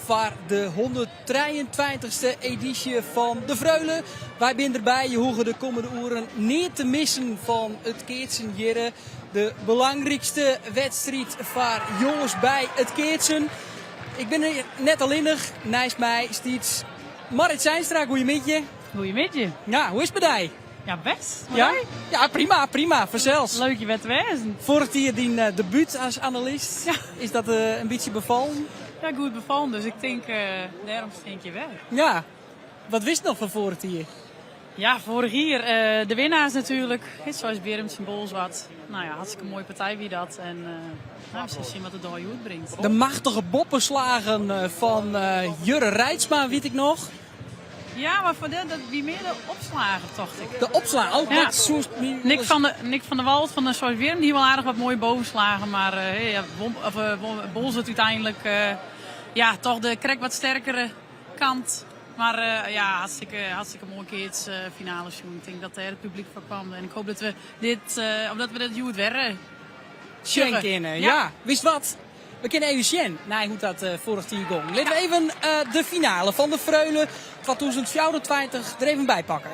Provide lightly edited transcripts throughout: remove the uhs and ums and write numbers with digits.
voor de 123e editie van de Vreulen. Wij zijn erbij, je hoort de komende uren niet te missen van het Keertsen Jere. De belangrijkste wedstrijd voor jongens bij het Keertsen. Ik ben er net alleenig, naast mij steeds Marit Zijnstra, goeiemiddag. Goeiemiddag. Ja, hoe is het bij jou? Ja, best. Ja? Ja, prima, vanzelfs. Leuk je bent te wezen. Vorig jaar die debuut als analist. Ja. Is dat een beetje bevallen? Ja, goed bevallen, dus ik denk, daarom stink je weg. Ja. Wat wist je nog van vorig jaar? Ja, vorig jaar, de winnaars natuurlijk. Zoals Berends en Bolsward. Nou ja, hartstikke mooie partij wie dat. En we zullen zien wat het door je hoed brengt. De machtige boppenslagen van Jurre Reitsma, weet ik nog. Ja, maar voor dat wie meer de opslagen, dacht ik. De opslagen, ook Ja. dat soort... Nick van der Wald van de Zoals Berend, die wel aardig wat mooie bovenslagen. Maar Bolsward uiteindelijk, ja, toch de krek wat sterkere kant. Maar ja, hartstikke mooi keerts finale show. Ik denk dat er het publiek voor kwam. En ik hoop dat we dat goed werden. Schenk in, ja. Wist wat? We kennen even Sjen. Nee, hoe dat vorig jaar ging. Laten we even de finale van de Vreulen 2024 er even bij pakken.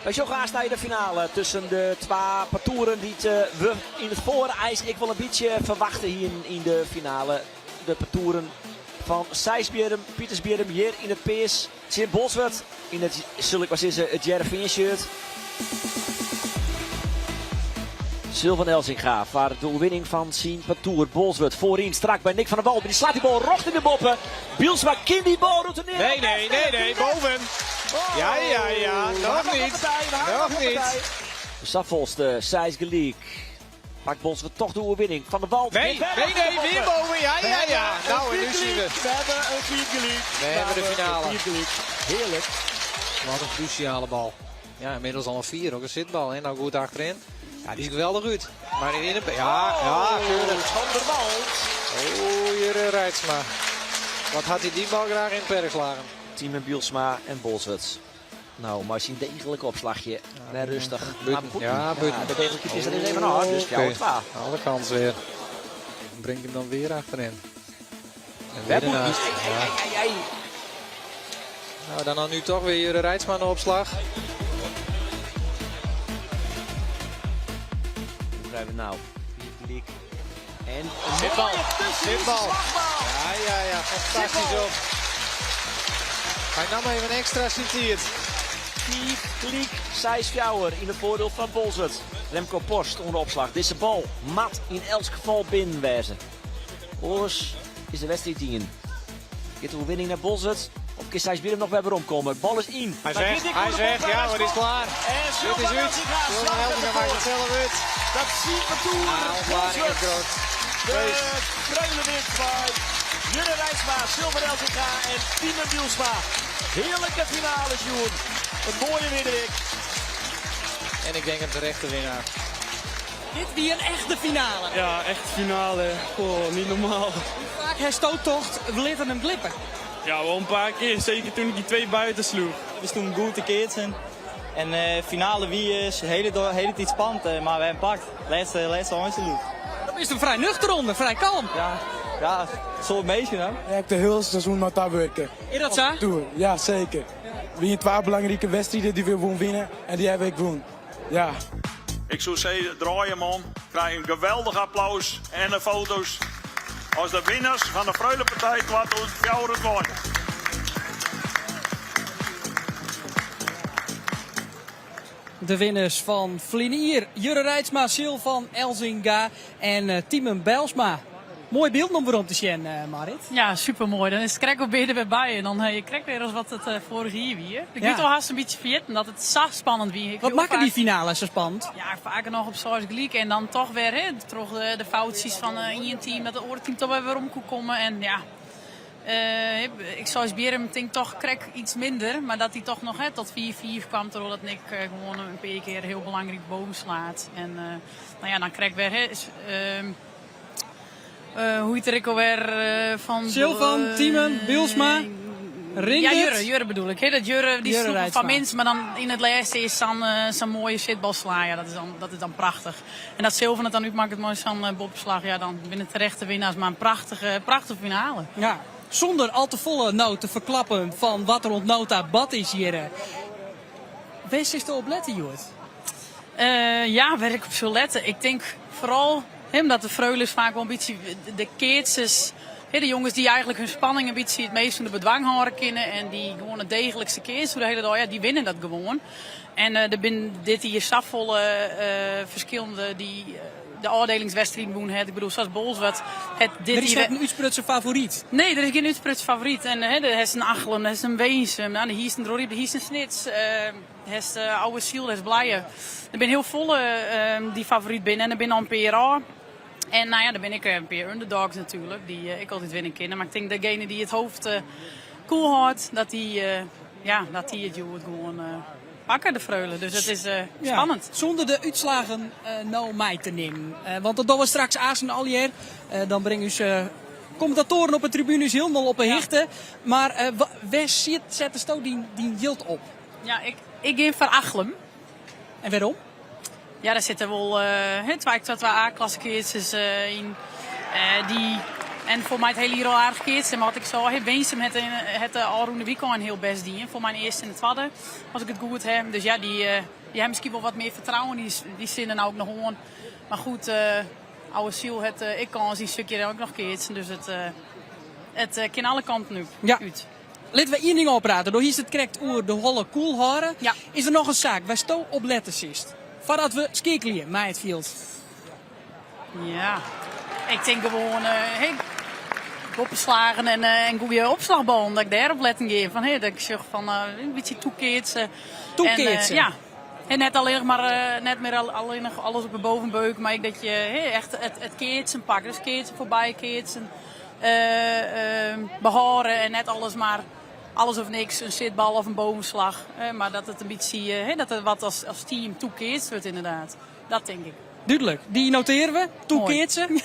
We zo gaan sta je de finale tussen de twee partoeren die we in het voorijs ik wel een beetje verwachten hier in de finale. De partoeren van Sijsbjerem, Pietersbjerem hier in het PS. Sint Bolsward in het, het Jereveen shirt. Sil van Elzinga voor de overwinning van zijn partoer. Bolsward voorin strak bij Nick van der Wal. Die slaat die bal rocht in de boppen. Bielsma kind die bal route neer. Nee, boven. Ja, nog niet. Nog niet. De Safvolste, Sijs Geliek. Pakt Bolsward toch de overwinning. Van der Wal. Nee, weer boven. Ja. Nou, en nu zien we. We hebben een viergeliek. We hebben de finale. Heerlijk. Wat een cruciale bal. Ja, inmiddels al een 4, ook een zitbal. En nou goed achterin. Ja, die is geweldig uit. Maar in de... Ja, keurig. Van der Wal. Oh, Jurre Reitsma. Wat had hij die bal graag in het perk geslagen? Team Bielsma en Bolsward. Nou, maar zien degelijk opslagje. Nee, rustig. Buiten. De degelijke is er even hard, dus jouw het waar. Alle kans weer. Breng hem dan weer achterin. En Wij weer ernaast. Ja. Nou, dan nu toch weer Jurre Reitsma de opslag. Hoe zijn we nou? Viergeliek. En Zitbal. Ja, fantastisch op. Hij nam even een extra centiert. Viergeliek, Sijs Fjouwer in het voordeel van Bolsward. Remco Post onder opslag. Deze bal mat in elk geval binnenwezen. Oors is de wedstrijd in. Gaat de overwinning naar Bolsward? Of kan Sijs Bierem nog weer omkomen? Bal is in. Hij is weg. Ja, maar die is klaar. Dit is uit. Jordan Helsinga maakt het zelf uit. Dat zien we toe. Ontlading is groot. De Vreulen wint bij Jurre Reitsma, Silver Elzinga en Tiemen Bielsma. Heerlijke finale, Sjoerd. Een mooie winnaar. En ik denk een terechte winnaar. Dit weer een echte finale. Ja, echt finale. Goh, niet normaal. Vaak herstoottocht, we lieten hem glippen. Ja, wel een paar keer. Zeker toen ik die 2 buiten sloeg. We stonden goed te keertsen. En finale wie is hele tijd spannend, maar we hebben pakt. Laatste hondje loop. Dat is een vrij nuchter onder, vrij kalm. Ja, zo'n beetje nou. Ik heb de hele seizoen met dat werken. Is dat zo? Tour, ja zeker. We hebben 2 belangrijke wedstrijden die we gewoon winnen en die hebben ik gewonnen. Ja. Ik zou zeggen, draai hem om. Krijg een geweldig applaus en de foto's als de winnaars van de Vreulenpartij 2024. De winnaars van Vlinier, Jurre Reitsma, Sil van Elzinga en Tiemen Bijlsma. Mooi beeld nog weer om te zien, Marit. Ja, supermooi. Dan is het krek ook weer bij. En dan je krijgt weer eens wat het vorige jaar weer. Ik weet wel haast een beetje vergeten dat het zo spannend wie. Wat maken die finales zo spannend? Ja, vaker nog op zoals Gleek. En dan toch weer toch de foutjes van één team. Dat het andere team toch weer om kon komen. En ja, ik zou Berem denk toch krek iets minder. Maar dat hij toch nog tot 4-4 kwam. Terwijl dat Nick gewoon een paar keer heel belangrijk boven slaat. En nou ja, dan krijg ik weer... hoe heet er ik alweer van... Silvan, Tiemen, Bielsma. Rindert. Jurre bedoel ik. Hè? Dat Jurre die Jurre sloeg rijdt van zwaar. minst, maar dan in het laatste is zo'n mooie zitbalsla. Ja, dat is dan prachtig. En dat Silvan het dan uitmaakt, het mooie zo'n bobbeslag, ja, dan binnen terechte winnaars. Maar een prachtige finale. Ja, zonder al te volle nou te verklappen van wat er rond nota bad is hier. Wees is er op letten, Joert? Ja, waar ik op zou letten. Ik denk vooral omdat de Freulers vaak wel een beetje de keertjes, de jongens die eigenlijk hun spanning een beetje het meest van de bedwang houden kunnen en die gewoon het degelijkste keers voor de hele dag, ja, die winnen dat gewoon. En er zijn dit hier stafvolle verschillende die de afdelingswedstrijd doen. Ik bedoel, zoals Bolsward. Er is een uitsprutse favoriet. Nee, er is geen uitsprutse favoriet. En er is een Achelen, er is een Weensum, nou, er is een Droriep, er is een Snits, er is de Oude Ziel, er is Blijen. Er zijn heel volle die favoriet binnen en er ben al een PRA. En nou ja, dan ben ik een paar underdogs natuurlijk, die ik altijd winnen kennen. Maar ik denk degene die het hoofd koel houdt, dat die het Joert gewoon pakken, de Freulen. Dus het is spannend. Zonder de uitslagen nou mij te nemen. Want dat doen we straks Azen Allier. Dan brengen ze commentatoren op de tribunes helemaal op een hichte. Maar waar zet de stoot die yield op? Ja, ik geef voor Achlem. En waarom? Ja, daar zitten wel twee A-klassekeertjes in. En voor mij het hele hier al aardig keertje. Maar wat ik zo heb, Weensum het Alroende weekend heel best die. Voor mijn eerste en de tweede, als ik het goed heb. Dus ja, die hebben misschien wel wat meer vertrouwen. Die zinnen nou ook nog gewoon. Maar goed, Oude Ziel, ik kan zien stukje er ook nog keertje. Dus het kan alle kanten nu uit. Laten we één ding opraten. Door hier is het correct oer de holle koel horen. Ja. Is er nog een zaak waar sto op letten zit? Voordat we skikelen, mij het field. Ja, ik denk gewoon opslagen en een goede opslagbal. Dat ik daarop letten geef. Dat ik zeg van een beetje toekeertsen. Toekeersen? Ja. En net alleen maar net meer alleen nog alles op de bovenbeuk. Maar ik dat je echt het keertsen pakt. Dus keertsen voorbij, keertsen behoren en net alles of niks, een zitbal of een bovenslag. Maar dat het een beetje, dat het wat als team toekeert wordt inderdaad. Dat denk ik. Duidelijk, die noteren we, toekeertsen.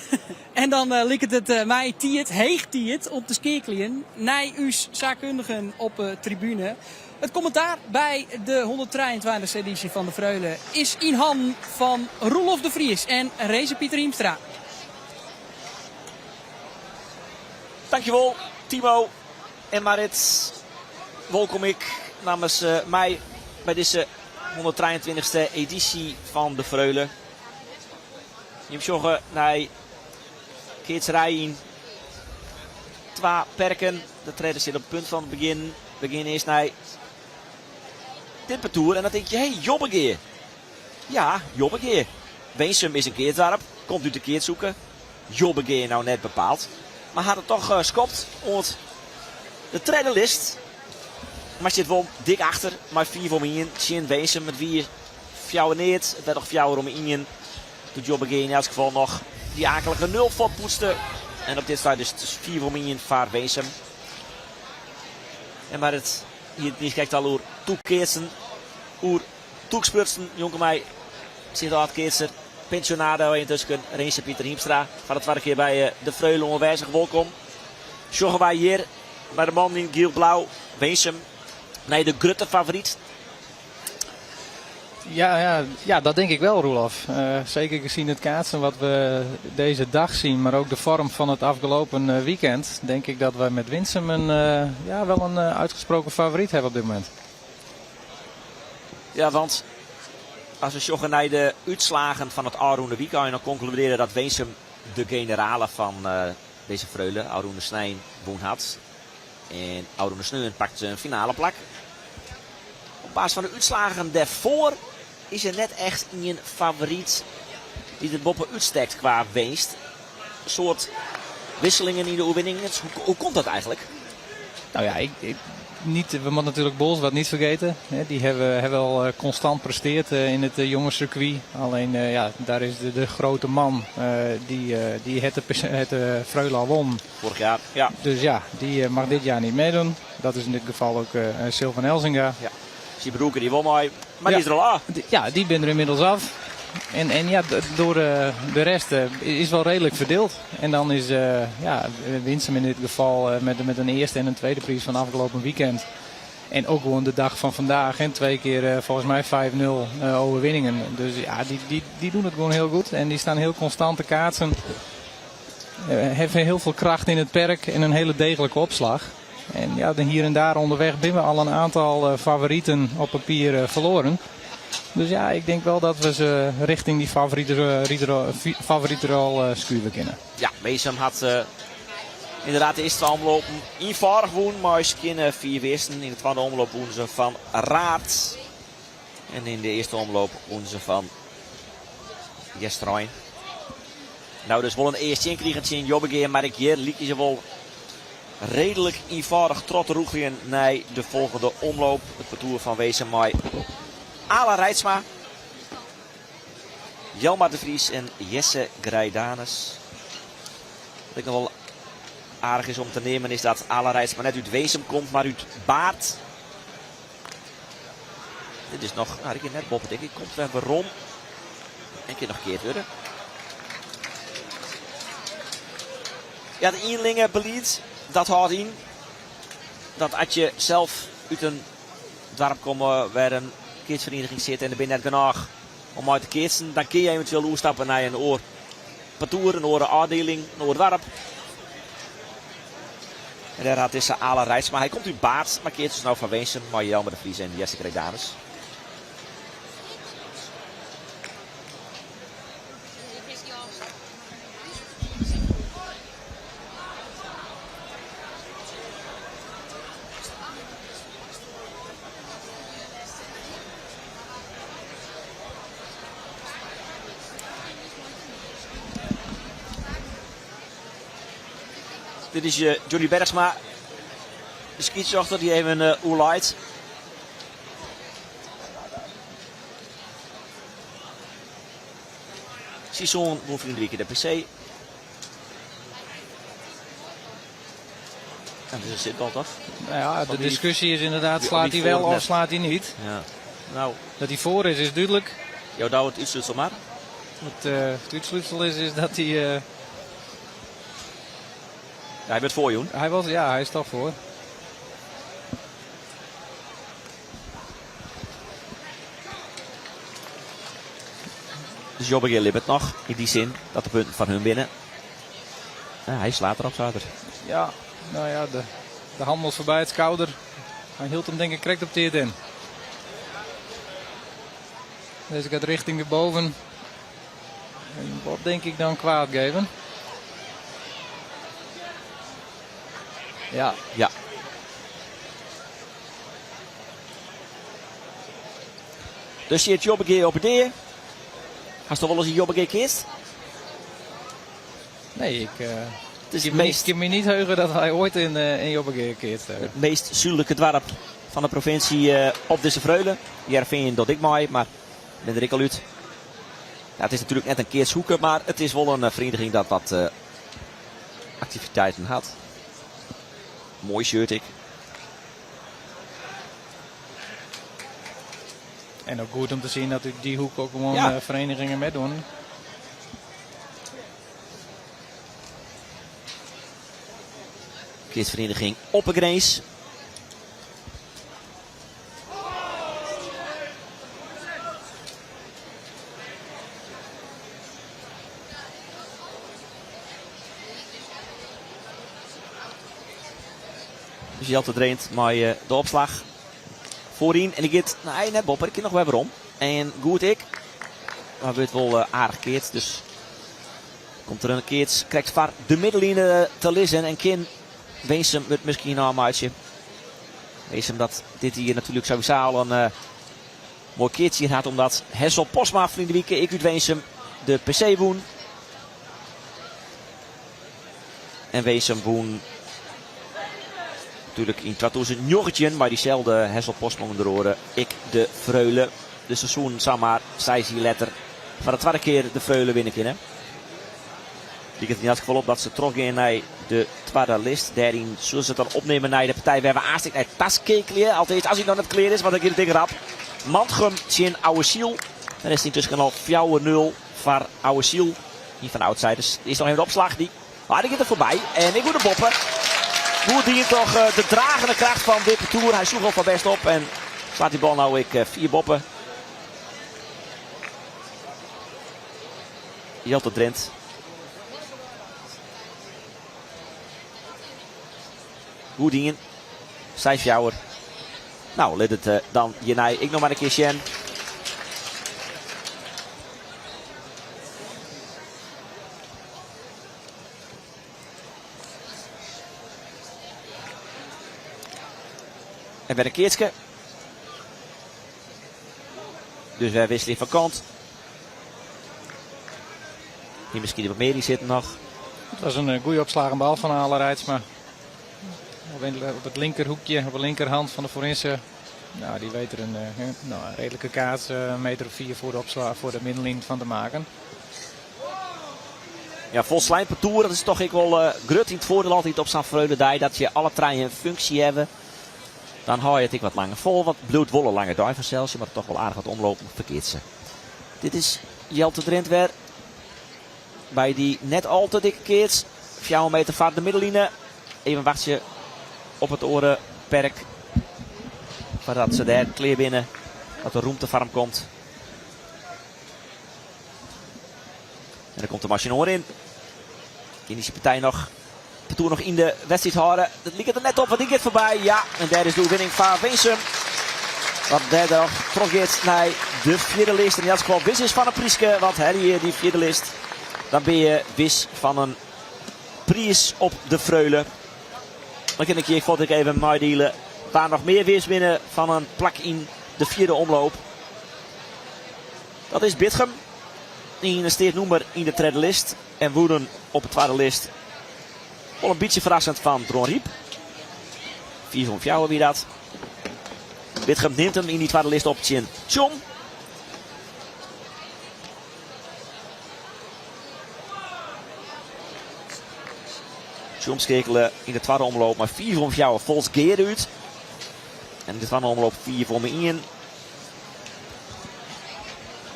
En dan lijkt het mij heeg tiert op de skikelen. Nij us zaakkundigen op tribune. Het commentaar bij de 123e editie van de Freulen is in handen van Roelof de Vries en Reze Pieter Hiemstra. Dankjewel, Timo en Marit. Welkom ik namens mij bij deze 123e editie van de Freulen. Je hebt zorgen naar keertsrijen. 2 perken. De treden zit op het punt van het begin. Begin is naar dit parcours. En dan denk je, hé, Jobbegeer. Ja, Jobbegeer. Weensum is een keertdorp. Komt u de keert zoeken. Jobbegeer nou net bepaald. Maar had het toch skopt. Want de tredenlist. Maar zit wel dik achter. Maar 4 voor mij in. Shin Weensum met wie fjouwen neert. Het werd nog fjouwer om in. Doet Jobbegeer in elk geval nog die akelige 0 potpoetste. En op dit staat dus 4 voor mij in vaar Weensum. En maar het hier niet kijkt al oer toekeersen. Oer toeksprutsen. Jongen mij zit al het keerser. Pensionado intussen Reze Pieter Hiemstra. Van het tweede keer bij de Freulen onderwijzig. Welkom. Zorgen wij hier bij de man in Giel-Blauw. Weensum. Nee, de grutte favoriet. Ja, dat denk ik wel, Roelof. Zeker gezien het kaatsen wat we deze dag zien, maar ook de vorm van het afgelopen weekend, denk ik dat we met Winsum wel een uitgesproken favoriet hebben op dit moment. Ja, want als we zorgen naar de uitslagen van het Alroende weekend, dan concluderen dat Weensum de generale van deze Freulen, Alroende Snijn, woon had. En Alroende Sneun pakt een finale plak. Op basis van de uitslagen daarvoor is er net echt een favoriet die de boppen uitstekt qua winst. Een soort wisselingen in de overwinningen. Hoe komt dat eigenlijk? Nou ja, we moeten natuurlijk Bolsward niet vergeten. Die hebben al constant presteerd in het jonge circuit. Alleen daar is de grote man die het Freulen al won. Vorig jaar, ja. Dus ja, die mag dit jaar niet meedoen. Dat is in dit geval ook Sylvan Elzinga. Ja. Die broeken die won mooi, maar die is er al af. Die ben er inmiddels af. En ja, door de rest is wel redelijk verdeeld. En dan is Winsum in dit geval met een eerste en een tweede prijs van afgelopen weekend. En ook gewoon de dag van vandaag. En 2 keer volgens mij 5-0 overwinningen. Dus ja, die doen het gewoon heel goed. En die staan heel constant te kaatsen. Hebben heel veel kracht in het perk en een hele degelijke opslag. En ja, hier en daar onderweg hebben we al een aantal favorieten op papier verloren. Dus ja, ik denk wel dat we ze richting die favoriete rol schuiven kunnen. Ja, Weesum had inderdaad de eerste omloop eenvoudig gewonnen. Maar ze kunnen 4 weersten. In de tweede omloop wonnen ze van Raad. En in de eerste omloop wonnen ze van Jestroin. Nou, dus wel een eerste inkrijgen in Jobbegeer. Maar ik hier liep ze wel redelijk eenvoudig trotten roegien naar de volgende omloop. Het parcours van Weesum met Ala Reitsma, Jelma de Vries en Jesse Grijdanus. Wat ik nog wel aardig is om te nemen is dat Ala Reitsma net uit Weesum komt, maar uit Baart. Dit is nog, nou ik net boven denk ik, komt weer waarom. Een keer nog keert worden. Ja, de inlingen beleid, dat houdt in dat als je zelf uit een dorp komt waar een keertsvereniging zit en er ben net genoeg om uit te keertsen, dan kun je eventueel overstappen naar een oor parcours, een oor afdeling, een oor dorp. En daar had deze Ala Reitsma, hij komt uit Baart, maar keert dus nou van Weesum, maar Jelma de Vries en Jesse Grijdanus. Dit is Johnny Bergsma, de skietsochter die even oerlijdt. Sison won vriendelijke de PC. En dus is het al toch? Nou ja, de discussie is inderdaad, slaat hij wel of slaat hij niet? Ja. Nou, dat hij voor is duidelijk. Jouw douw het uitsluitsel maar. Het uitsluitsel is dat hij... Ja, hij werd voor, Joen. Hij is toch voor. Dus Jobbegeer liep het nog. In die zin dat de punten van hun winnen. Ja, hij slaat erop zater. Ja, nou ja, de hand was voorbij het schouder. Hij hield hem denk ik correct op teert in. Deze gaat richting de boven. En wat denk ik dan kwaad geven? Ja. Ja. Dus je het Jobbegeer op het deer. Had je toch wel eens een Jobbegeer kist? Nee, ik kan me niet heugen dat hij ooit in Jobbegeer keert. Het meest zuidelijke dorp van de provincie op deze Vreulen. Jervin dat ik mooi, maar ik ben er ik al uit. Ja, het is natuurlijk net een keershoeken, maar het is wel een vereniging dat wat activiteiten had. Mooi shirt ik. En ook goed om te zien dat die hoek ook gewoon verenigingen met doen. Keersvereniging Oppergreens. Dus je altijd traint maar de opslag voorin. En ik get, nou net Bopper, ik ken nog wel waarom. En goed ik. Maar wordt wel aardig keert. Dus komt er een keert. Krijgt vaar de middenlijn te lezen. En Kin Weesum met misschien nog een maatje. Weesum dat dit hier natuurlijk sowieso al een mooi keertje had. Omdat Hessel Posma vriendelijke ik uit Weesum de PC woon. En Weesum woon natuurlijk in 2019, maar diezelfde Hessel Postman de ik de Vreulen. De seizoen zou maar, zij zie letter, van de tweede keer de Vreulen winnen kunnen. Die het in ieder geval op dat ze teruggehen naar de tweede list. Daarin zullen ze het dan opnemen naar de partij. We hebben aanstek naar Taskekleer. Altijd als hij dan het kleer is, want ik hier tegen rap. Mantgum, Tjen Oude Ziel. Dan is het intussen al 4-0 voor Oude Ziel. Hier van de outsiders. Er is nog even de opslag. Die gaat er voorbij. En ik moet de boppen. Boer die toch de dragende kracht van dit Tour. Hij sloeg al van best op. En slaat die bal nou ik 4 boppen. Jelte Drent. Goedingen. 6 jouwer. Nou, let het dan Jenij. Ik nog maar een keer Sjen. En bij de Keertske. Dus wij wisselen van kant. Hier misschien wat meer die zitten nog. Het was een goede opslagen bal van Allerijds, maar op het linkerhoekje, op de linkerhand van de Forense. Nou, die weet er een redelijke kaats, een meter of 4 voor de opslag, voor de middenlijn van te maken. Ja, vol slijmpartour, dat is toch ik wel grut in het voordeel altijd op San Freudendij. Dat je alle treinen een functie hebben. Dan hou je het wat langer vol. Wat bloedwolle lange duiven zelfs. Maar toch wel aardig wat omlopen verkeerd ze. Dit is Jelte Drent weer. Bij die net al te dikke keerts. 4 meter vaart de middenlijnen. Even wacht je op het orenperk. Voordat ze daar kleer binnen. Dat de roemte van hem komt. En dan komt de machine in. Indische partij nog. De Tour nog in de wedstrijd houden. Dat liep er net op, wat die gaat voorbij. Ja, en daar is de overwinning van Winsum. Wat derde nog teruggeeft naar de 4e list. En in dat geval wis is van een Prieske. Want hier die 4e list. Dan ben je wis van een prijs op de Freule. Dan kan ik hier vond ik even mooi dealen. Waar nog meer wis winnen van een plak in de 4e omloop. Dat is Bitgem. Die steert noemer in de 3e list. En Woeden op de 2e list. Wel een beetje verrassend van Dron Riep. 4 van jou wie dat. Bitgem neemt hem in die 2e list op Chin Chom. Chom schakelen in de 2e omloop. Maar 4 van jou volgens Geerud. En in de 2e omloop 4 voor me in.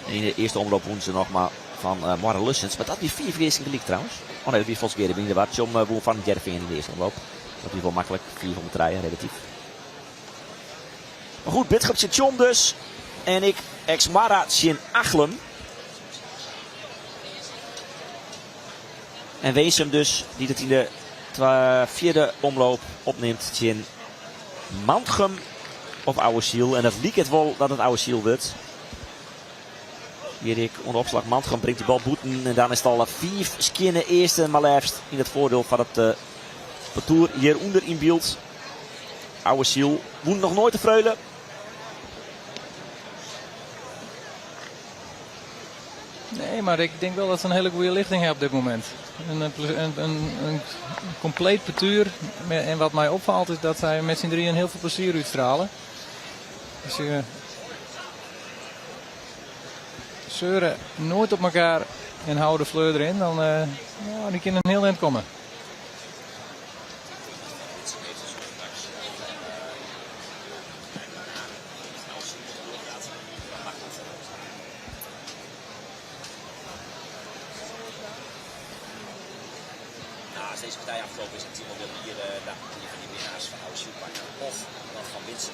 En in de eerste omloop woen ze nog maar van Marre Lussens. Maar dat is 4 vergissingen gelijk trouwens. Oh nee, dat is volgens Geerud. Inderdaad, Chom woen van Jerving in de eerste omloop. Dat is wel makkelijk. 4 van de rijden, relatief. Maar goed, Bitgem zit Chom dus. En ik ex-Mara Shin Achlem. En Weesum dus, die het in de 4e omloop opneemt. Shin Mantgem op Oude Ziel. En dat liep het wel dat het Oude Ziel wordt. Hier onder opslag Mantgem brengt die bal boeten. En dan is het al 4 skinnen eerste maar liefst in het voordeel van het parcours hieronder in beeld. Oude Ziel woont nog nooit te Freulen. Nee, maar ik denk wel dat ze een hele goede lichting hebben op dit moment. Een compleet parcours. En wat mij opvalt is dat zij met z'n drieën heel veel plezier uitstralen. Dus zeuren nooit op elkaar en houden de fleur erin. Dan die kunnen een heel eind komen. Als deze partij afgelopen is, het iemand wil hier van die winnaars van Oude Ziel pakken. Of dat van Winsum.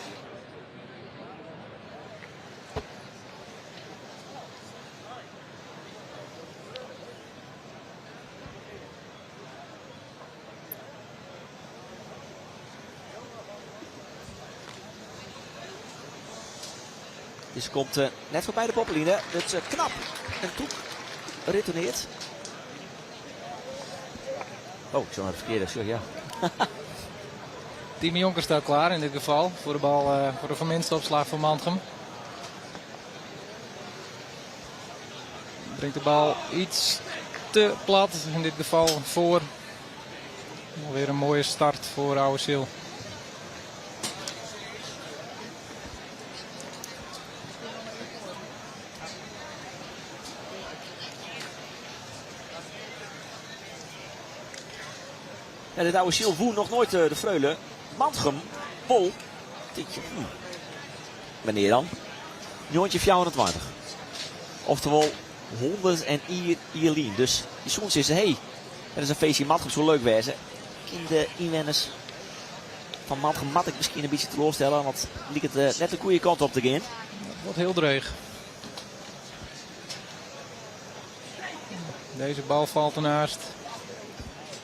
Dus komt net voorbij de poppeline. Het knap. En Toek retourneert. Oh, ik zou naar het verkeerde. Sorry, ja. Timo Jonker staat klaar in dit geval. Voor de bal, voor de verminste opslag van Mantgem. Brengt de bal iets te plat. In dit geval voor. Alweer een mooie start voor Oude Ziel. En het Oude Ziel woont nog nooit de Freule. Mantgem, Pol. Wanneer dan? Joontje 420. Oftewel 100 en Ierlien. Dus die soms is hey, dat is een feestje in Mantrum zo leuk wezen. In de inwoners van Mantrum mat ik misschien een beetje teleurstellen. Want liep het net de goede kant op te gaan. Het wordt heel dreig. Deze bal valt ernaast.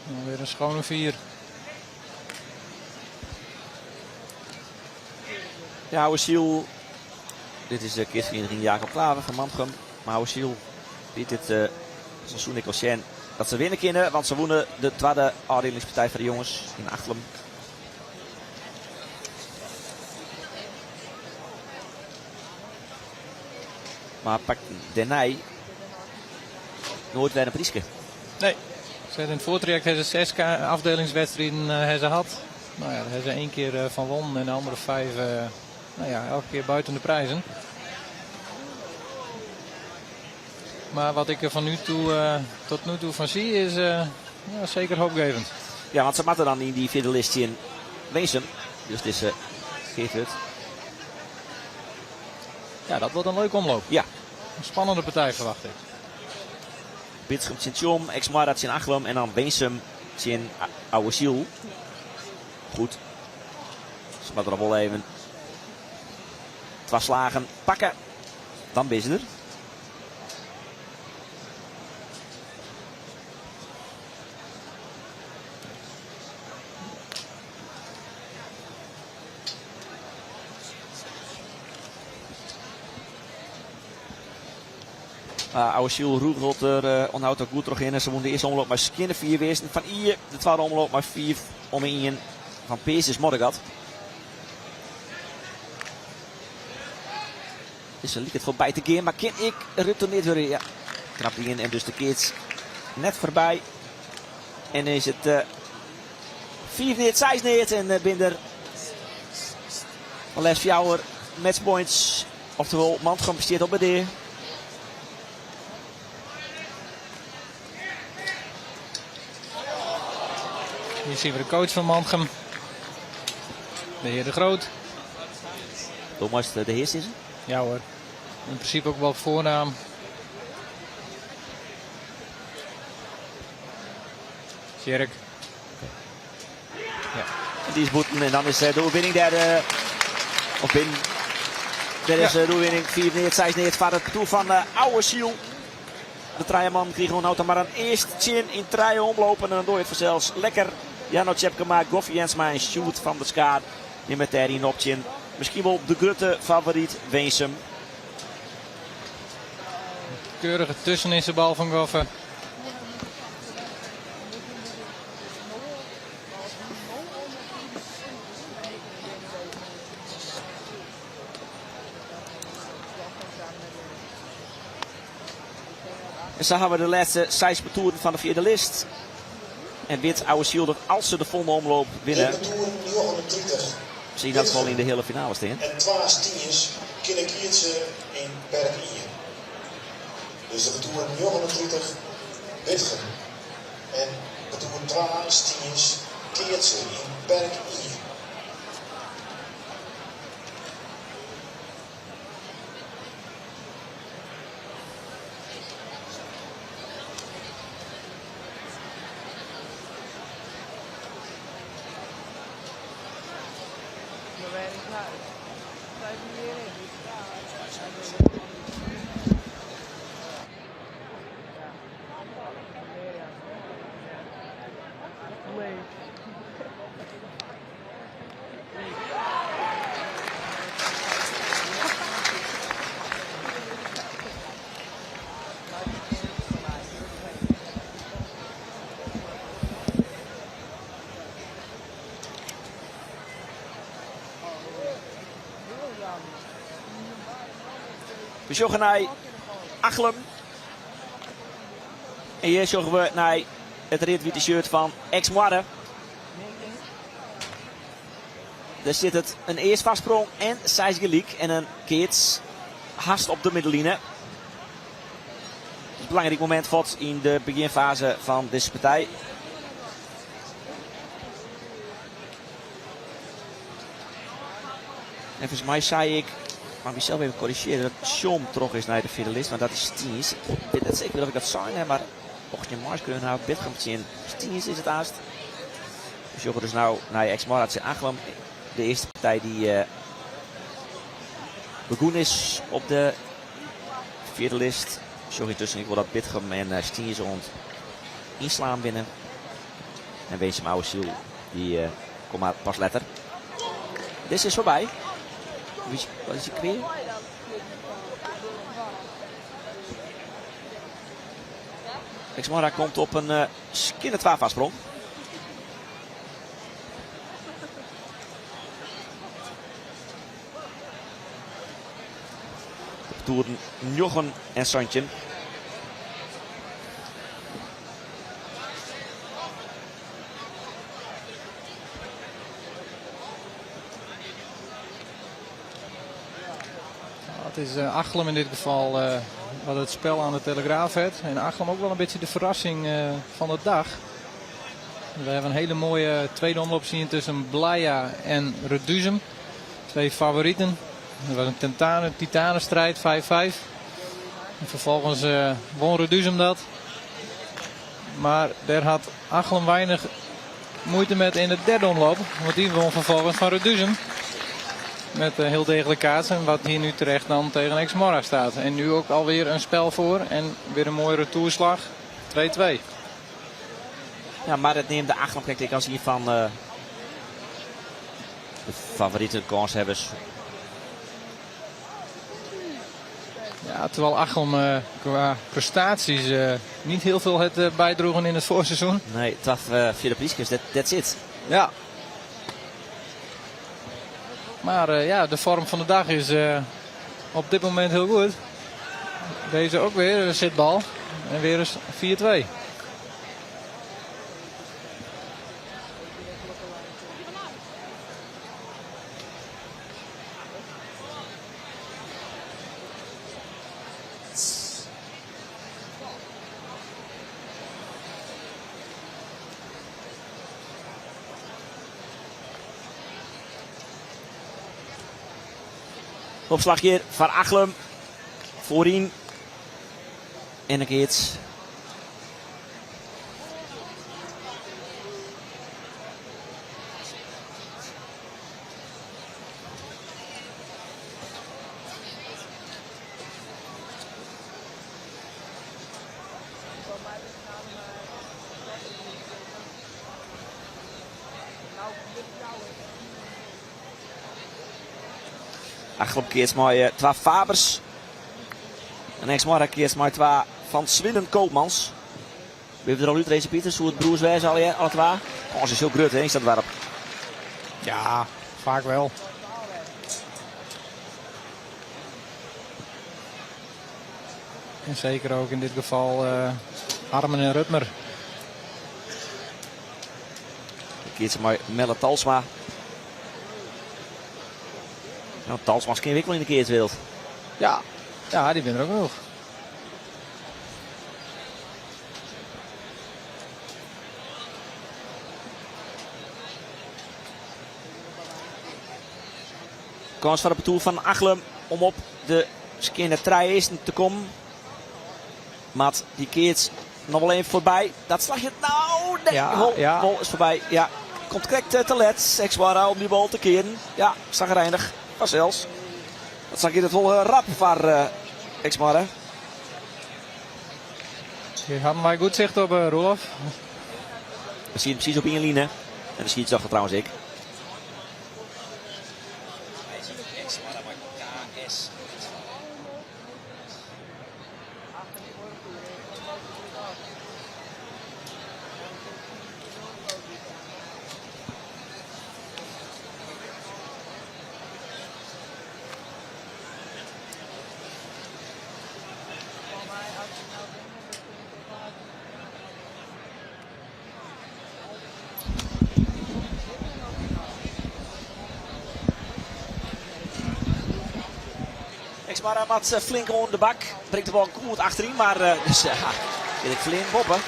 Dan weer een schone 4. Ja, Oude Ziel. Dit is de keersvereniging Jacob Klaver van Mantrum. Maar Oude Ziel biedt dit seizoen ik wel zien dat ze winnen kunnen. Want ze wonnen de tweede afdelingspartij van de jongens in Achtlem. Maar pakt Denij nooit weer een prijsje. Nee. Ze hebben in het voortraject hebben ze 6 afdelingswedstrijden hebben ze gehad. Nou ja, daar hebben ze 1 keer van won en de andere 5 nou ja, elke keer buiten de prijzen. Maar wat ik er van nu toe, tot nu toe van zie is ja, zeker hoopgevend. Ja, want ze matten dan in die vierde listje in Weesum. Dus het is Geertrud. Ja, dat wordt een leuke omloop. Ja. Een spannende partij verwacht ik. Bitschum Sint-Jom, Exmarat in Achlem en dan Weesum in Oude Ziel. Goed. Ze moeten er wel even 2 slagen pakken. Dan ben ze er. Oude Ziel roegelt er onhoudt ook goed terug in. En ze moeten de eerste omloop maar skinnen 4 wezen. Van Ier de tweede omloop maar 4 om 1 van Peers is Mordegat. Dus er liep het voorbij te gaan. Maar kan ik retourneert weer? Ja, knap in en dus de kids net voorbij. En dan is het 4 neer, 6 neer en binder. Les Fjouwer matchpoints. Oftewel Mantrum besteedt op bij de. Hier zien we de coach van Mantrum. De heer De Groot. Thomas de Heers is er? Ja hoor. In principe ook wel op voornaam. Tjerk. Ja. Die is boeten en dan is de overwinning derde. Of binnen. Dit is de overwinning 4 neer, 6 neer. Van het toe van Oude Ziel. De Traaiman kreeg gewoon auto maar een eerst chin in treien omlopen. En dan doe je het vanzelfs lekker. Jano Tjepkema, Goffie Jensma en Sjoerd van der Skaar. Die met daarin op chin. Misschien wel de grote favoriet Weesum. Keurige tussen in zijn bal van Goffen. En zo hebben we de laatste 6 partoeren van de vierde list. En wit Oude Ziel dat als ze de volgende omloop winnen. Zie je dat wel in de hele finale staan. En 2 stiers kunnen ze in Berk Ier. Dus de toer 39 Witgen. En de toer 2 stiers keert ze in Berk Ier. We zoeken naar Achlem. En hier zoeken we naar het rit-witte shirt van Exmoire. Daar zit het een eerst vastsprong en 6 gelijk. En een keets haast op de middenline. Het is een belangrijk moment voor in de beginfase van deze partij. En volgens mij zei ik, mag mezelf even corrigeren dat Sjom terug is naar de finalist, maar dat is Stiens. Ik weet net zeker dat ik dat zei, maar mocht je maar kunnen houden, Bitgemtje in Stiens is het aast. Dus je gaat dus nou naar je ex-Marat in Achlem. De eerste partij die begonnen is op de vierde list. Sorry tussen, ik wil dat Bitgem en Stiens rond inslaan binnen. En Wees hem oude ziel, die komt maar pas letter. Dit is voorbij. Wat is hij weer? Exmora komt op een skinne 12 afsprong. Toeren Jochen en Santje. Het is Achlem in dit geval wat het spel aan de Telegraaf heeft. En Achlem ook wel een beetje de verrassing van de dag. We hebben een hele mooie tweede omloop zien tussen Blaya en Reduzem. Twee favorieten. Er was een titanenstrijd, 5-5. En vervolgens won Reduzem dat. Maar daar had Achlem weinig moeite met in de derde omloop. Want die won vervolgens van Reduzem. Met heel degelijk kaatsen, wat hier nu terecht dan tegen Exmora staat. En nu ook alweer een spel voor en weer een mooie retourslag. 2-2. Ja, maar het neemt de Achlem, kijk, ik kan zien van de favoriete kanshebbers. Ja, terwijl Achlem qua prestaties niet heel veel het bijdroegen in het voorseizoen. Nee, 12 vierde priesjes, that's it. Ja. Maar ja, de vorm van de dag is op dit moment heel goed. Deze ook weer een zitbal. En weer eens 4-2. Opslag hier van Achlem. Voorin. En een keertje. Achlem keert maar 2 Fabers. En Exmora keert maar 2 van Swinnen Koopmans. We hebben er al uit deze Pieters, hoe het broers wijzen alle 2. Oh, ze is heel grut, hè, is dat waarop? Ja, vaak wel. En zeker ook in dit geval Harmen en Rutmer. Keert ze maar Melle Talsma. Nou, Talsma's geen wikkel in de keertwereld. Ja, ja, die ben er ook nog. Kans van het doel van Achlem om op de skinne 3 te komen. Maat, die keert nog wel even voorbij. Dat slag je. Nou, nee, Ja, Bol is voorbij. Ja, komt correct te let. Exmora om die bal te keren. Ja, zagrijnig. Zelfs. Dat zag je het wel rap van Exmora. Hier hadden wij goed zicht op Rolf. We zien hem precies op één lijn. En dan schiet zag het trouwens ik. Exmora met flink onder de bak. Brengt de bal goed achterin, maar dus wil ik flink boppen.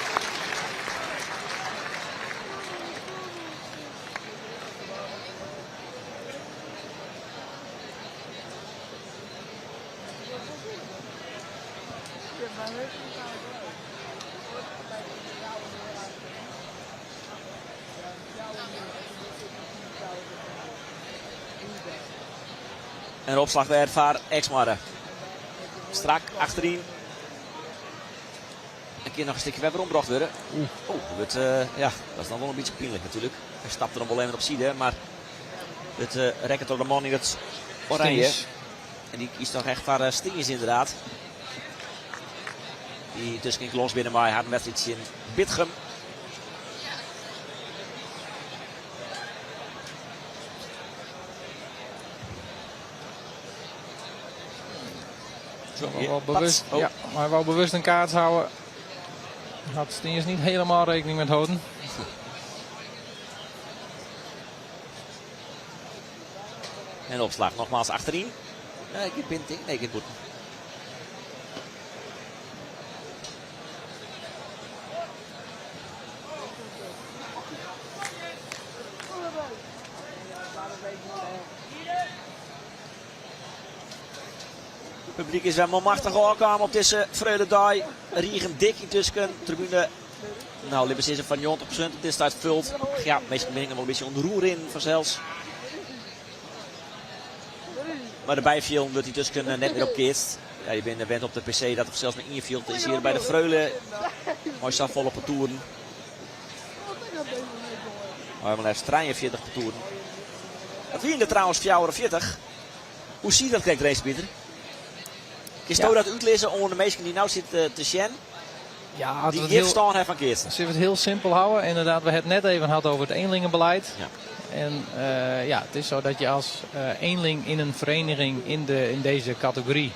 En de opslag werd voor Exmar. Strak achterin. Een keer nog een stukje verder ombracht worden. Ja, dat is dan wel een beetje pijnlijk natuurlijk. Hij stapte dan wel even op zijde, maar het rekken door de man in het oranje. Steens. En die kiest toch echt voor Stingers inderdaad. Die dus ging los binnen, maar hij had een wedstrijd in Bitgem. Maar hij wou bewust een kaart houden. Had Stiens niet helemaal rekening met houden. En opslag nogmaals achterin. Nee, ik heb Pinting. Nee, ik heb Boeten. Het publiek is wel machtig aangekomen op deze Vreugdedag. Regen dik intussen. Tribune. Nou, Lippers is er van 90% op dit tijd vult. Ja, meestal ben ik nog wel een beetje onderroer in vanzelfs. Maar de bijviel wordt hij tussen net weer opkeert. Ja, je bent op de PC dat er zelfs met inviel. Is hier bij de Vreulen. Mooi staat vol op de toeren. Maar maar heeft 43 per toeren. Dat wiende trouwens 44. Hoe zie je dat kijk race, Pieter? Is het dat uitlezen onder de meesten die nou zitten te zien? Ja, die hier staan heeft van Keertsen. Ze het heel simpel houden. Inderdaad, we het net even hadden over het eenlingenbeleid. Ja. En ja, het is zo dat je als eenling in een vereniging in deze categorie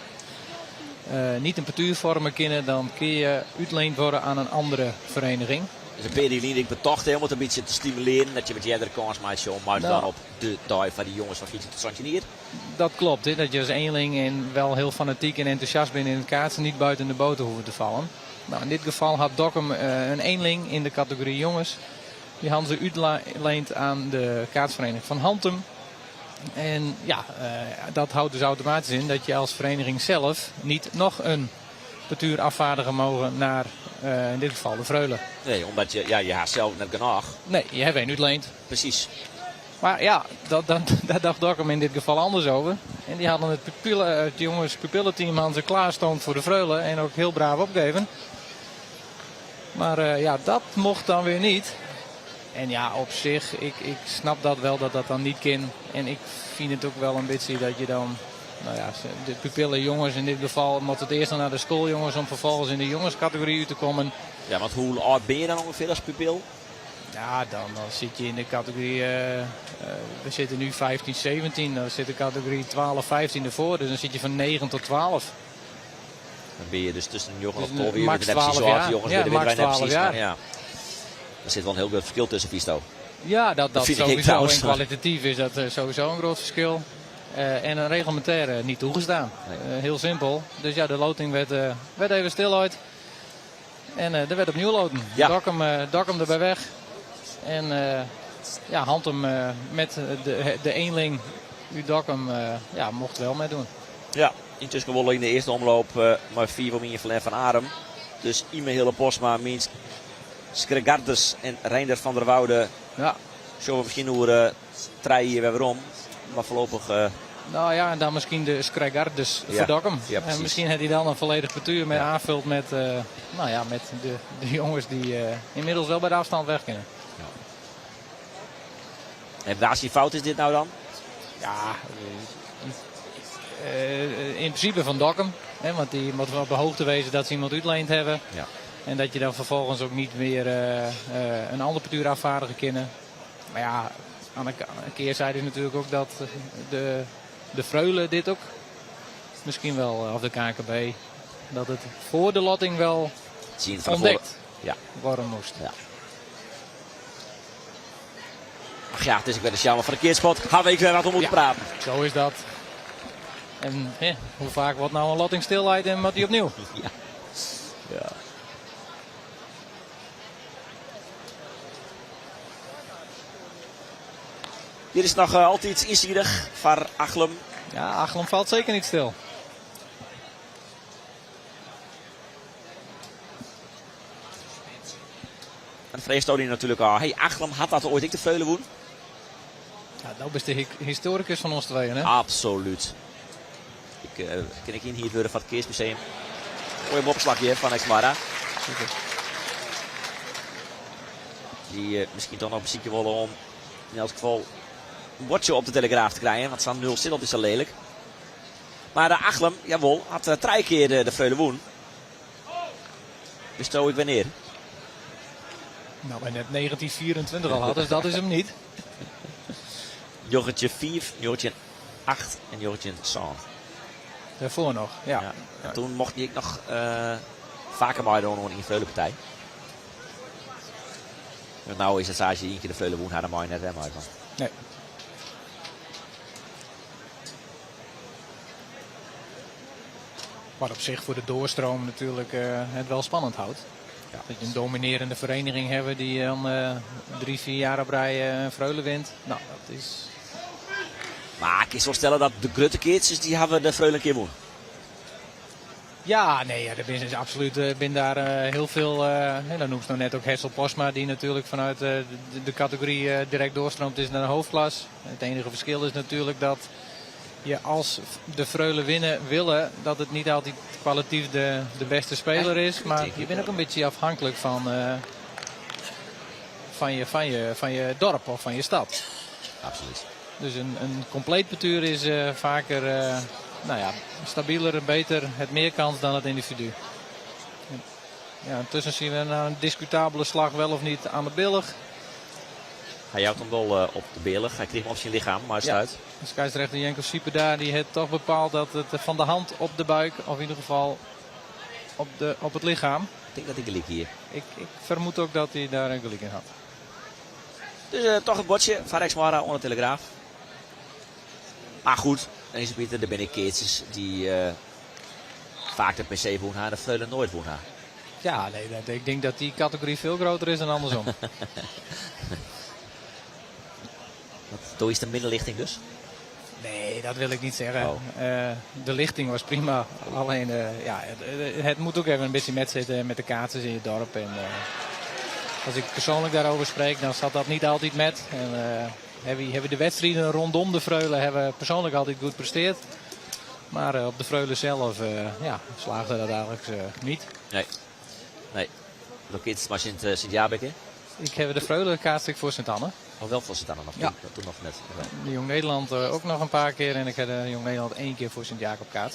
niet een partuur vormen kunnen, dan kun je uitleend worden aan een andere vereniging. Dus een PD-leading betocht om het een beetje te stimuleren. Dat je met je andere kans maakt om maar dan op de dag van die jongens van Gietje te sanctioneren. Dat klopt, hè, dat je als eenling en wel heel fanatiek en enthousiast bent in het kaatsen niet buiten de boten hoeven te vallen. Nou, in dit geval had Dokkum een eenling in de categorie jongens. Die hadden ze uitleend aan de kaatsvereniging van Hantum. En ja, dat houdt dus automatisch in dat je als vereniging zelf niet nog een partuur afvaardigen mogen naar in dit geval de Vreulen. Nee, omdat je haast zelf net genoeg. Nee, je hebt één uitleend. Precies. Maar ja, daar dacht Dokkum in dit geval anders over. En die hadden het jongens pupillenteam aan ze klaarstond voor de Vreulen en ook heel braaf opgeven. Maar ja, dat mocht dan weer niet. En ja, op zich, ik snap dat wel dat dat dan niet kan. En ik vind het ook wel een beetje dat je dan, nou ja, de pupillenjongens in dit geval moeten het eerst dan naar de schooljongens om vervolgens in de jongenscategorie te komen. Ja, want hoe oud ben je dan ongeveer als pupil? Ja, dan zit je in de categorie, we zitten nu 15, 17, dan zit de categorie 12, 15 ervoor. Dus dan zit je van 9 tot 12. Dan ben je dus tussen de jongen of Dus 12 weer. max 12 jaar. Jongens, Ja, max 12 jaar. Ja. Er zit wel een heel groot verschil tussen Visto. Ja, dat vind ik sowieso. trouwens. En kwalitatief is dat sowieso een groot verschil. En een reglementaire niet toegestaan. Nee. Heel simpel. Dus ja, de loting werd even stil uit. En er werd opnieuw loten. Ja. Dokkum erbij weg. En ja, Hantum met de eenling. Dokkum ja, mocht wel meedoen. Ja, intussen gewonnen in de eerste omloop maar 4 van Minje van Arum. Dus Ime Hille Posma, Minsk, Skregardes en Reinders van der Woude. Ja. Zullen we misschien hoe treien hier weer om. Maar voorlopig... Nou ja, en dan misschien de Skregardes voor Dokkum. Ja, en misschien heeft hij dan een volledig partuur met aanvult met, nou ja, met de jongens die inmiddels wel bij de afstand weg kunnen. Ja. En waar is die fout is dit nou dan? Ja, in principe van Dokkum. Want die moet wel op de hoogte wezen dat ze iemand uitleend hebben. Ja. En dat je dan vervolgens ook niet meer een ander partuur afvaardigen kunnen. Maar ja, aan de keerzijde is natuurlijk ook dat de Vreulen dit ook misschien wel, of de KNKB, dat het voor de lotting wel ontdekt worden moest. Ja. Ach ja, het is ook weer een jammer van de keerspot. Gaan we even wat om moeten praten. Zo is dat. En hoe vaak wordt nou een lotting stilheid en moet die opnieuw? Ja. Ja. Hier is nog altijd iets inziedig voor Achlem. Ja, Achlem valt zeker niet stil. En vreest Tony natuurlijk al. Hey, Achlem had dat ooit ik de Vreulen woen? Ja, dat is de historicus van ons tweeën, hè? Absoluut. Ken ik in hier worden van het Keersmuseum. Mooi opslagje van Exmara. Die misschien toch nog een ziekje willen om in elk geval een bordje op de Telegraaf te krijgen. Want zo'n 0 stil is al lelijk. Maar de Achlem, jawel, had 3 keer de Freule woen. Dus ik wanneer? Nou, we net 1924 al hadden, dus dat is hem niet. Joggetje 4, Joggetje 8 en Joggetje 7. Daarvoor nog, ja. En toen mocht ik nog vaker meedoen in de Freulepartij. En nou is het als je 1 keer de Freule woen, had er mooi net hem uit van. Nee. Wat op zich voor de doorstroom natuurlijk het wel spannend houdt. Ja. Dat je een dominerende vereniging hebt die dan 3-4 jaar op rij Freule wint. Nou, dat is... Maar ik kan zo stellen dat de grote keertjes, die hebben de Freule een keer woen. Ja, nee, ja, de business absoluut. Ben daar heel veel. Dan noemt ze nou net ook Hessel Posma, die natuurlijk vanuit de categorie direct doorstroomt is naar de hoofdklas. Het enige verschil is natuurlijk dat je als de Freule winnen willen, dat het niet altijd kwalitatief de beste speler is. Maar je bent ook een beetje afhankelijk van je dorp of van je stad. Absoluut. Dus een compleet bestuur is vaker stabieler en beter, het meer kans dan het individu. Ja, intussen zien we een discutabele slag wel of niet aan de billig. Hij jouwt hem wel op de billig. Hij kreeg hem op zijn lichaam, maar het sluit. De scheidsrechter Jenko Sieper daar, die heeft toch bepaald dat het van de hand op de buik, of in ieder geval op het lichaam. Ik denk dat ik gelijk hier. Ik vermoed ook dat hij daar een gelijk in had. Dus toch het bordje van Exmara onder Telegraaf. Maar goed, dan is het beter, er ben ik keertjes die vaak de PC woen haar, de Freule nooit woen haar. Ja, nee, ik denk dat die categorie veel groter is dan andersom. Toen is de middenlichting dus? Nee, dat wil ik niet zeggen. Oh. De lichting was prima. Alleen, het moet ook even een beetje metzitten met de kaartjes in je dorp. En, als ik persoonlijk daarover spreek, dan zat dat niet altijd met. En, hebben de wedstrijden rondom de Freule hebben persoonlijk altijd goed presteerd. Maar op de Freule zelf slaagde dat eigenlijk niet. Nee. Lokeert maar Sint-Jabekke. Ik heb de Freule kaartstuk voor Sint-Anne. Of wel voor Sint-Anne nog? Ja. Toen nog net. De Jong Nederland ook nog een paar keer. En ik heb de Jong Nederland 1 keer voor Sint-Jacob kaart.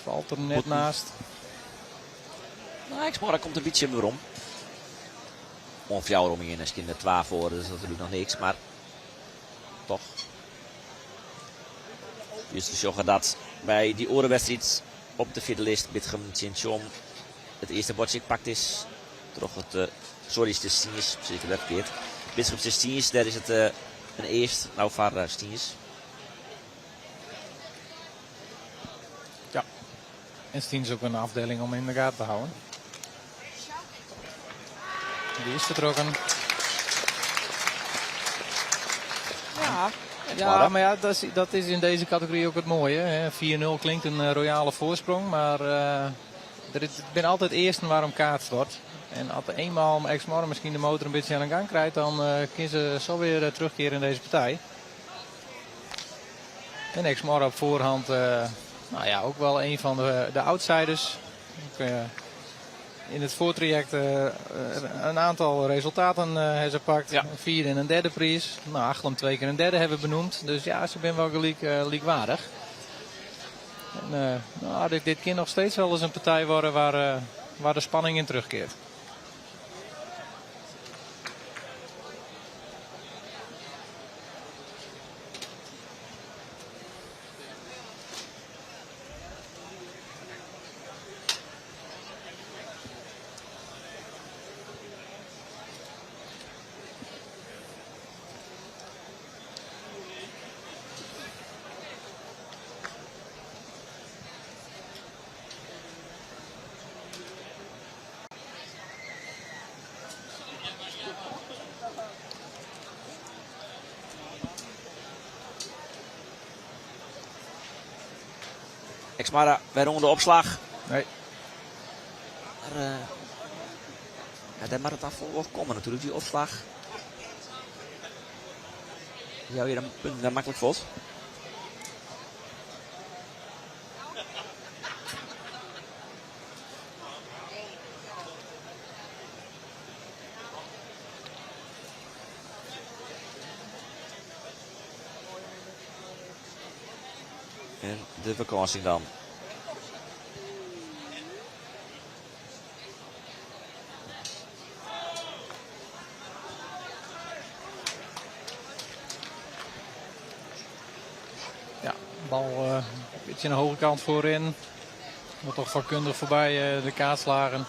Valt er net naast. Nou, Exmara komt een beetje weer om. Of jou om in, als je in de 12 voor, dus dat is natuurlijk nog niks, maar toch. Dus te zorgen dat bij die orenwedstrijd op de vierde list Bitgem Tjintjom het eerste bordje gepakt is. Toch het, sorry, het is Stiens, zeker dat verkeerd. Bitgem Stiens, daar is het een eerst, nou voor Stiens. Ja. En Stiens is ook een afdeling om in de gaten te houden. Die is vertrokken. Ja, maar ja, dat is in deze categorie ook het mooie. 4-0 klinkt een royale voorsprong, maar ik ben altijd eerst waarom kaart wordt. En als eenmaal Exmara misschien de motor een beetje aan de gang krijgt, dan kunnen ze zo weer terugkeren in deze partij. En Exmara op voorhand, ook wel een van de outsiders. In het voortraject een aantal resultaten hebben ze gepakt. Ja. Een vierde en een derde prijs. Nou, Achlem 2 keer een derde hebben benoemd. Dus ja, ze zijn wel gelijkwaardig. En, dit kan nog steeds wel eens een partij worden waar de spanning in terugkeert. Exmara weer onder de opslag. Nee. Maar, ja, daar mag het af wel komen natuurlijk, die opslag. Jou hier een punt daar makkelijk valt. En de vakantie dan. Ja, bal een beetje aan de hoge kant voorin. Wordt toch vakkundig voorbij de kaatslagen.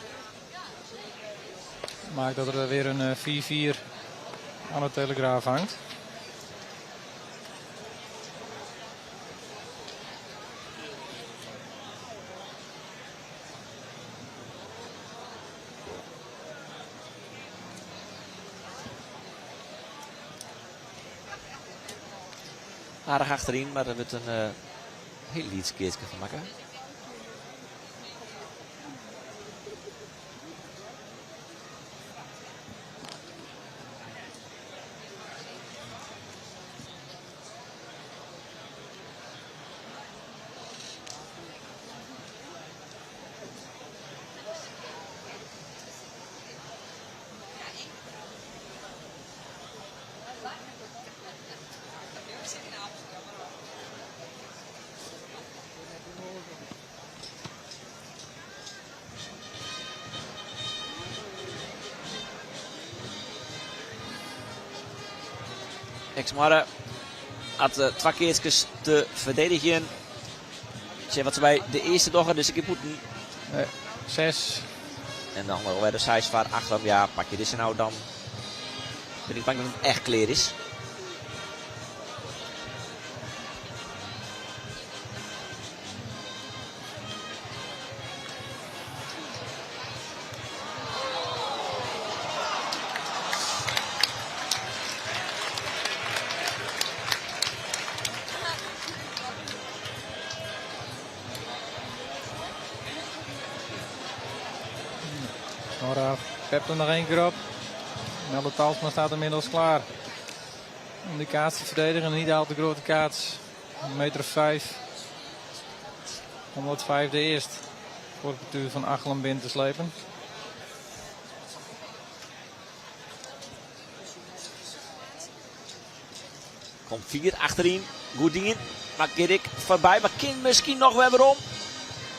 Maakt dat er weer een 4-4 aan de Telegraaf hangt. Aardig achterin, maar dat wordt een heel iets keertje van maken. Exmara had 2 keertjes te verdedigen. Zeg wat ze bij de eerste dag dus ik heb moeten. 6. En dan weer de 6 van achter. Ja, pak je dit nou dan. Ben ik bang dat het echt clear is. Nora pept er nog 1 keer op. Melle Talsma staat inmiddels klaar om de kaats te verdedigen. Niet al te grote kaats. 1,5 meter. 105 eerst. Voor het bestuur van Achelen binnen te slepen. Komt 4 achterin. Goed dingen. Maar Gerrit voorbij. Maar kind misschien nog weer waarom.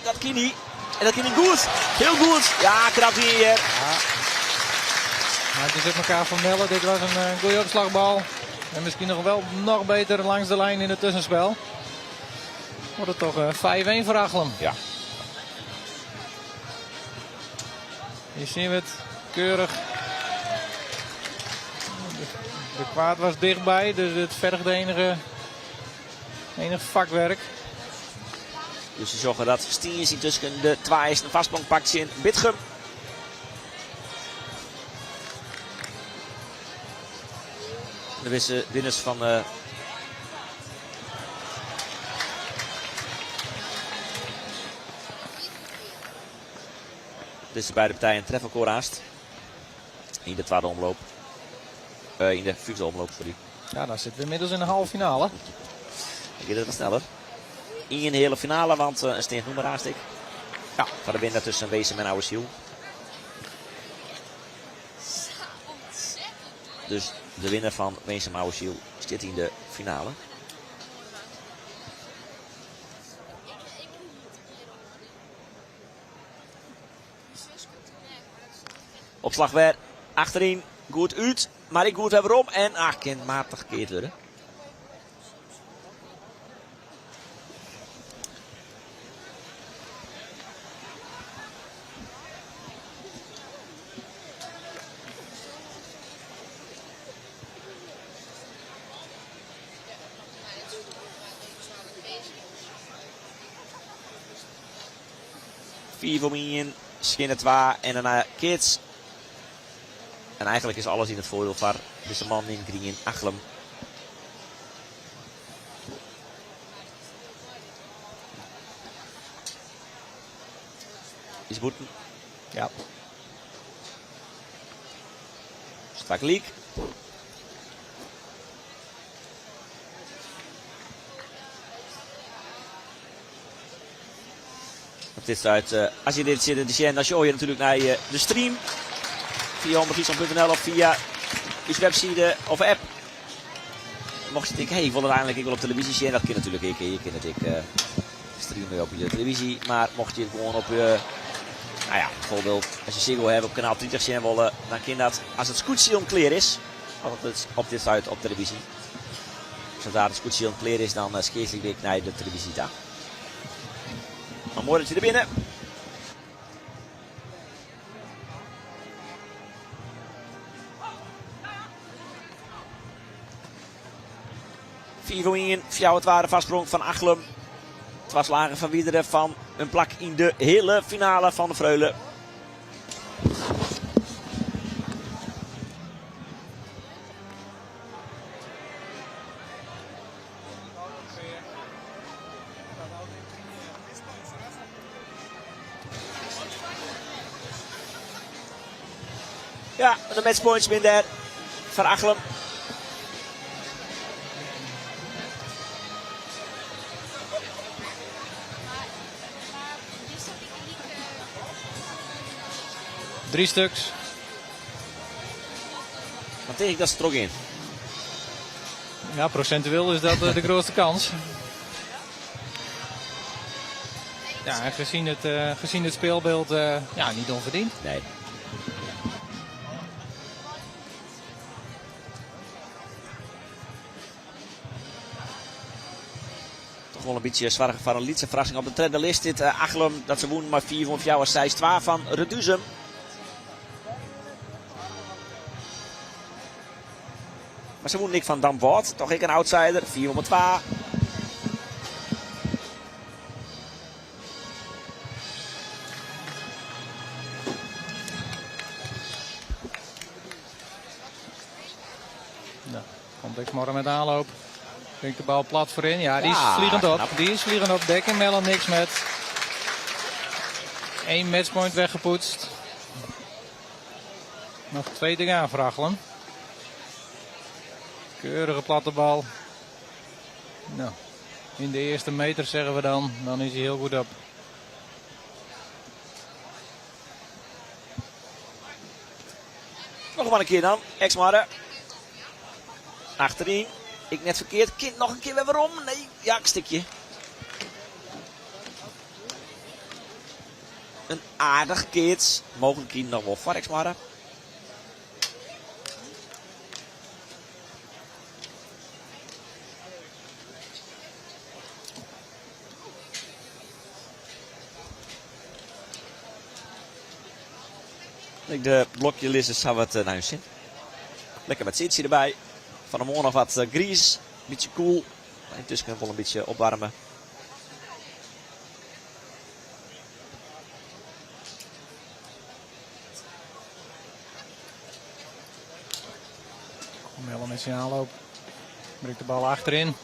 Dat kan niet. En dat ging niet goed. Heel goed. Ja, knap hier. Ja. Maar het is op elkaar van Melle. Dit was een goede opslagbal. En misschien nog beter langs de lijn in het tussenspel. Wordt het toch 5-1 voor Achelen. Ja. Hier zien we het. Keurig. De kwaad was dichtbij. Dus het vergt enig vakwerk. Dus ze zorgen dat Stiens tussen de 2 is een vastbank pakt in Bitgum. De winnaars van deze beide partijen treffen elkaar haast. In de tweede omloop. In de vierde omloop, sorry. Ja, dan zitten we inmiddels in de halve finale. Ik weet het wat sneller. In een hele finale, want een steent noemer haast ik. Ja, van de winnaar tussen Weesem en Ouwerziel. Dus de winnaar van Weesem Ouwerziel zit in de finale. Opslag weer achterin. Goed uit. Maar ik goed weer waarom. En kind matig gekeerd worden. Vier voor mij, Skinner 2 en daarna Kids. En eigenlijk is alles in het voordeel van deze man in Green Achelen. Is Boeten. Ja. Strak Liek. Op dit uit, als je dit zit in de channel, dan show je natuurlijk naar de stream. Via omroepfriesland.nl of via je website of app. Mocht je denken, hey, ik wil het eigenlijk op televisie zien, dat kan natuurlijk ik. Je kunt het streamen op je televisie. Maar mocht je het gewoon op je, nou ja, bijvoorbeeld als je Ziggo hebt op kanaal 20 zien willen, dan kan dat, als het scootsie clear is, op dit uit op televisie. Zodra het scootsie clear is, dan skeert ik weer naar de televisie daar. Maar mooi dat je er binnen. Vier het waren vastsprong van Achlem. Het was lager van Wiederen van een plak in de hele finale van de Vreulen. Ja, de matchpoints binnen van Achlem. Drie stuks. Dan tegen ik dat strok in. Ja, procentueel is dat de grootste kans. Ja, en gezien het speelbeeld ja, niet onverdiend. Nee. Toch wel een beetje zwaar van een liedse verrassing op de derde list. Dit Achlem dat ze wonen maar 4 van jou als 6-2 van Reduzum. Maar ze wonen niet van Damwoord. Toch ik een outsider. 4-2. Nou, komt Exmorren met aanloop. Brengt de bal plat voorin. Ja, die is Ja, vliegend op. knap. Die is vliegend op. Dekken Mellen niks met. 1 matchpoint weggepoetst. Nog 2 te gaan voor Achlem. Keurige platte bal. Nou, in de eerste meter zeggen we dan. Dan is hij heel goed op. Nog maar een keer dan. Exmorren. Achterin. Ik net verkeerd. Kind nog een keer weer waarom? Nee. Ja, een stukje. Een aardig keert. Mogelijk hier nog wel voor Exmorren. De blokje lizzen zou wat naar hun zin. Lekker wat zitje erbij. Van de morgen nog wat gries. Beetje koel. Intussen kunnen we wel een beetje opwarmen. Mellen met zijn aanloop. Brengt de bal achterin.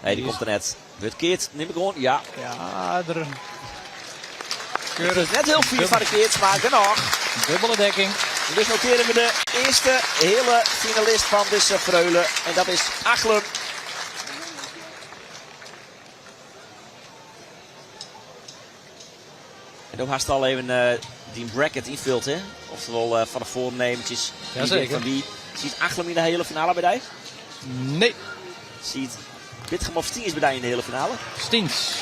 Nee, die komt er net. Het keert. Neem ik gewoon. Ja. Ja, er. Het is net heel veel van de keert, maar genoeg. Dubbele dekking. Dus noteren we de eerste hele finalist van deze Vreulen. En dat is Achlem. En dan haast al even die bracket invult, hè? Oftewel van de voornemertjes. Jazeker. Van wie ziet Achlem in de hele finale bij die? Nee. Ziet Bitgem of Stiens bij die in de hele finale? Stiens.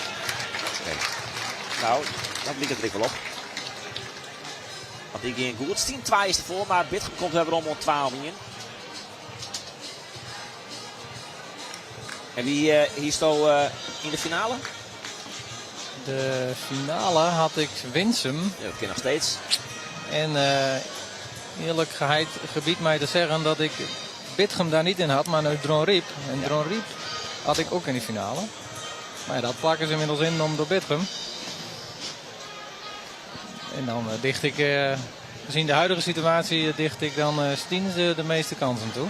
Okay. Nou, dat ligt het er wel op. Want ik ging goed. Stien 2 is ervoor, maar Bitgem komt er om 12 in. En wie hier stond in de finale? De finale had ik Winsum. Ja, dat ken nog steeds. En eerlijk gebied mij te zeggen dat ik Bitgem daar niet in had, maar nu Dronriep. En Dronriep had ik ook in die finale. Maar ja, dat plakken ze inmiddels in om door Bitgem. En dan dicht ik, gezien de huidige situatie, dicht ik dan Stiens de meeste kansen toe.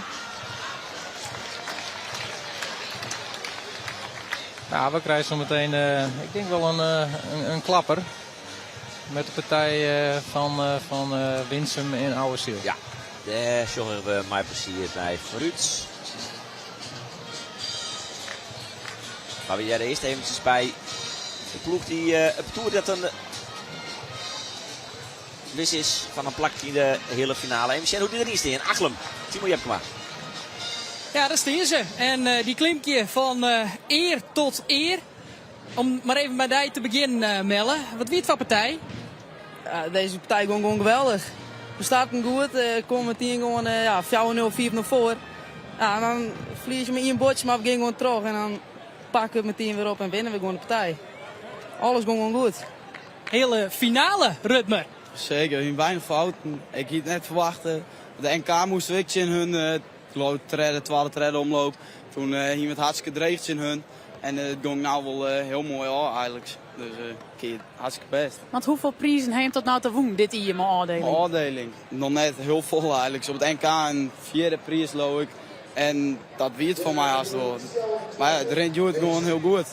Nou, we krijgen zo meteen, ik denk wel een klapper. met de partij van Winsum en Ouwerziel. Ja, daar zorgen we maar plezier bij vooruit. Maar we jij eerst eventjes bij de ploeg die het toer dat een wis is van een plakje in de hele finale. En we zien hoe die erin staan. Achlem, Timo Jepkema. Ja, daar staan ze. En die klimpje van eer tot eer. Om maar even bij die te beginnen, Melle. Wat wie het van partij? Ja, deze partij gewoon geweldig. We starten goed, komen meteen gewoon 4-0, 4-0 voor. Ja, en dan verlies je met één bordje, maar we gaan gewoon terug. En dan pakken we het meteen weer op en winnen we gewoon de partij. Alles gewoon goed. Hele finale, Rutmer. Zeker, we hebben weinig fouten. Ik had het net verwachten. De NK moesten we in hun, twaalfde treden omloop. Toen hier met hartstikke dreef in hun. En het ging nou wel heel mooi al eigenlijk. Dus hartstikke best. Want hoeveel prijzen heeft tot nou te woen, dit hier mijn afdeling? Mijn afdeling, nog net heel vol eigenlijk. Op het NK een 4e prijs geloof ik. En dat weet van mij als het wordt. Maar ja, de rent doet het gewoon heel goed.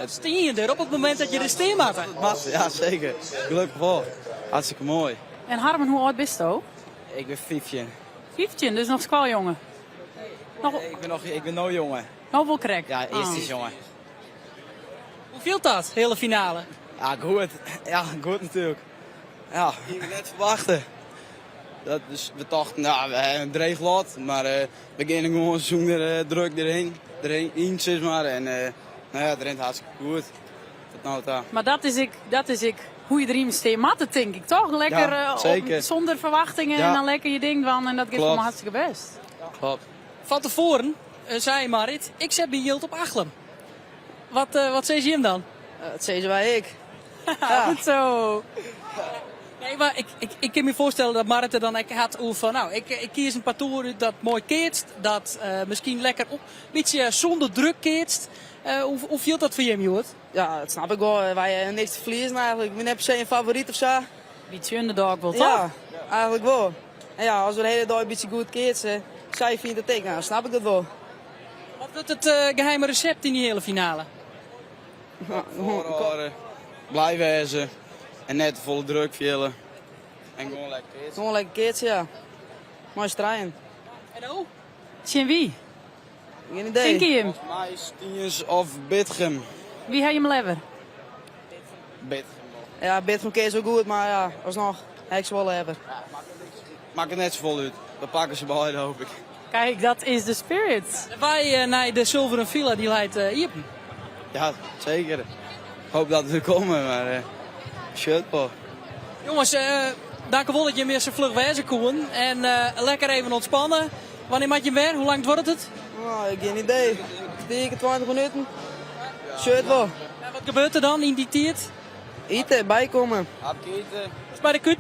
Steen je er op het moment dat je de steen had? Ja, zeker. Gelukkig wel. Hartstikke mooi. En Harmen, hoe oud bist je? Ik ben 15. 15, dus nog schooljongen. Ik ben nog jongen. Nog wel correct. Ja, eerste jongen. Hoe viel dat, hele finale? Ja, goed. Ja, goed natuurlijk. Ja, ik had net verwachten. Dus we dachten, nou, we hebben een dreig lot, maar we gingen gewoon zonder druk erin, zeg maar. En nou ja, het rent hartstikke goed. Tot nou toe. Maar dat is ik hoe je erin steekt matten, denk ik, toch? Lekker Ja, zeker. zonder verwachtingen Ja. en dan lekker je ding van en dat gaat voor me hartstikke best. Klopt. Van tevoren zei Marit, ik zet bij Jilt op Achlem. Wat zei je hem dan? Dat zeggen wij ik. Goed zo. Nee, maar ik kan me voorstellen dat Marit er dan had over van, nou, ik kies een parcours dat mooi keerst, dat misschien lekker een beetje zonder druk keerst. Hoe viel dat voor je, Joert? Ja, dat snap ik wel. Wij hebben niks te verliezen eigenlijk. We hebben per se een favoriet of zo. Beetje underdog wel, toch? Ja, eigenlijk wel. En ja, als we de hele dag een beetje goed keersen, zij vindt het ik, nou, dan snap ik dat wel. Wat wordt het geheime recept in die hele finale? Voorhouden, blij wezen en net volle druk vielen. En gewoon lekker keersen. Gewoon lekker keersen, ja. Mooi strijden. En oh? Tjen wie? Geen idee. Denk je hem? Volgens mij is Tienjes of Bitgem. Wie heb je hem lever? Bitgem. Ja, Bitgem keert zo goed, maar ja, alsnog, hij is wel hebben. Maakt het net zo vol uit. We pakken ze beide, hoop ik. Kijk, dat is de spirit. Wij naar de zilveren villa, die leidt hier. Ja, zeker. Ik hoop dat we er komen, maar shirtbal. Jongens, dank u wel dat je meer zo vlug wezen kon. En lekker even ontspannen. Wanneer maak je weer? Hoe lang wordt het? Nou, ik heb geen idee. 20 minuten. Shirt wel. En wat gebeurt er dan in die tijd? Eten, bijkomen. Hapketen. Is bij de kut?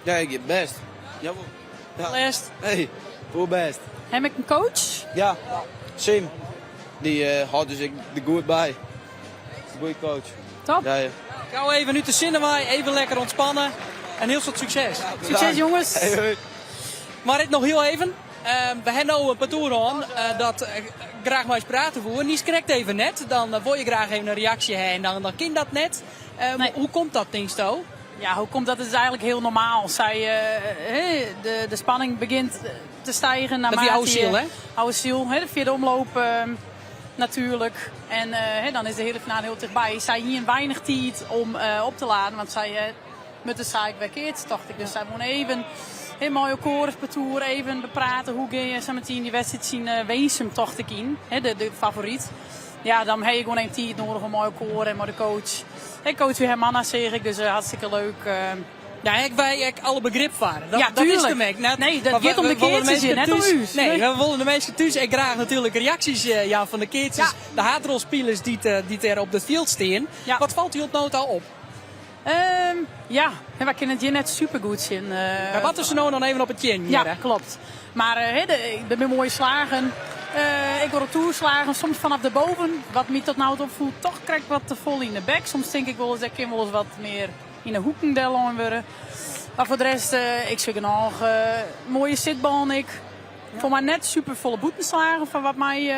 Ja, ik heb best. Jawel. Ja. Last. Hey, voor best. Heb ik een coach? Ja, Sim. Die houdt dus ik er goed bij. Goeie coach. Top. Ja, ja. Gauw even nu te zinnen wij, even lekker ontspannen. En heel veel succes. Succes, jongens. Hey, hoi. Maar nog heel even. We hebben nou een parcours aan dat graag maar eens praten voor. Niet correct even net. Dan wil je graag even een reactie hebben. Dan kan dat net. Nee. Hoe komt dat, denk je? Ja, hoe komt dat? Het is eigenlijk heel normaal. De spanning begint te stijgen. Dat is die oude ziel, hè? Oude ziel, de vierde omloop natuurlijk. En dan is de hele finale heel dichtbij. Zij hier weinig tijd om op te laden. Want zij met de zaak wegkeert, dacht ik. Dus zij moeten even helemaal je koers per tour even bepraten. Hoe ga je meteen die wedstrijd zien Weesum dacht ik in. De favoriet. Ja, dan heb je gewoon een tijd nodig om mooie koren en maar de coach. Ik coach weer Hermanna, zeg ik, dus hartstikke leuk. Ja, wij alle begrip varen. Ja, dat is tuurlijk. de merk. Net, Nee, dat gaat om de keertjes in, net om u. Nee, we willen de mensen thuis en graag natuurlijk reacties van de keertjes. Ja. De hardrollspelers die er op het veld staan. Ja. Wat valt u op nota op? Ja, we kunnen het hier net super goed zien. Wat is er nou dan even op het chin? Ja, klopt. Maar ik ben mooie slagen. Ik word op toerslagen, soms vanaf de boven. Wat me tot nou opvoelt, toch krijg ik wat te vol in de bek. Soms denk ik wel eens, ik kan wel eens wat meer in de hoeken delen worden. Maar voor de rest, ik zeg nog mooie zitbal. Ik voor mij net super volle boetenslagen van wat mij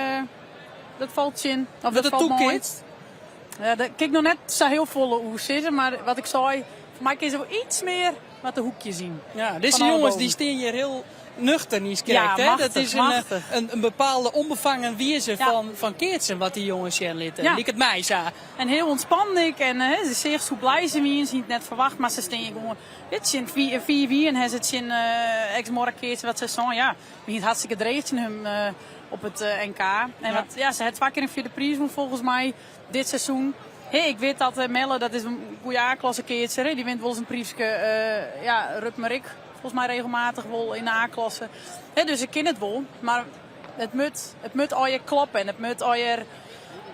dat valt in. Of Dat het valt mooi. toekeert? Ja, kijk nog net zo heel volle hoe zitten, maar wat ik zei, Maar ik kan zo iets meer wat de hoekje zien. Ja, deze Van alle jongens boven. die staan hier heel nuchter niet Ja, hè? machtig, Dat is machtig. een bepaalde onbevangen wezen Ja. van Keertsen wat die jongens hier litten. Ja. Liek het mij zo. En heel ontspannen ik. En ze zegt hoe blij ze zijn. Ze niet net verwacht, maar ze staan gewoon. Het zijn 4 en hij zit in ex-morgen wat ze zo. Ja, we het hartstikke dreigt in hem op het NK. En wat, ja, ze heeft vaker een vierde prijs volgens mij dit seizoen. Hey, ik weet dat Melle, dat is een goede A-klasse keertser. Die wint wel eens een prijsje. Rup Marik, volgens mij regelmatig wel in de A-klasse. Dus ik ken het wel. Maar het moet al je kloppen en het moet al je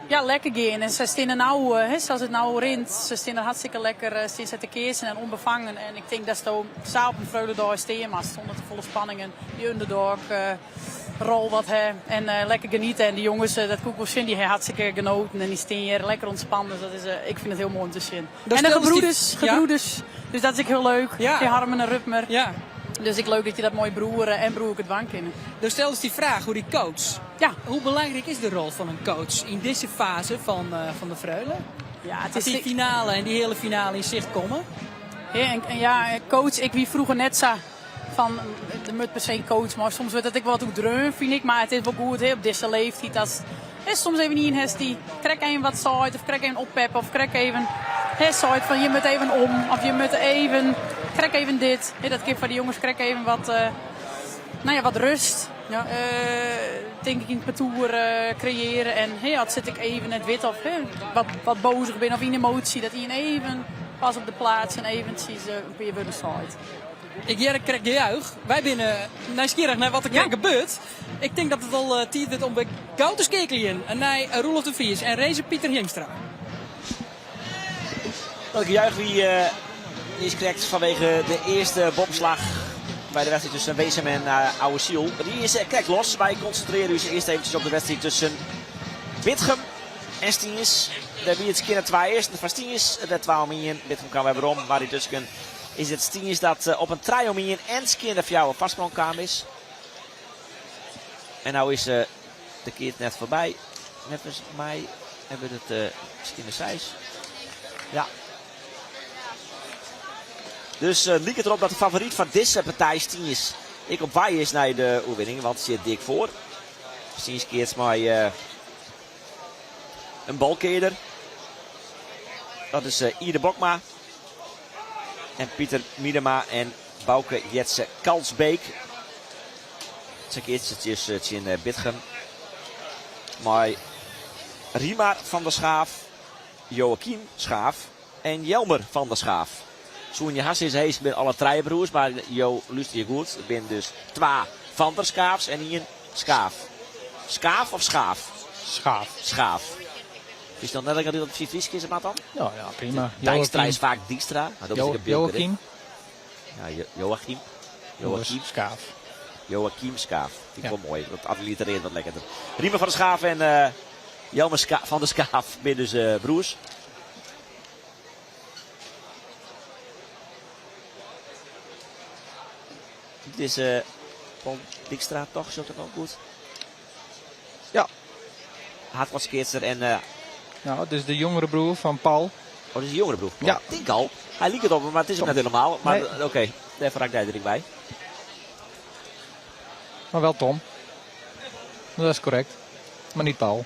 lekker gaan. En ze staan er nou, zoals het nou rint, ze staan er hartstikke lekker sinds te keersen en onbevangen. En ik denk dat ze zo op een vreugdedag staan, maar zonder te volle spanningen. Die underdog rol wat hè en lekker genieten. En die jongens, dat koek zien, die hebben hartstikke genoten en die staan hier lekker ontspannen. Dus dat is, ik vind het heel mooi om te zien. Dus en de stel gebroeders, dus dat is ook heel leuk. Ja. Die Harmen en Rupmer. Ja. Dus ik leuk dat je dat mooi broeren en broer het dwang kennen. Dus stel eens die vraag, hoe die coach. Ja. Hoe belangrijk is de rol van een coach in deze fase van de Vreulen? Ja, het Als is die finale en die hele finale in zicht komen. Ja, en ja, coach, ik wie vroeger net zo van, er moet per se een coach, maar soms wordt het ook wat ook dreun, vind ik. Maar het is wel goed op deze leeftijd. Dat is soms even niet in heeft die krijg even wat saait of krijg even oppeppen of krijg even saait van je moet even om of je moet even krijg even dit. Dat geeft voor die jongens krijg even wat, wat rust. Ja. Denk ik in het parcours creëren en als zit ik even net wit of wat bozig ben of in emotie dat hij even pas op de plaats en eventjes weer de site. Ik krijg de juich. Wij binnen nieuwsgierig naar wat er gebeurt. Ik denk dat het al tijd wordt om bij gauw te skekelen. En naar Roelof de Vries en race Pieter Hiemstra. Welke juich wie is correct vanwege de eerste bomslag bij de wedstrijd tussen Weesem en Oude Siel. Die is kijk los. Wij concentreren ons eerst eventjes op de wedstrijd tussen Bitgem en Stiens. Daar wie het keer 2 eerst van Stiens. De 2 omien. Bitgem kan we waarom. Waar die tussen is het Stiens dat op een try omien en skin de fjouwen vastgekomen is. En nou is de keer net voorbij. Nevens mij hebben we het skin de 6. Ja. Dus liep het erop dat de favoriet van deze partij Stiens ik op wij is naar de overwinning, want het zit dik voor. Stiens keert maar een balkeerder. Dat is Ide Bokma. En Pieter Miedema en Bouke Jetse Kalsbeek. Ze keert het in Bitgem. Maar Rima van der Schaaf, Joachim Schaaf en Jelmer van der Schaaf. Zo'n je has is hees met alle 3 broers, maar Jo luister je goed. Ik ben dus 2 van der Schaafs en hier Schaaf. Schaaf of Schaaf? Schaaf. Schaaf. Is dan net dat het op Fries is, maar dan? Ja, prima. Dijkstra is vaak Dijkstra. Joachim. Ja, Joachim. Schaaf. Joachim Schaaf. Vind ik wel mooi. Dat allitereert wat lekkerder. Riemen van der Schaaf en Jelmer van der Schaaf ben dus broers. Dit is van Dijkstra toch, zo toch ook goed? Ja. Hartwaskeerster en... Nou, het is de jongere broer van Paul. Oh, dat is de jongere broer. Ja. Ik denk al. Hij liep het op, maar het is ook net helemaal. Maar nee. Oké, daar raak jij er niet bij. Maar wel Tom. Dat is correct. Maar niet Paul.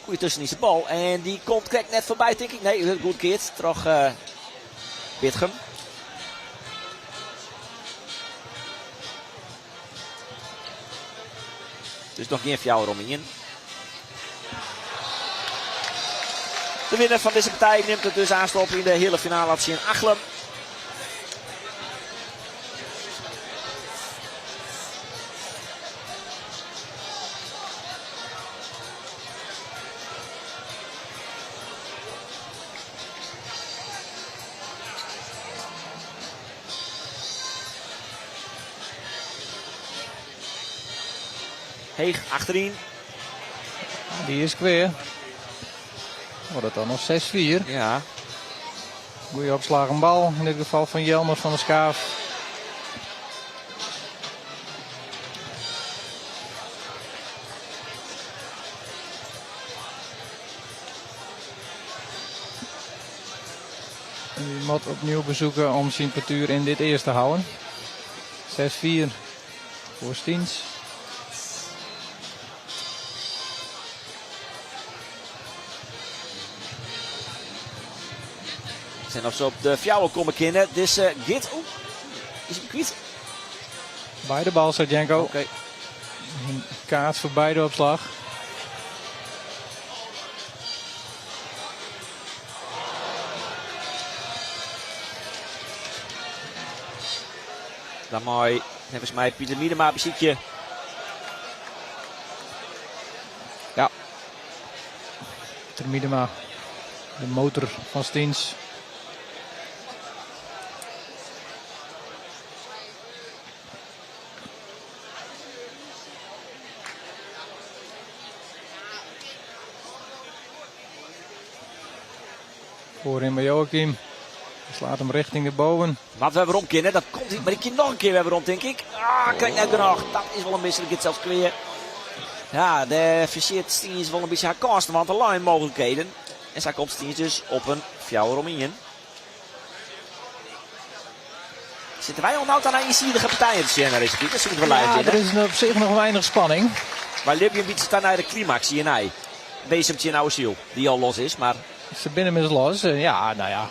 Goeie tussenische bal. En die komt kijk net voorbij, denk ik. Nee, goed keert. Terug Bitgem. Dus nog geen fjouwer om in. De winnaar van deze partij neemt het dus aanstop in de hele finale actie in Achlem. Heeg achterin. Die is weer. Wordt het dan nog 6-4. Ja. Goeie opslagen bal. In dit geval van Jelmer van der Schaaf. Die moet opnieuw bezoeken om zijn partuur in dit eerste te houden. 6-4 voor Stiens. En of ze op de fjouwen komen kennen. Dus Git. Oeh, is hem kwijt? Beide bal, Sarjenko. Oké. Een kaart voor beide op slag. Dan mooi. Volgens mij Pieter Miedema beziekje. Ja. Pieter Miedema. De motor van Stiens. Voorin bij Joachim. Slaat hem richting de boven. Wat we hebben omkennen, dat komt niet. Maar ik keer nog een keer hebben rond, denk ik. Ah, kijk nou nog. Dat is wel een misselijk. Het zelfs weer. Ja, de verseert Stiens wel een beetje haar kansen, want er line mogelijkheden. En zo komt Stiens dus op een fjouwer om in. Zitten wij al nou aan een zielige partijen te zien, is het? Dat zullen we live Ja, winnen. er is op zich nog weinig spanning. Maar Libje biedt staan naar de climax hier en Weesempje en oude ziel, die al los is, maar... Ze binnen is los. Ja, nou ja.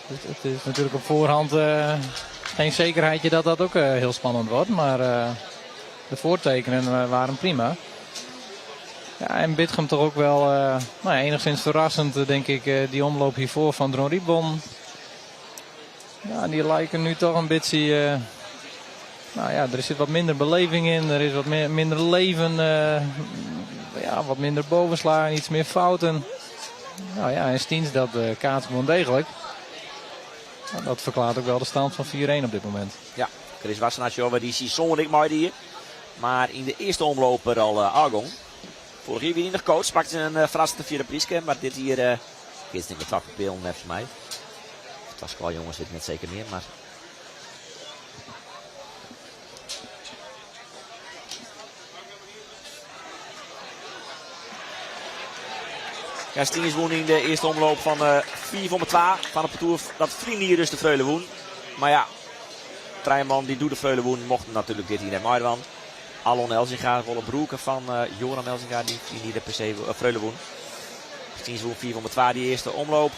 Het is natuurlijk op voorhand geen zekerheidje dat dat ook heel spannend wordt. Maar de voortekenen waren prima. Ja, en Bitgem toch ook wel nou ja, enigszins verrassend, denk ik, die omloop hiervoor van Dron Rietbon. Ja, die lijken nu toch een beetje... nou ja, er zit wat minder beleving in. Er is wat minder leven. Ja, wat minder bovenslagen, iets meer fouten. Nou ja, en Stiens dat kaart gewoon degelijk. Nou, dat verklaart ook wel de stand van 4-1 op dit moment. Ja, Chris Wassenaar, die ziet zonderlijk mooi hier. Maar in de eerste omloper al Argon. Vorig jaar weer in de coach, pakte een verrassende vierde prijs. Maar dit hier, ik weet niet wat voor beelden heeft voor mij. Het was wel jongens, weet ik net zeker meer. Maar... Ja, Stiens woon in de eerste omloop van 4 voor 2 van het parcours dat vrienden hier dus de Vreulen woon. Maar ja, Treiman die doet de Vreulen woon, mocht natuurlijk dit hier net maar dan. Alon Elzinga, volle broeken van Joran Elzinga die hier de PC Vreulen woon. Stiens woon 4 voor 2 die eerste omloop.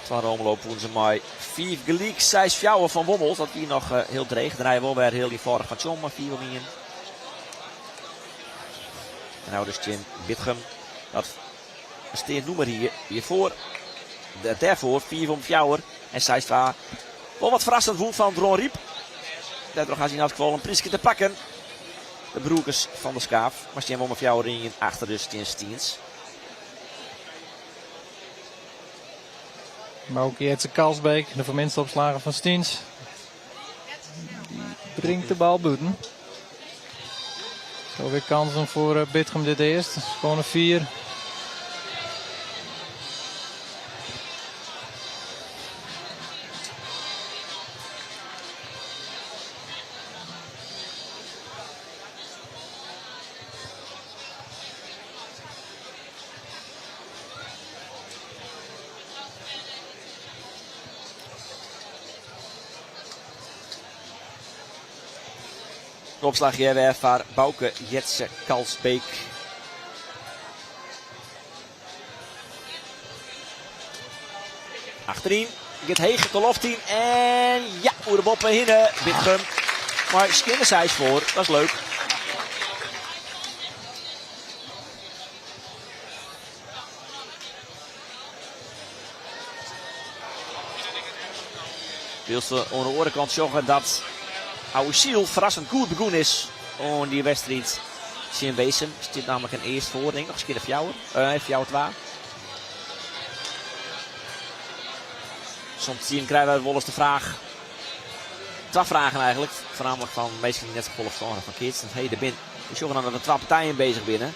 Tweede omloop woon ze maar 4 gelijk, 6 fjouwen van Wommels. Dat hier nog heel dreig. Draaien wel weer heel eenvoudig van Tjom, maar 4 voor mij. En nou dus Jim Bitgem. Dat steert noemer hiervoor. Daarvoor 4 van Fjouwer. En Seistra. Wel wat verrassend woen van Dron Riep. Daardoor gaan ze in elk geval een prijsje te pakken. De broekers van de Skaaf. Maar Jim van Fjouwer in achter dus Jim Stiens. Maar ook Jetse Kalsbeek, de verminste opslagen van Stiens. Die brengt de bal buiten. Zo weer kansen voor Bitgem dit eerst. Gewoon een 4. De opslag hier weer van Bouke Jetse Kalsbeek. Achterin. Get Hege tot Loftin. En ja, Oereboppen hinnen. Bitgem. Maar Skinnersijs voor. Dat is leuk. Wil ze aan de andere kant zorgen dat oude Siel verrassend goed begonnen is om die wedstrijd. Sien Weesem zit namelijk een eerst voor, denk ik. Nog eens een keer de Fjouwer. Fjouwer 2. Soms krijgen we wel eens de vraag. 2 vragen eigenlijk. Voornamelijk van meestal die net gevolgd van Kids. Hey, er zijn zogenaamde 2 partijen bezig binnen.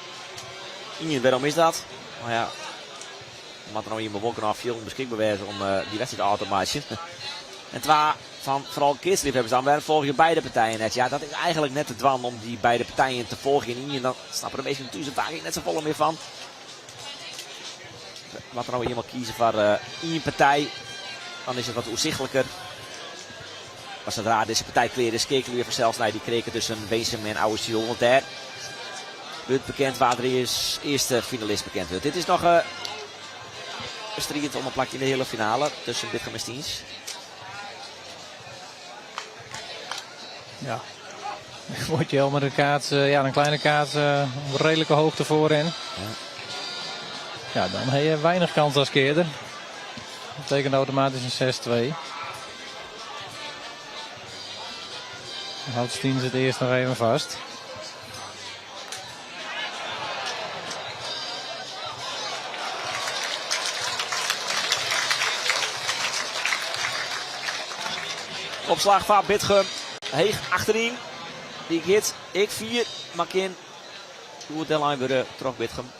Ingen, waarom is dat? Nou ja, omdat er nou iemand wolken afviel beschikbaar was om die wedstrijd uit te maken. En 2 van vooral kidsliefhebbers dan werden volgen beide partijen net. Ja, dat is eigenlijk net de dwan om die beide partijen te volgen. En dan snappen de meesten natuurlijk vaak net zo vol meer van. wat er nou iemand kiezen voor één partij, dan is het wat oerzichtelijker. Maar zodra deze partij klaar is, kijken we weer vanzelf naar die kreken tussen Weesem en Oude Ziel. Want daar wordt bekend waar er is eerste finalist bekend wordt. Dit is nog een strijd om een plakje in de hele finale tussen Bitgem en Stiens. Ja. Word je helemaal een kleine kaats op redelijke hoogte voorin. Ja, dan heb je weinig kans als keerder. Dat betekent automatisch een 6-2. Dan houdt Stiens het eerst nog even vast. Opslag van Bitgem. Heeg achterin. Die hit. Ik 4. Makin. Hoe het de lijn weer terug Bitgem.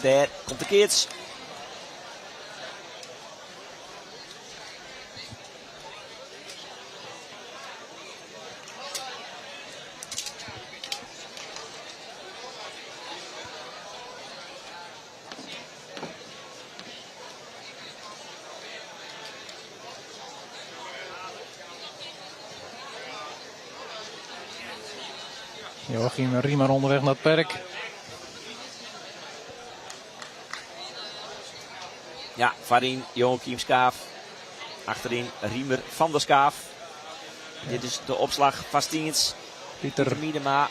Daar komt de kids. Joachim Riemer onderweg naar het perk. Ja, Farin, Joachim Skaaf. Achterin Riemer van der Skaaf. Ja. Dit is de opslag van Stiens. Pieter Miedema.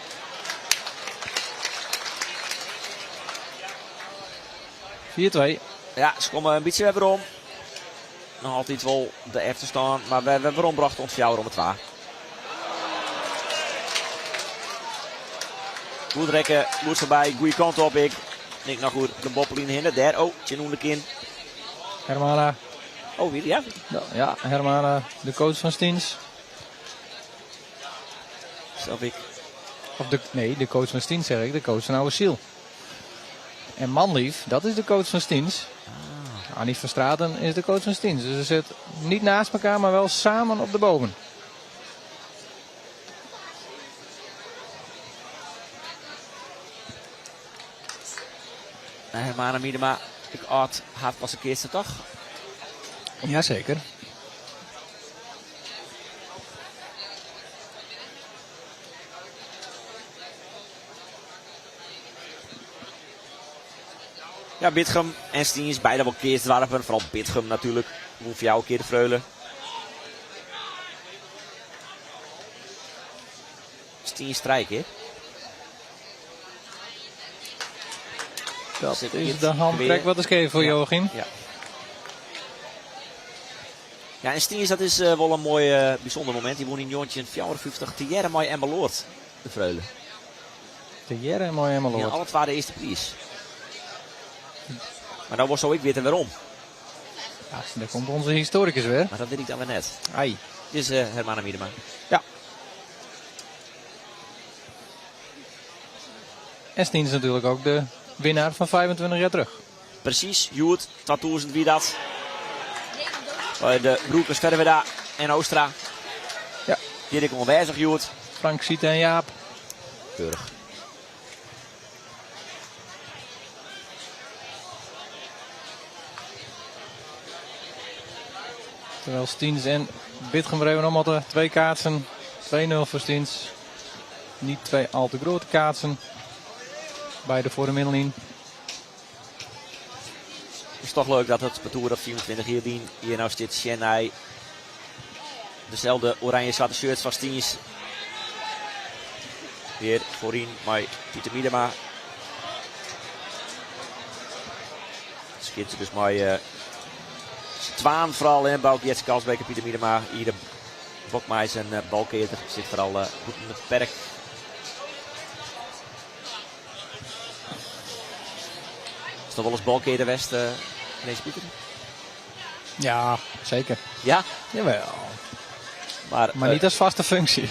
Ja, ze komen een beetje weer om. Nog altijd wel de F te staan, maar we hebben ombracht ons fjouwer om het waar. Goed rekken, goed voorbij, goede kant op ik. Nick nog goed, de Boppelien hinder. Daar, oh, Tjenoendekin. Hermana. Oh, weer, ja. Ja, Hermana, de coach van Stiens. Zelf ik. De coach van Stiens zeg ik, de coach van Oude Ziel. En Manlief, dat is de coach van Stiens. Annie van Straten is de coach van Stiens. Dus ze zitten niet naast elkaar, maar wel samen op de boven. Hermana Miedema, ik had pas een keerste toch? Jazeker. Ja, Bitgem en Stiens, beide wel keer zwarven. Vooral Bitgem natuurlijk. Hoe voor jou een keer de Vreulen. Stiens strijken. Dat is de handtrek wat is gegeven voor Joachim. Ja. Ja, en Stiens, dat is wel een mooi bijzonder moment. Die won in Jontje 54 te jaren mooi en beloord. De Vreulen. Te jaren en mooi en beloord. Ja, alle twee de eerste prijs. Maar dan was zo ik weten waarom. Ja, daar komt onze historicus weer. Maar dat weet ik dan weer net. Ai. Dit is Hermana Miedema. Ja. En Stiens is natuurlijk ook de winnaar van 25 jaar terug. Precies, Joet, 2000 wie dat. Bij de Broekers Verweda en Oostra. Ja. Dirk onwijzig Joet. Frank Siete en Jaap. Keurig. Terwijl Stiens en Bitgem hebben allemaal de 2 kaatsen. 2-0 voor Stiens. Niet 2 al te grote kaatsen. Beide voor de middenlijn. Het is toch leuk dat het parcours op 24 hier nou zit Chennai. Dezelfde oranje-zwarte shirts van Stiens. Weer voorin bij Pieter Miedema. Skitsen dus maar Zwaan vooral in Bouk Jets Kalsbeek en Pieter Miedema. Hier de Bokmeis en Balkeerder zit vooral goed in het perk. Is toch wel eens Balkeerder West deze Pieter? Ja, zeker. Ja? Jawel. Maar niet als vaste functie.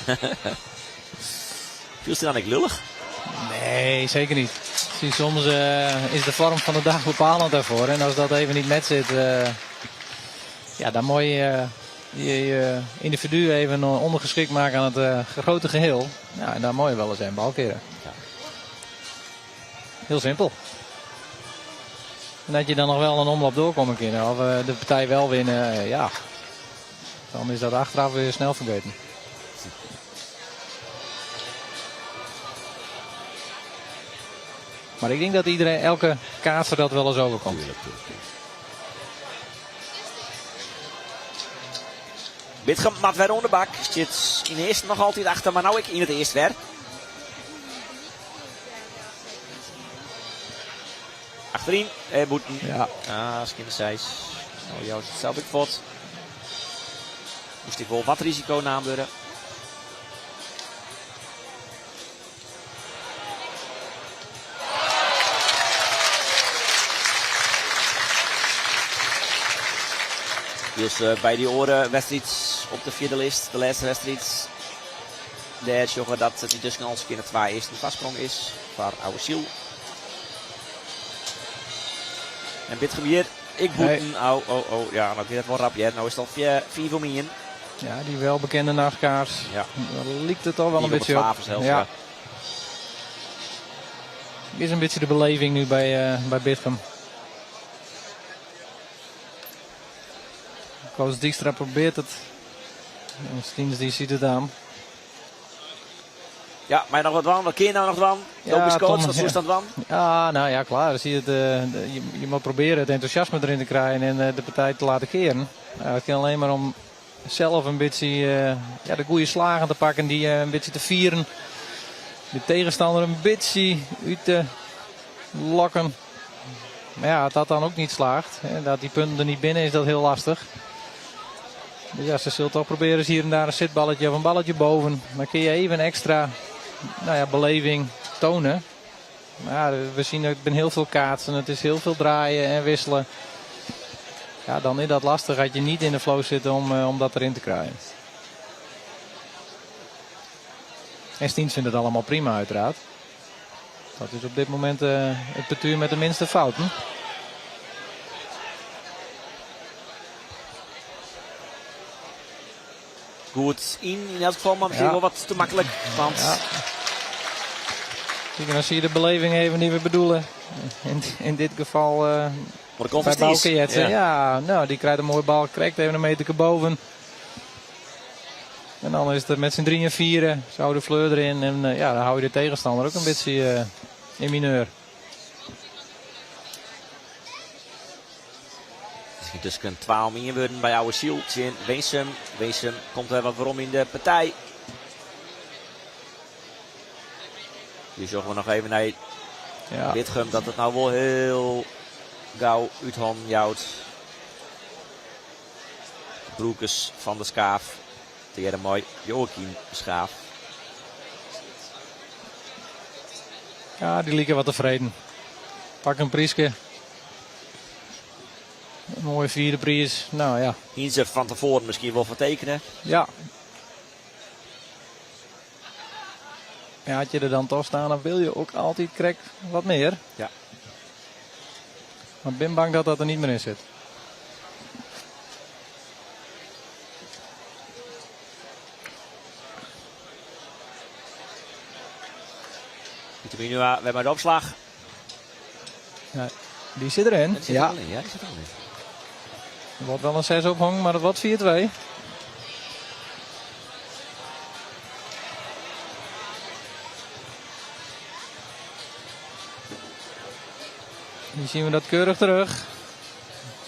Viel je dan niet lullig? Nee, zeker niet. Zie, soms is de vorm van de dag bepalend daarvoor. En als dat even niet met zit, ja, dan moet je je individu even ondergeschikt maken aan het grote geheel. Ja, en daar mooi wel eens een bal keren. Ja. Heel simpel. En dat je dan nog wel een omloop doorkomen kunnen. Of de partij wel winnen, ja. Dan is dat achteraf weer snel vergeten. Maar ik denk dat elke kaatser dat wel eens overkomt. Bitgem mat weer onder de bak. Zit in de eerste nog altijd achter, maar nou ik in het eerste weer. Achterin, Boeten. Ja. Skinnersijs. Oh, jou is het zelf ik vod. Moest hij wel wat risico naamduren. Dus bij die oren wedstrijd op de vierde list, de laatste wedstrijd. Daar zorgen dat het dus als keer 2 eerste vastsprong is voor Oude Ziel. En Bitgem hier, ik boeten. Nee. Oh, ja, nou het wel rapje. Nou is het al 4 voor mij in. Ja, die welbekende nachtkaars. Ja. Daar liekt het al wel een beetje op. Zelfs, ja. Is een beetje de beleving nu bij Bitgem. Koos Dijkstra probeert het. En Stiens die ziet het aan. Ja, maar nog wat van. Wat kun je nou nog van? Ja, coach, wat is dat van? Ja, nou ja, klaar. Dan zie je, je moet proberen het enthousiasme erin te krijgen en de partij te laten keren. Het gaat alleen maar om zelf een beetje de goede slagen te pakken, die een beetje te vieren. De tegenstander een beetje uit te lokken. Maar ja, als dat dan ook niet slaagt, dat die punten er niet binnen, is dat heel lastig. Dus ja, ze zullen toch proberen hier en daar een zitballetje of een balletje boven. Dan kun je even extra beleving tonen. Maar ja, we zien dat er heel veel kaatsen. Het is heel veel draaien en wisselen. Ja, dan is dat lastig als je niet in de flow zit om dat erin te krijgen. En Stiens vindt het allemaal prima uiteraard. Dat is op dit moment het partuur met de minste fouten. Goed in elk geval, maar misschien wel wat te makkelijk. Want... Ja. Dan zie je de beleving even die we bedoelen. In dit geval bij Bouke Jetsen. Ja, nou, die krijgt een mooie bal, krijgt even een meter boven. En dan is het met z'n 3-4, zou de Fleur erin. En dan hou je de tegenstander ook een beetje in mineur. Dus kan 12 meer worden bij Oude Ziel. Weesum komt er wat waarom in de partij. Hier zorgen we nog even naar Bitgem dat het nou wel heel gauw uit hand jouwt. Broekes van de Schaaf. Tegen mooi Joachim Schaaf. Ja, die lieken wat tevreden. Pak een Prieske. Een mooie vierde prijs. Nou ja. Hier ze van tevoren misschien wel vertekenen. Ja. Ja, had je er dan toch staan, dan wil je ook altijd wat meer. Ja. Maar ik ben bang dat dat er niet meer in zit. We hebben de opslag. Ja, die zit erin. Die zit er al in. Ja, die zit er al in. Er wordt wel een 6 ophang, maar het wordt 4-2. Nu zien we dat keurig terug.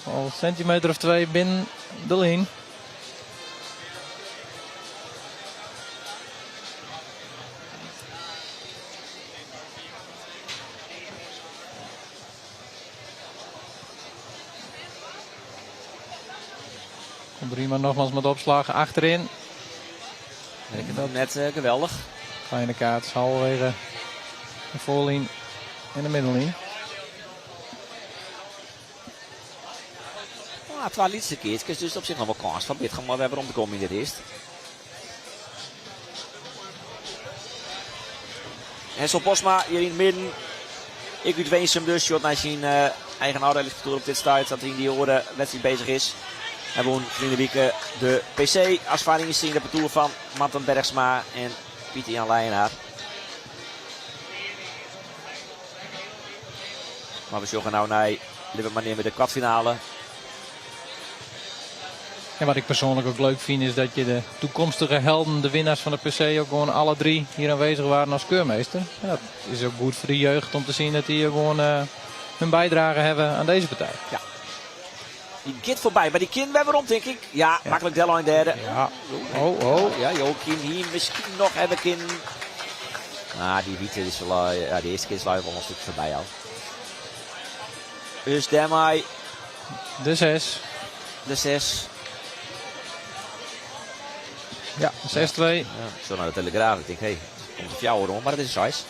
Al een centimeter of 2 binnen de lijn. Komt er iemand nogmaals met opslag achterin. Ik vind dat net geweldig. Kleine kaart, halverwege de voorlijn en de middellijn. Ah, 2 liedste keertjes, dus op zich nog wel kans van Bitgem, maar we hebben om te komen in dit eerst. Hessel Posma hier in het midden. Ik uit Weesum dus, shot naar zijn eigen oudelijkscultuur op dit start, dat hij in die orde wedstrijd bezig is. Hij won in de week de PC als variatie in de parcours van Marten Bergsma en Pieter-Jan Leijenaar. Maar we zoeken nou naar Liverpool met de kwartfinale. En wat ik persoonlijk ook leuk vind is dat je de toekomstige helden, de winnaars van de PC, ook gewoon alle 3 hier aanwezig waren als keurmeester. Ja, dat is ook goed voor de jeugd om te zien dat die gewoon hun bijdrage hebben aan deze partij. Ja. Die gaat voorbij, maar die kind weer rond, denk ik. Ja, makkelijk Dello in derde. Ja. Oh. Ja, Joachim hier misschien nog hebben kind. Die witte is wel, de eerste keer is wel een stuk voorbij al. Dus daarmee de 6. De 6. Ja, 6-2. Ja, zo naar de Telegraaf. Ik denk, hé, komt de fjouwer rond, maar het is 6.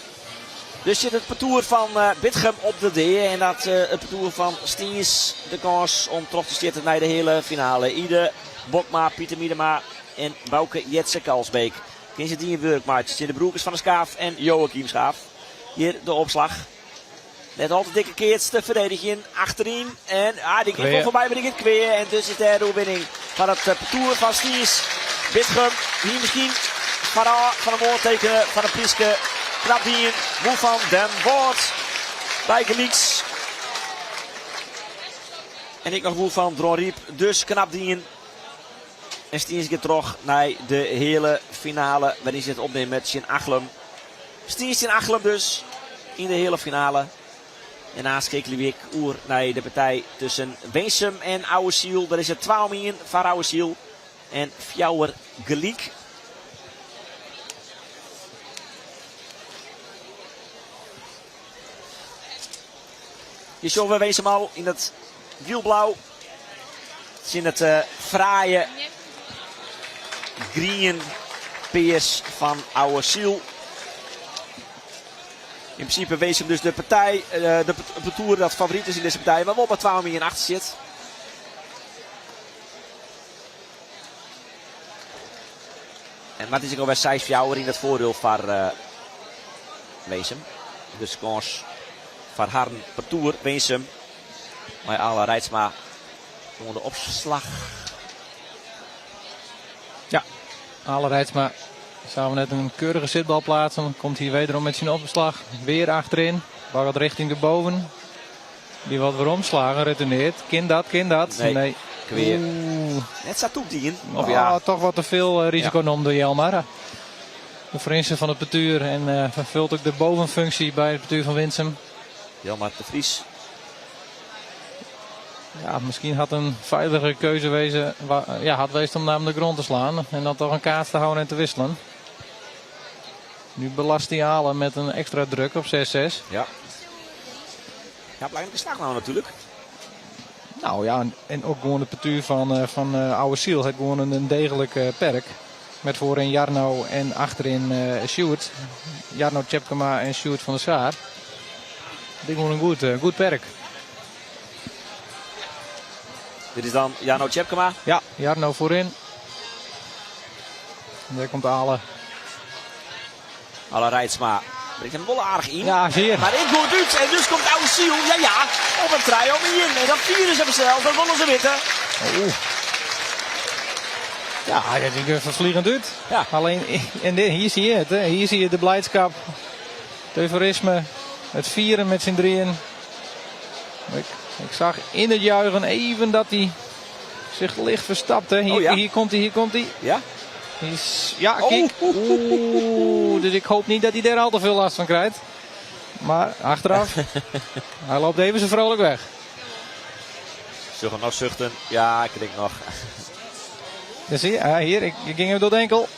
Dus zit het parcours van Bitgem op de D. En dat het parcours van Stiens de kans om terug te zitten naar de hele finale. Ide Bokma, Pieter Miedema en Bouke Jetse Kalsbeek. Kins het in Workmaatjes in de broekers van de Schaaf en Joachim Schaaf. Hier de opslag. Net altijd dikke keerts te verdedigen achterin. En die keer komt voorbij, maar die keer kweer. En dus is de overwinning van het parcours van Stiens. Bitgem, hier misschien van een moordtekenen van een Prieske. Knap die in, Moe van den Voort. Bij Gelieks. En ik nog Moe van Dronriep. Dus knap die in. En Stiens gaat terug naar de hele finale. Waarin ze het opnemen met Sjen Achlem. Stiens Sjen Achlem dus. In de hele finale. En naast kijken we weer naar de partij tussen Weensum en Ouwesiel. Daar is het 12 min van Ouwesiel. En Fjouwer Geliek. Je ziet we Weensum al in het wielblauw. Het is in het fraaie green peers van Ouwesiel. In principe Weensum dus de partij, de parcours dat favoriet is in deze partij. Maar wel met 12 min achter zit. En wat is ik al bij 6 Fjouwer in het voordeel van Weensum. Dus kans van Harn parcours Weensum. Maar alle Rijtsma onder de opslag. Ja, alle Rijtsma. Zou net een keurige zitbal plaatsen. Komt hier wederom met zijn opslag. Weer achterin. Bal gaat richting de boven. Die wat weer omslagen, retourneert. Kind dat. Nee. Kweer. Het staat toe die in. Of ja, toch wat te veel risico genomen door Jelmar. De Frinsen van het bestuur. En vervult ook de bovenfunctie bij het bestuur van Winsum. Jelmar de Vries. Ja, misschien had een veilige keuze wezen, had wezen om naar de grond te slaan. En dan toch een kaart te houden en te wisselen. Nu belast hij Halen met een extra druk op 6-6. Ja. Ja, belangrijk slag nou natuurlijk. Nou ja, en ook gewoon het bestuur van Ouwesiel. Het gewoon een degelijk perk. Met voorin Jarno en achterin Sjoerd. Jarno Tjepkema en Sjoerd van der Schaar. Dat is gewoon een goed perk. Dit is dan Jarno Tjepkema. Ja, Jarno voorin. En daar komt Halen. Alle Rijtsma brengt hem wel aardig in. Ja, zeer. Maar in goed uit. En dus komt Ouwesiel. Ja. Op een try om in. En dan vieren ze zichzelf. Dan willen ze winnen. Ja, die gaat vervliegend uit. Ja. Alleen, en hier zie je het. Hè. Hier zie je de blijdschap. Het euforisme. Het vieren met z'n drieën. Ik zag in het juichen even dat hij zich licht verstapte. Hier komt hij. Ja? Ja, kijk. Dus ik hoop niet dat hij daar al te veel last van krijgt. Maar achteraf, hij loopt even zo vrolijk weg. Zullen we nog zuchten? Ja, ik denk nog. Dus hier, ik ging even door de enkel.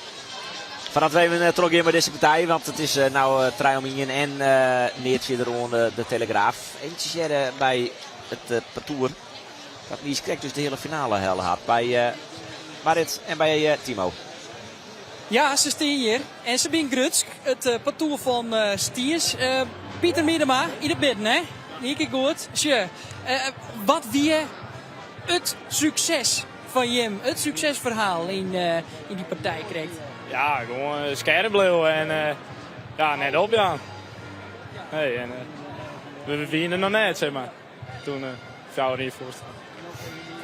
Vanaf we trok in bij deze partij, want het is nou Triomien en Neertje de Telegraaf. Eentje bij het parcours. Dat niet krijgt dus de hele finale had bij Marit en bij Timo. Ja, ze staan hier. En Sabine Grutsk, het parcours van Stiers. Pieter Miedema, in het midden, hè? Hier goed. Wat wie het succes van Jim, het succesverhaal in die partij krijgt? Ja, gewoon scherp blijven en net op, ja. Hey, en we winnen nog net, zeg maar. Toen Fjouwer hier voor.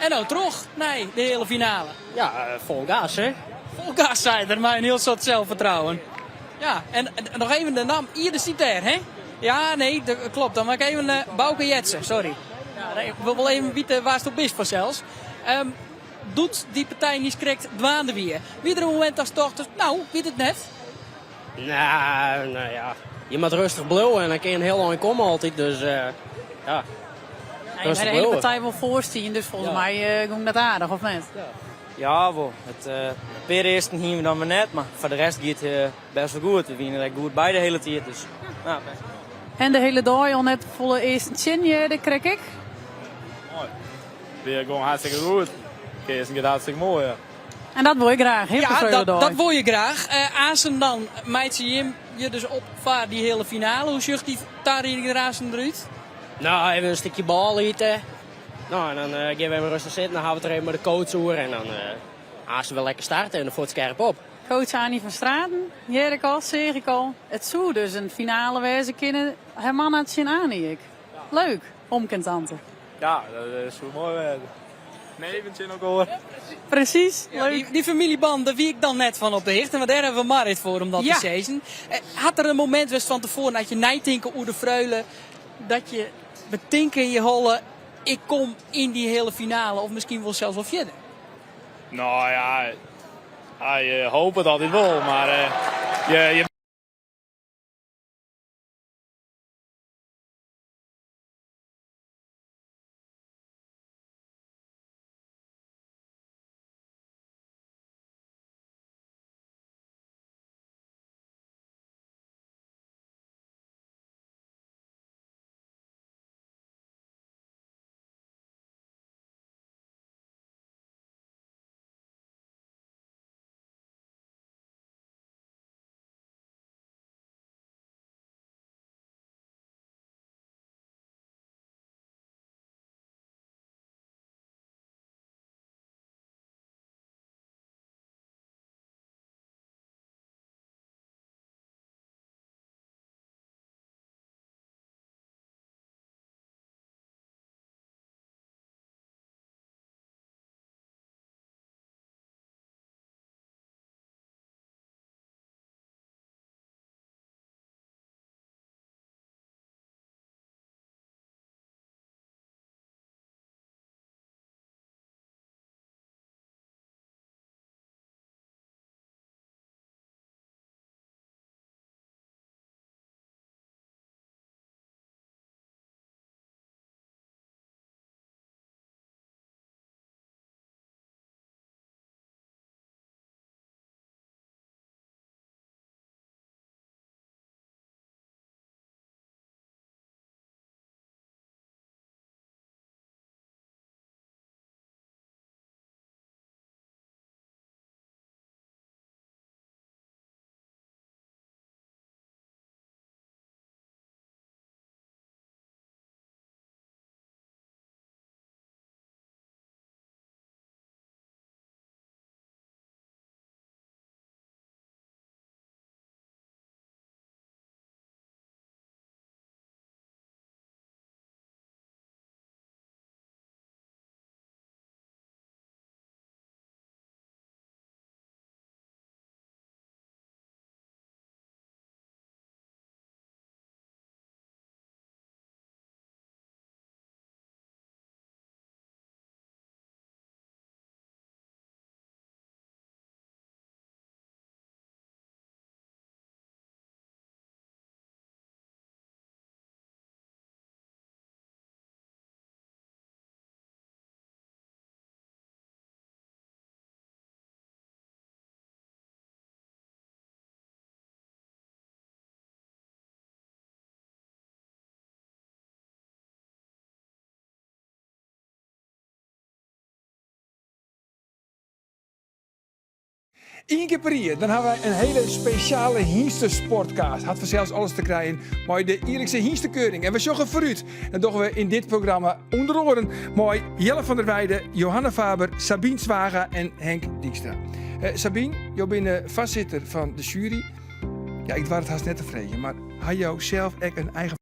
En nou terug, nee, de hele finale. Ja, vol gas, hè? Vol gas, zei er, maar een heel soort zelfvertrouwen. Ja, en nog even de naam, hier de citair, hè? Ja, nee, dat klopt. Dan maak ik even Bouke Jetsen, sorry. Ja, nee, ik wil wel even weten waar het op is voor zelfs. Doet die partij niet correct dwaande weer? Wie er een moment als toch, nou, weet het net? Nou ja, je moet rustig blowen en dan kun je een heel lang komen altijd, dus ja. Nee, de hele partij wil voorstien, dus volgens mij ging dat aardig, of niet? Ja, wel. Per eerst gingen we dan maar net, maar voor de rest gaat het best wel goed. We winnen er goed bij de hele tijd, dus nou, best. En de hele dag al net volle eerste chin, dat krijg ik. Mooi. Weer gewoon hartstikke goed. Kees gaat hartstikke mooi. Ja. En dat wil je graag, heel Ja, dat wil je graag. Azen dan, meidje je dus opvaart die hele finale. Hoe zucht die Tarini Azen eruit? Nou, even een stukje bal eten. Nou, en dan gaan we even rustig zitten, dan gaan we het er even met de coach over en dan gaan ze wel lekker starten en dan voert het scherp op. Coach Annie van Straten, Jerk al, zeg ik al. Het zou dus een finale wezen kunnen. Herman had zin aan, ik. Leuk, omkentante. Ja, dat is wel mooi. Neventje ook hoor. Precies, Ja, leuk. die familieband, daar wie ik dan net van op de hicht. En daar hebben we Marit voor om dat te zeggen. Had er een moment was van tevoren dat je nijtinken oer de freulen, dat je betinken in je holle, ik kom in die hele finale of misschien wel zelfs wel verder? Nou ja, je hoopt het altijd wel, maar je Eén keer per jaar, dan hebben wij een hele speciale Hienster-sportkaart. Had vanzelfs alles te krijgen, maar de eerlijkste Hiensterkeuring. En we zorgen voor u. Dat doen we in dit programma onder oren. Mooi Jelle van der Weijden, Johanna Faber, Sabine Zwaga en Henk Dijkstra. Sabine, jij bent vastzitter van de jury. Ja, ik was het haast net tevreden, maar had jou zelf ook een eigen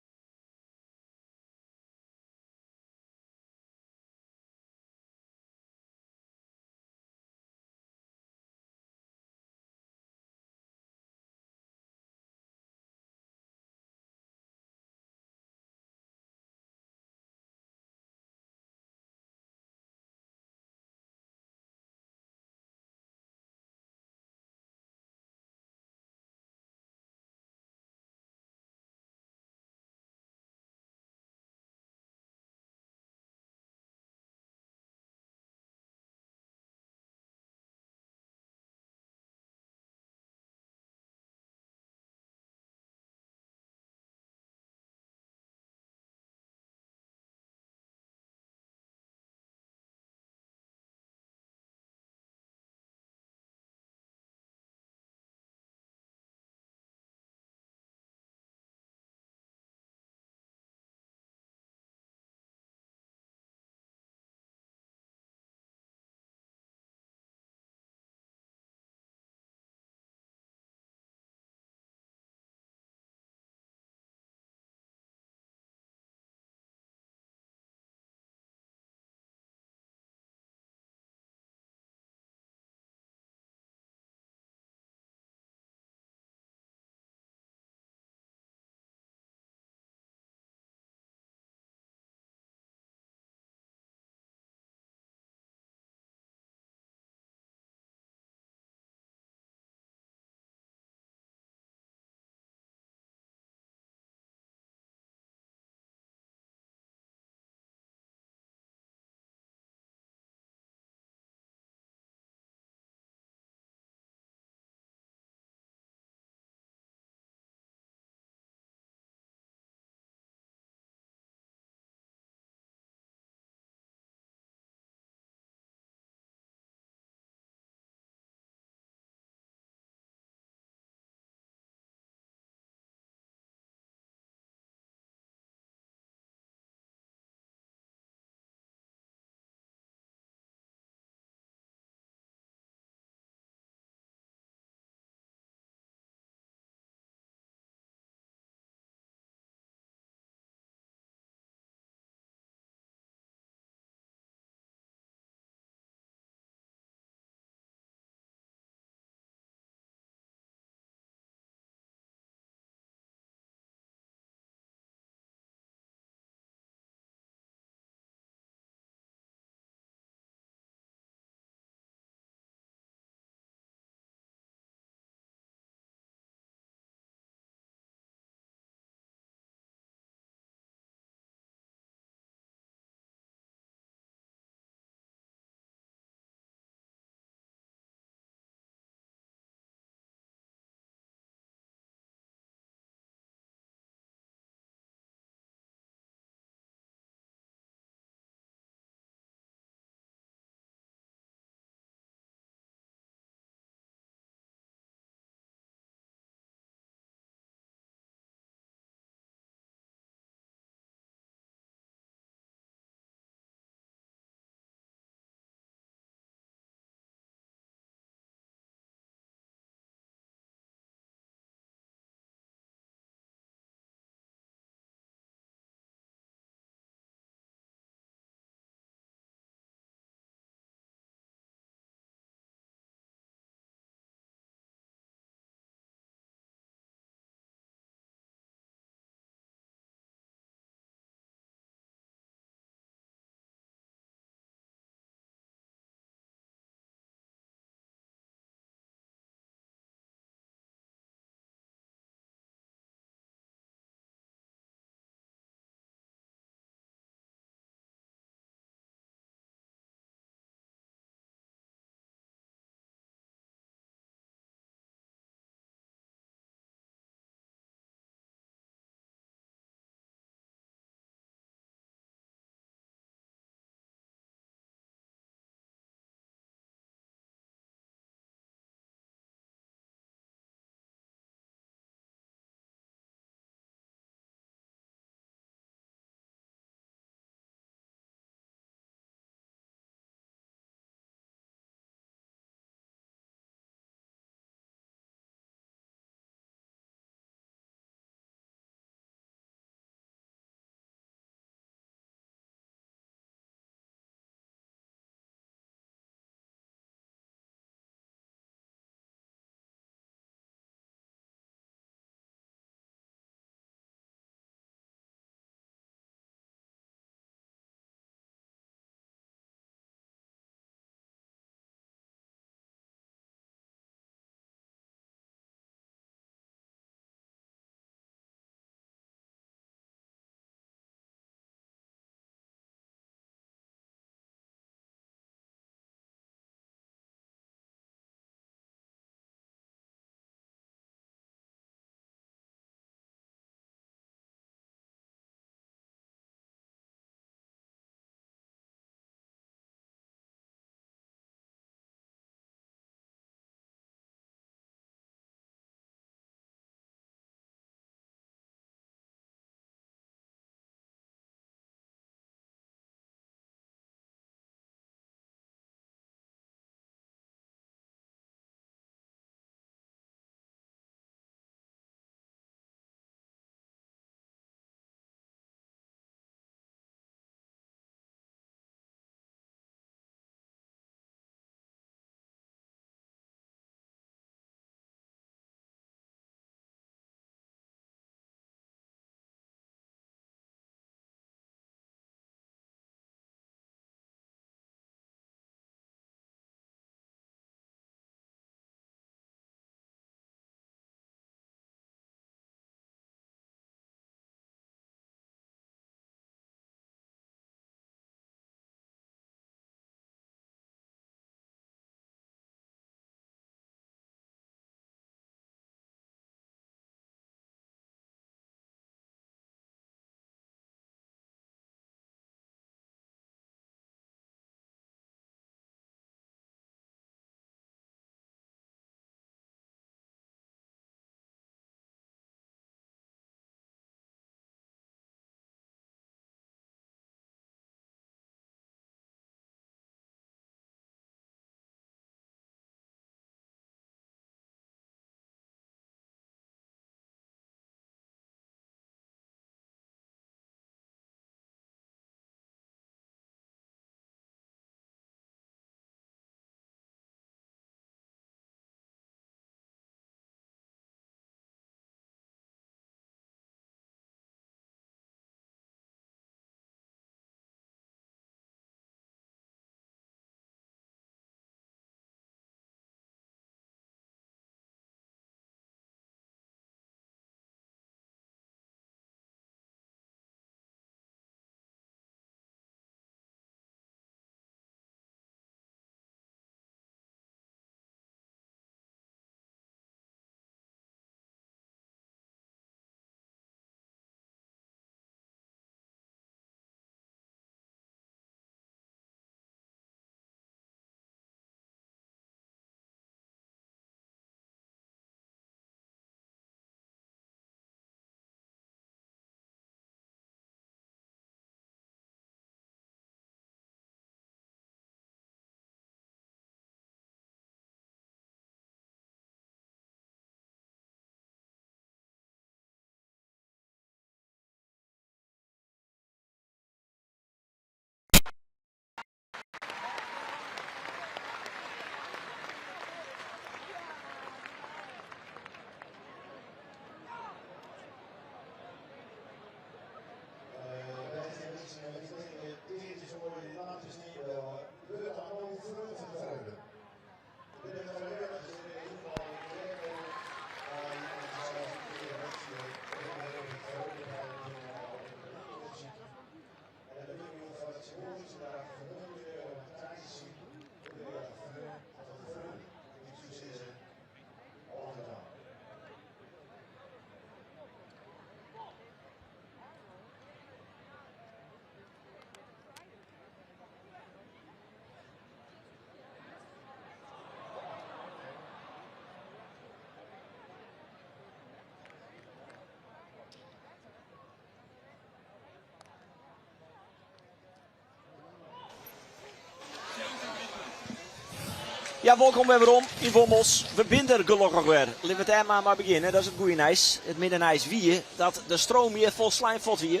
Ja, welkom weer om in Wommels. We binden gelukkig weer. Laten we het maar beginnen. Dat is het goede nijs. Het middennijs wie dat de stroom hier vol slijmvot hier.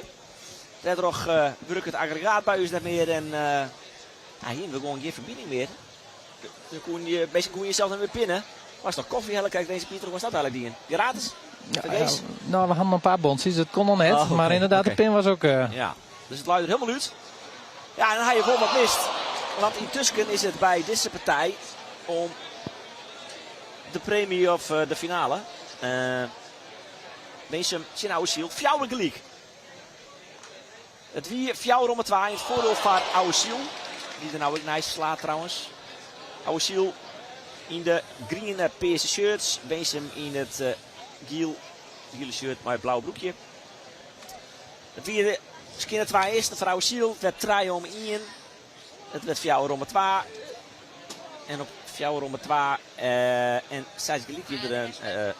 Daardoor werkt het aggregaat bij ons net meer en hier we gewoon geen verbinding meer. Dan kon je jezelf dan weer pinnen. Was toch koffie helle? Kijk, deze Pieter, was dat eigenlijk die? Gratis? Nou, we hadden een paar bondjes, dat kon nog net. Okay, maar inderdaad, de pin was ook... Ja, dus het luidt er helemaal uit. Ja, en dan ga je vol wat mist. Want intussen is het bij deze partij om de premie of de finale. Weesum, Oude Ziel, Fjouwer gelijk. Het wie Fjouwer om het waai in het voordeel van Oude Ziel. Die er nou ook nice slaat trouwens. Oude Ziel in de green peerse shirts. Weesum in het gele shirt met blauw broekje. Het wie de skinner 2 is, de vrouw Ziel. Het werd 3 om 1. Het werd Fjouwer om het 2. En op Fjouwer om het 2. En zij gelijk hier een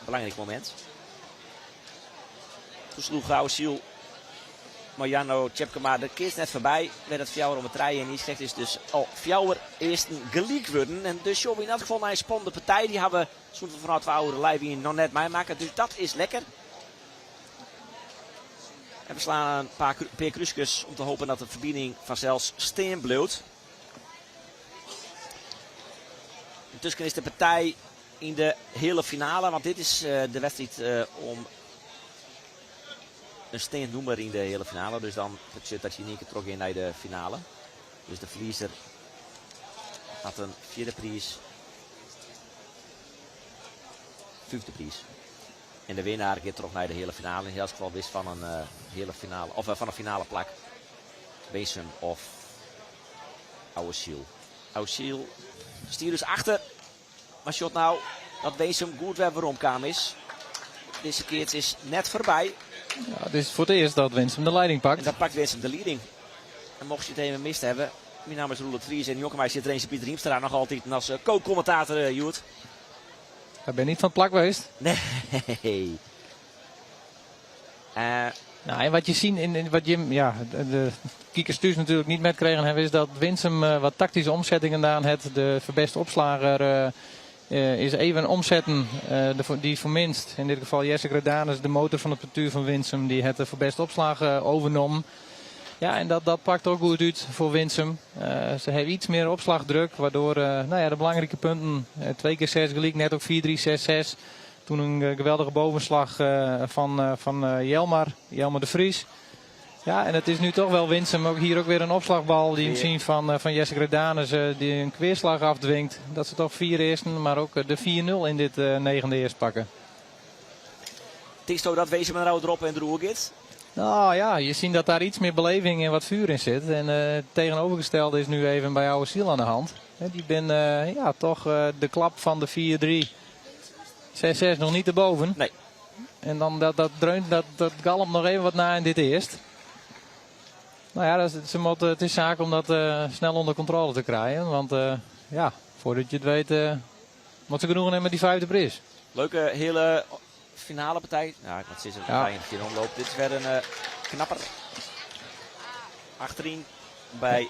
belangrijk moment. Toen sloeg Oude Ziel Marjano Tjepkema de keert net voorbij. Werd het Fjouwer om het 3 en die zegt is dus al Fjouwer eerst een gelijk worden. En dus Job in dat geval naar een spannende partij. Die hebben zo'n vanuit 2 oude lijf hier nog net meemaken. Dus dat is lekker. En we slaan een paar kruisjes om te hopen dat de verbinding vanzelfs steen bloot. Intussen is de partij in de hele finale. Want dit is de wedstrijd om een steennoemer in de hele finale. Dus dan betekent dat je niet terug in naar de finale. Dus de verliezer had een 4e prijs. 5e prijs. En de winnaar gaat terug naar de hele finale. In heel geval wist van een hele finale. Of van een finale plak. Weesum of Oude Ziel. Oude Ziel stier dus achter. Maar shot nou dat Weesum goed weer waarom kwam is. Deze keer is net voorbij. Ja, dit is voor het eerst dat Winsum de leiding pakt. En dat pakt Winsum de leiding. En mocht je het even mist hebben. Mijn naam is Roelof Vries en Jokkemij zit er eens Pieter Riemstra nog altijd als co-commentator Joert. Ik ben niet van het plak geweest. Nee. Nou, en wat je ziet, wat je, ja, de kiekers thuis natuurlijk niet metkregen hebben, is dat Winsum wat tactische omzettingen gedaan heeft. De verbeste opslager is even omzetten die voor minst. In dit geval Jesse Gredanus, de motor van het bestuur van Winsum, die het de verbeste opslag overnomen. Ja, en dat pakt ook goed uit voor Winsum. Ze hebben iets meer opslagdruk, waardoor de belangrijke punten 2 keer 6 gelijk, net ook 4-3, 6-6. Toen een geweldige bovenslag van Jelmar de Vries. Ja, en het is nu toch wel Winsum. Ook hier ook weer een opslagbal die we zien van Jesse Gredanus die een kweerslag afdwingt. Dat ze toch 4 eersten, maar ook de 4-0 in dit 9e eerst pakken. Denk je dat Weesum er nou erop en droeg gaat? Nou ja, je ziet dat daar iets meer beleving en wat vuur in zit. En het tegenovergestelde is nu even bij Oude Ziel aan de hand. Die ben toch de klap van de 4-3, 6-6 nog niet erboven. Nee. En dan dat dreunt, dat galmt nog even wat na in dit eerst. Nou ja, het is zaak om dat snel onder controle te krijgen. Want voordat je het weet, moet ze genoegen hebben met die 5e prijs. Leuke hele finale partij. Nou, ik moet zeggen dat het een keer omloopt. Dit is weer een knapper. Achterin bij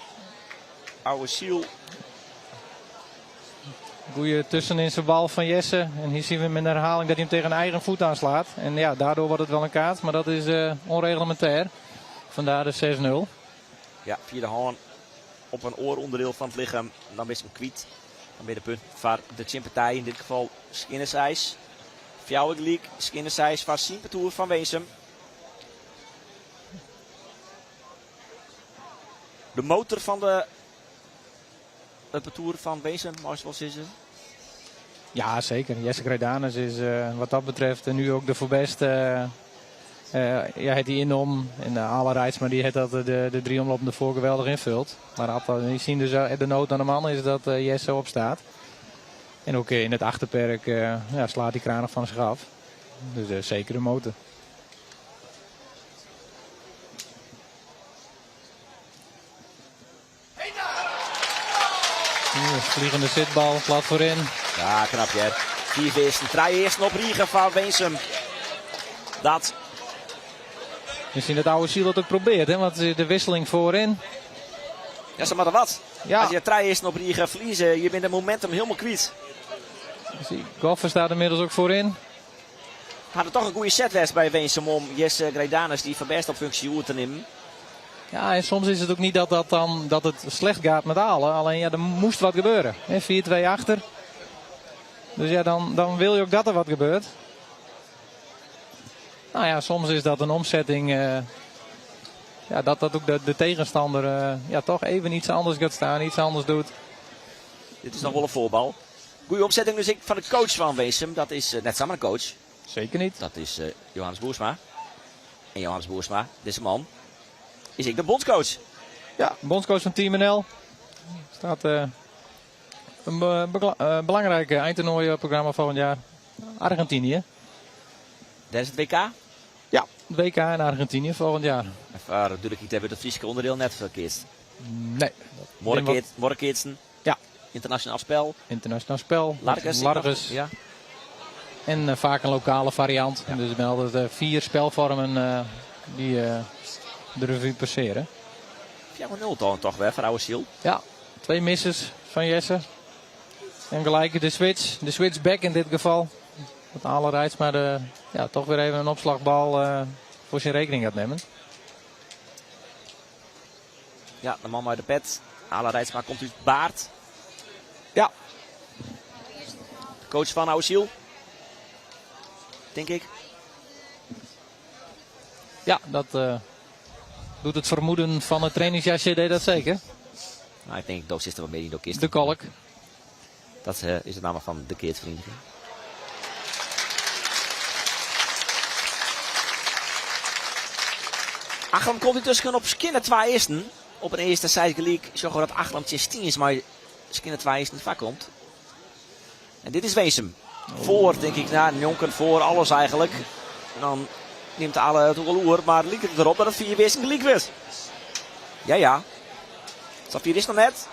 Oude Ziel. Goeie tussen in zijn bal van Jesse. En hier zien we met een herhaling dat hij hem tegen een eigen voet aanslaat. En ja, daardoor wordt het wel een kaart. Maar dat is onreglementair. Vandaar de 6-0. Ja, via de hand op een ooronderdeel van het lichaam. Dan is hem kwijt. Dan ben je de punt van de Chimpartij. In dit geval Skinnersijs. Fjouwer gelijk. Skinnersijs van Sint-Petoer van Weesum. De motor van het Petoer van Weesum, Marcel Sissen. Ja, zeker. Jesse Gredanus is wat dat betreft nu ook de voorbeste. Het die inom en alle rijds, maar die heeft dat de 3 omlopen ervoor geweldig invult. Maar je ziet dus de nood aan de man is dat Jesse opstaat. En ook in het achterperk slaat die kraan nog van zich af. Dus zeker de motor. Vliegende zitbal, plat voorin. Ja, knap hè. 4 eersten, 3 eersten op Riegen van Weesum. Dat. We zien dat Oude Ziel dat ook probeert, hè? Want de wisseling voorin. Ja, zeg maar wat. Ja. Als je 3 eerst op die gaat verliezen, je bent het momentum helemaal kwijt. Goffer staat inmiddels ook voorin. Hadden toch een goede setwest bij Weensum om Jesse Greidanus die verbest op functie uit te nemen. Ja, en soms is het ook niet dat het slecht gaat met Alen. Alleen ja, er moest wat gebeuren. 4-2 achter. Dus ja, dan wil je ook dat er wat gebeurt. Nou ja, soms is dat een omzetting. Ja, dat ook de tegenstander ja, toch even iets anders gaat staan, iets anders doet. Dit is nog wel een voorbal. Goede opzetting dus van de coach van Weensum. Dat is net samen een coach. Zeker niet. Dat is Johannes Boersma. En Johannes Boersma, deze man, is ik de bondscoach. Ja, bondscoach van Team NL. Staat een belangrijk eindtoernooiprogramma volgend jaar. Argentinië. Dat is het WK? Ja, het WK in Argentinië volgend jaar. Even natuurlijk niet hebben we het Friese onderdeel net verkeerd. Nee. Morgenkeertsen. Ja. Internationaal spel. Internationaal spel. Largus. Ja. En vaak een lokale variant. Ja. Dus er zijn altijd 4 spelvormen die de revue passeren. 4-0 toch weer voor oude Siel. Ja, 2 misses van Jesse. En gelijk de switch back in dit geval. Dat Alen Reitsma ja, toch weer even een opslagbal voor zijn rekening gaat nemen. Ja, de man uit de pet. Alen Reitsma komt uit Baard. Ja. De coach van oude Siel. Denk ik. Ja, dat doet het vermoeden van het trainingsjasje, deed dat zeker. Nou, ik denk dat is er wat meer in de kist. De Kolk. Dat is de naam van de keertvereniging. Achlam komt intussen op Skinner 2 eersten. Op een eerste side gelijk. Zorgen dat Achlam 16 is, maar Skinner 2 eersten vaak komt. En dit is Weensum. Voor, denk ik, Jonker voor alles eigenlijk. En dan neemt alle het ook al oer, maar liep het erop dat het 4 weersen gelijk werd. Ja. Safir is nog net.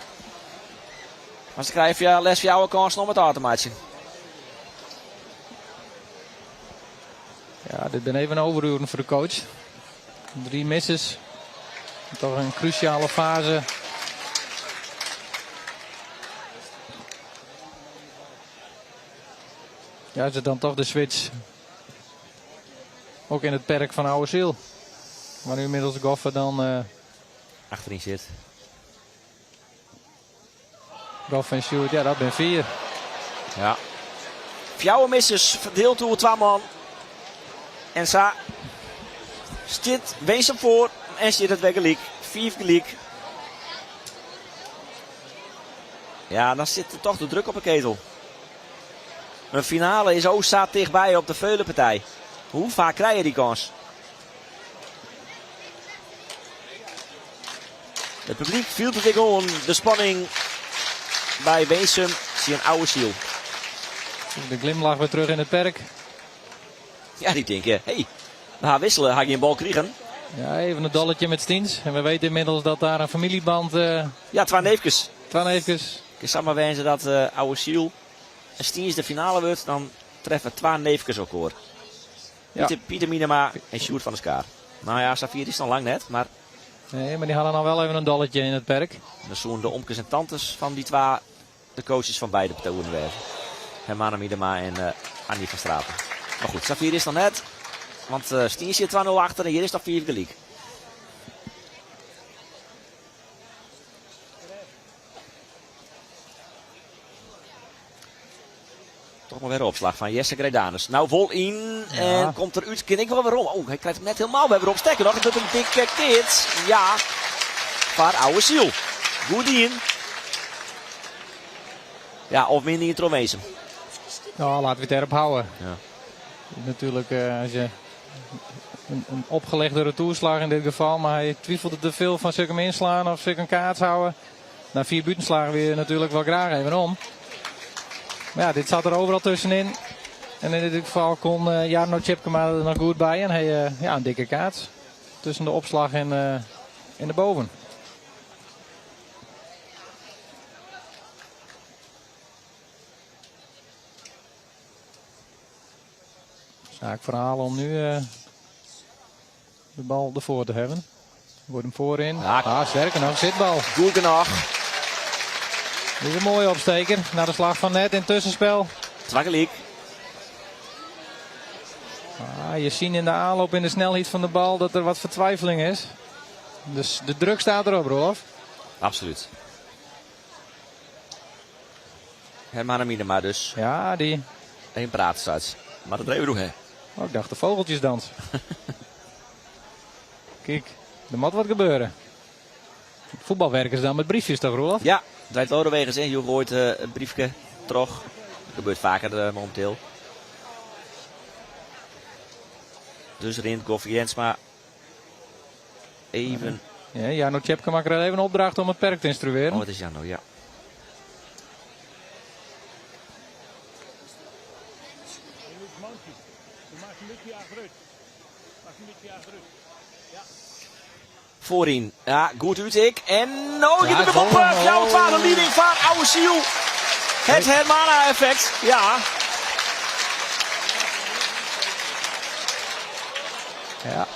Maar ze krijgen les voor jouw kans om het automaatje. Ja, dit ben even een overuren voor de coach. 3 misses. Toch een cruciale fase. Ja, zit dan toch de switch. Ook in het perk van Oude Ziel. Maar nu inmiddels Goffer dan achterin zit. Goffer en Sjoerd, ja dat ben 4. Ja. 4 misses verdeeld door 2 man. En Sa zit Weensum voor en zit het weer gelijk. 4 gelijk. Ja, dan zit er toch de druk op een ketel. Een finale is ook staat dichtbij op de Veulenpartij. Hoe vaak krijg je die kans? Het publiek viel het gewoon de spanning bij Weensum. Zie een oude Ziel. De glimlach weer terug in het perk. Ja, die denken, hé, we gaan wisselen, ga je een bal krijgen. Ja, even een dolletje met Stiens. En we weten inmiddels dat daar een familieband... Ja, 2 neefjes. 2 neefjes. Ik kan samen wensen dat oude Ziel en Stiens de finale wordt, dan treffen 2 neefjes ook hoor. Ja. Pieter Minema en Sjoerd van der Skaar. Nou ja, Safir is nog lang net, maar... Nee, maar die hadden al wel even een dolletje in het perk. Dat zijn de omkes en tantes van die 2, de coaches van beide partijen werven. Hermana Minema en Annie van Straten. Maar goed, Safir is nog net. Want Stiens zit 2-0 achter en hier is nog 4 gelijk. Toch maar weer een opslag van Jesse Greidanus. Nou vol in en komt er uit. Ken ik wel waarom. Oh, hij krijgt hem net helemaal weer op. Sterker nog, het doet een dikke keert. Ja, voor oude Ziel. Goed in. Ja, of minder in Tromezen. Nou, laten we het erop houden. Ja. Natuurlijk, als je een opgelegde retourslag in dit geval, maar hij twijfelde te veel van zulke hem inslaan of zulke een kaart houden. Na 4 buitenslagen weer natuurlijk wel graag even om. Maar ja, dit zat er overal tussenin. En in dit geval kon Jarno Tjepkema er nog goed bij. En hij ja, een dikke kaart tussen de opslag en de boven. Zaak verhalen om nu de bal ervoor te hebben. Wordt hem voorin. Ja. Sterker nog, zitbal. Goed genoeg. Dit is een mooie opsteker. Na de slag van net in tussenspel. Zwakkelijk. Je ziet in de aanloop in de snelheid van de bal dat er wat vertwijfeling is. Dus de druk staat erop, Rolf. Absoluut. Herman Miedema dus. Ja, die. Eén praat straks. Maar dat dreven we hè. Oh, ik dacht de vogeltjesdans. Kijk, er moet wat gebeuren. Voetbalwerkers dan met briefjes toch, Rolf? Ja, Dwight Lodewegens en je gooit een briefje terug. Dat gebeurt vaker momenteel. Dus Rint, Goffie Jensma. Even. Ja, Jarno Tjepke maakt er even een opdracht om het perk te instrueren. Oh, het is Jarno, ja. Voorin. Ja, goed uit ik. En nou, je doet hem op. Jouw vader leading van Oude Ziel. Het Hermana-effect. Ja. Ja.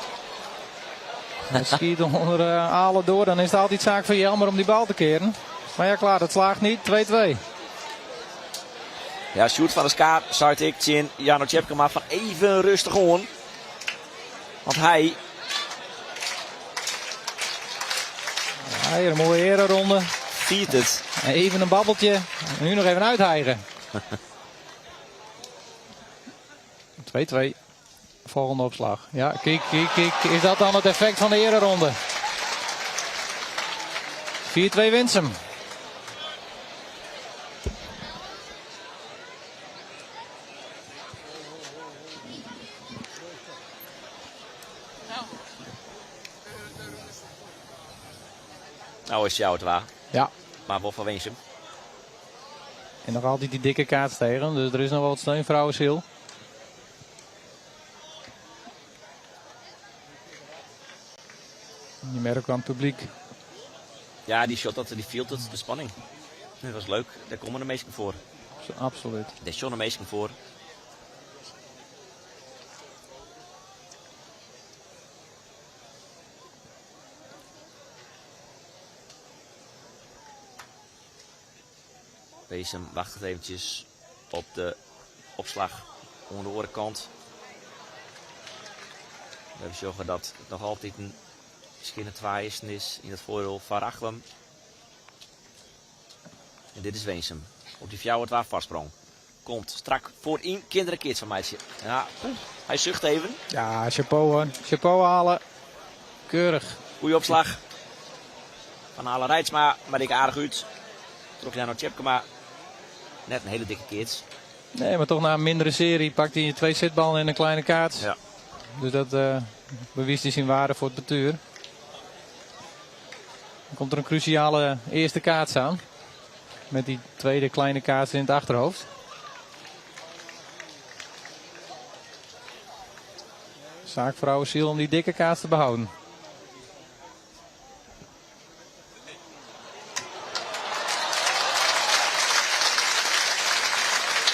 Hij schiet onder Alen door. Dan is het altijd zaak van Jelmer om die bal te keren. Maar ja, klaar, dat slaagt niet. 2-2. Ja, shoot van de Skaar. Sartik, Chin, Jarno Tjepke, maar van even rustig on. Want hij... Ja, hier een mooie ereronde. Viert het. Even een babbeltje. En nu nog even uithijgen. 2-2. Volgende opslag. Ja, kijk. Is dat dan het effect van de ereronde? 4-2 Winsum. Nou is jou het waar. Ja. Maar wel van Winsum. En nog altijd die dikke kaart tegen. Dus er is nog wel wat steun voor Oude Ziel. Je merkt aan het publiek. Ja, die shot, die viel tot de spanning. Dat was leuk. Daar komen de meesten voor. Absoluut. Daar shot de meesten voor. Weesem wacht het eventjes op de opslag onder de orenkant. We hebben zorgen dat het nog altijd een skinner is in het voordeel van Rachlem. En dit is Weesem. Op die fjouwer waar vastsprong. Komt strak voorin. Kinderen kids van meisje. Ja, hij zucht even. Ja, chapeau hoor. Chapeau halen. Keurig. Goeie opslag. Van Halen Rijtsma, maar dikke aardig uit. Terug Jarno Tjepke, maar net een hele dikke kids. Nee, maar toch na een mindere serie pakt hij 2 zitballen en een kleine kaart. Ja. Dus dat bewijst hij zijn waarde voor het bestuur. Dan komt er een cruciale eerste kaart aan. Met die tweede kleine kaart in het achterhoofd. Zaak voor Oude Ziel om die dikke kaart te behouden.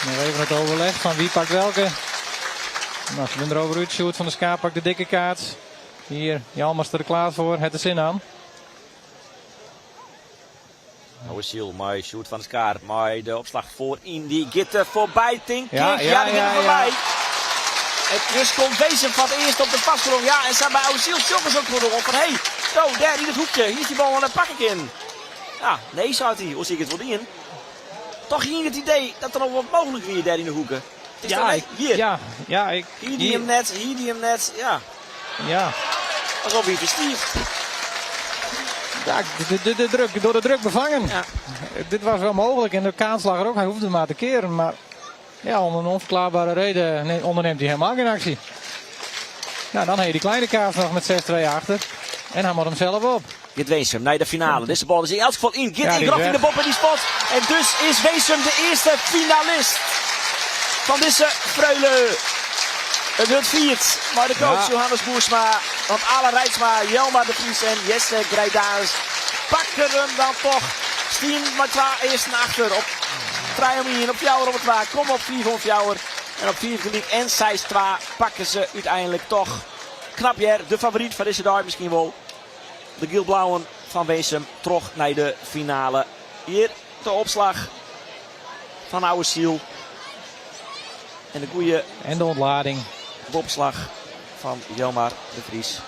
Nog even het overleg van wie pakt welke. Nou, ze zijn erover uit. Sjoerd van der Schaap pakt de dikke kaart. Hier, Jalmers er klaar voor. Het is in aan. Oude Ziel, mooi. Sjoerd van der Skaar. Mooi de opslag voor in die gitte voorbij. Tink, Ja, die gitte voorbij. Het dus komt Weesem van het eerst op de vastsprong. Ja, en staan bij Oude Ziel. Joggers ook voor de op. Van hé, zo, daar in het hoekje. Hier is die bal en daar pak ik in. Ja, nee, zou hij. Hoe zie ik het wel in? Toch hier het idee dat er nog wat mogelijk weer daar in de hoeken. Het is hier. Hier die hem net, hier die hem net. Ja. Ja. Alsof hij verstiert. Ja, door de druk bevangen. Ja. Dit was wel mogelijk en de kaanslager ook. Hij hoefde maar te keren. Maar ja, om een onverklaarbare reden onderneemt hij helemaal geen actie. Nou, dan heb je die kleine kaas nog met 6-2 achter. En hij moet hem zelf op. Git Weesum naar de finale. Deze bal is in elk geval in. Git ingraft in de bop en die spot. En dus is Weesum de eerste finalist van deze Freule. Het wordt viert. Maar de coach Johannes Boersma, want Alain Rijtsma, Jelma de Vries en Jesse Grijdaars pakken hem dan toch. 10 maar 2 eerst naar achter op 3 op Fjouwer op het waar. Kom op 4 van Fjouwer. En op 4 gelijk en 6-2 pakken ze uiteindelijk toch. Knap Jer, de favoriet van deze dag misschien wel. De Gielblauwen van Weesum terug naar de finale. Hier de opslag van Oude Ziel. En de goede En de ontlading. opslag van Jelmar de Vries.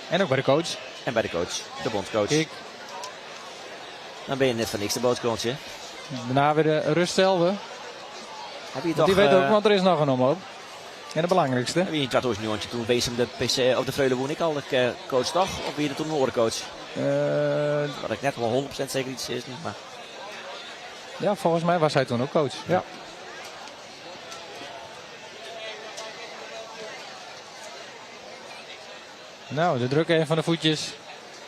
En ook bij de coach. En bij de coach, de bondscoach. Kijk. Dan ben je net van niks de bondscoach, hè? Daarna weer de rust zelf. Heb je toch, Die weet ook, want er is nog een omloop. En de belangrijkste. Heb je in 2009 toen Weesum de PC of de Vreulen woon ik al de coach toch? Of ben je er toen een orencoach? Wat ik net wel 100% zeker iets is niet, maar... Ja, volgens mij was hij toen ook coach. Ja. Nou, de druk even van de voetjes.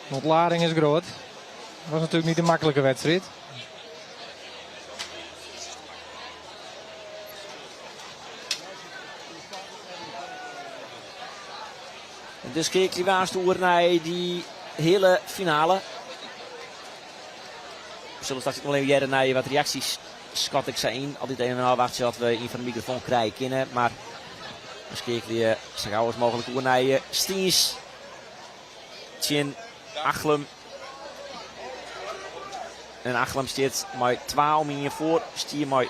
De ontlading is groot. Het was natuurlijk niet een makkelijke wedstrijd. Dus keek die waarschuwer naar die hele finale. We zullen straks nog even jaren naar wat reacties, schat ik zijn. Al dit een en al wacht dat we in van de microfoon krijgen kunnen. Maar dus keek die zo gauw als mogelijk hoe naar Stiens, Tjen, Achlem. En Achlem staat met 12 minuten voor. Stier met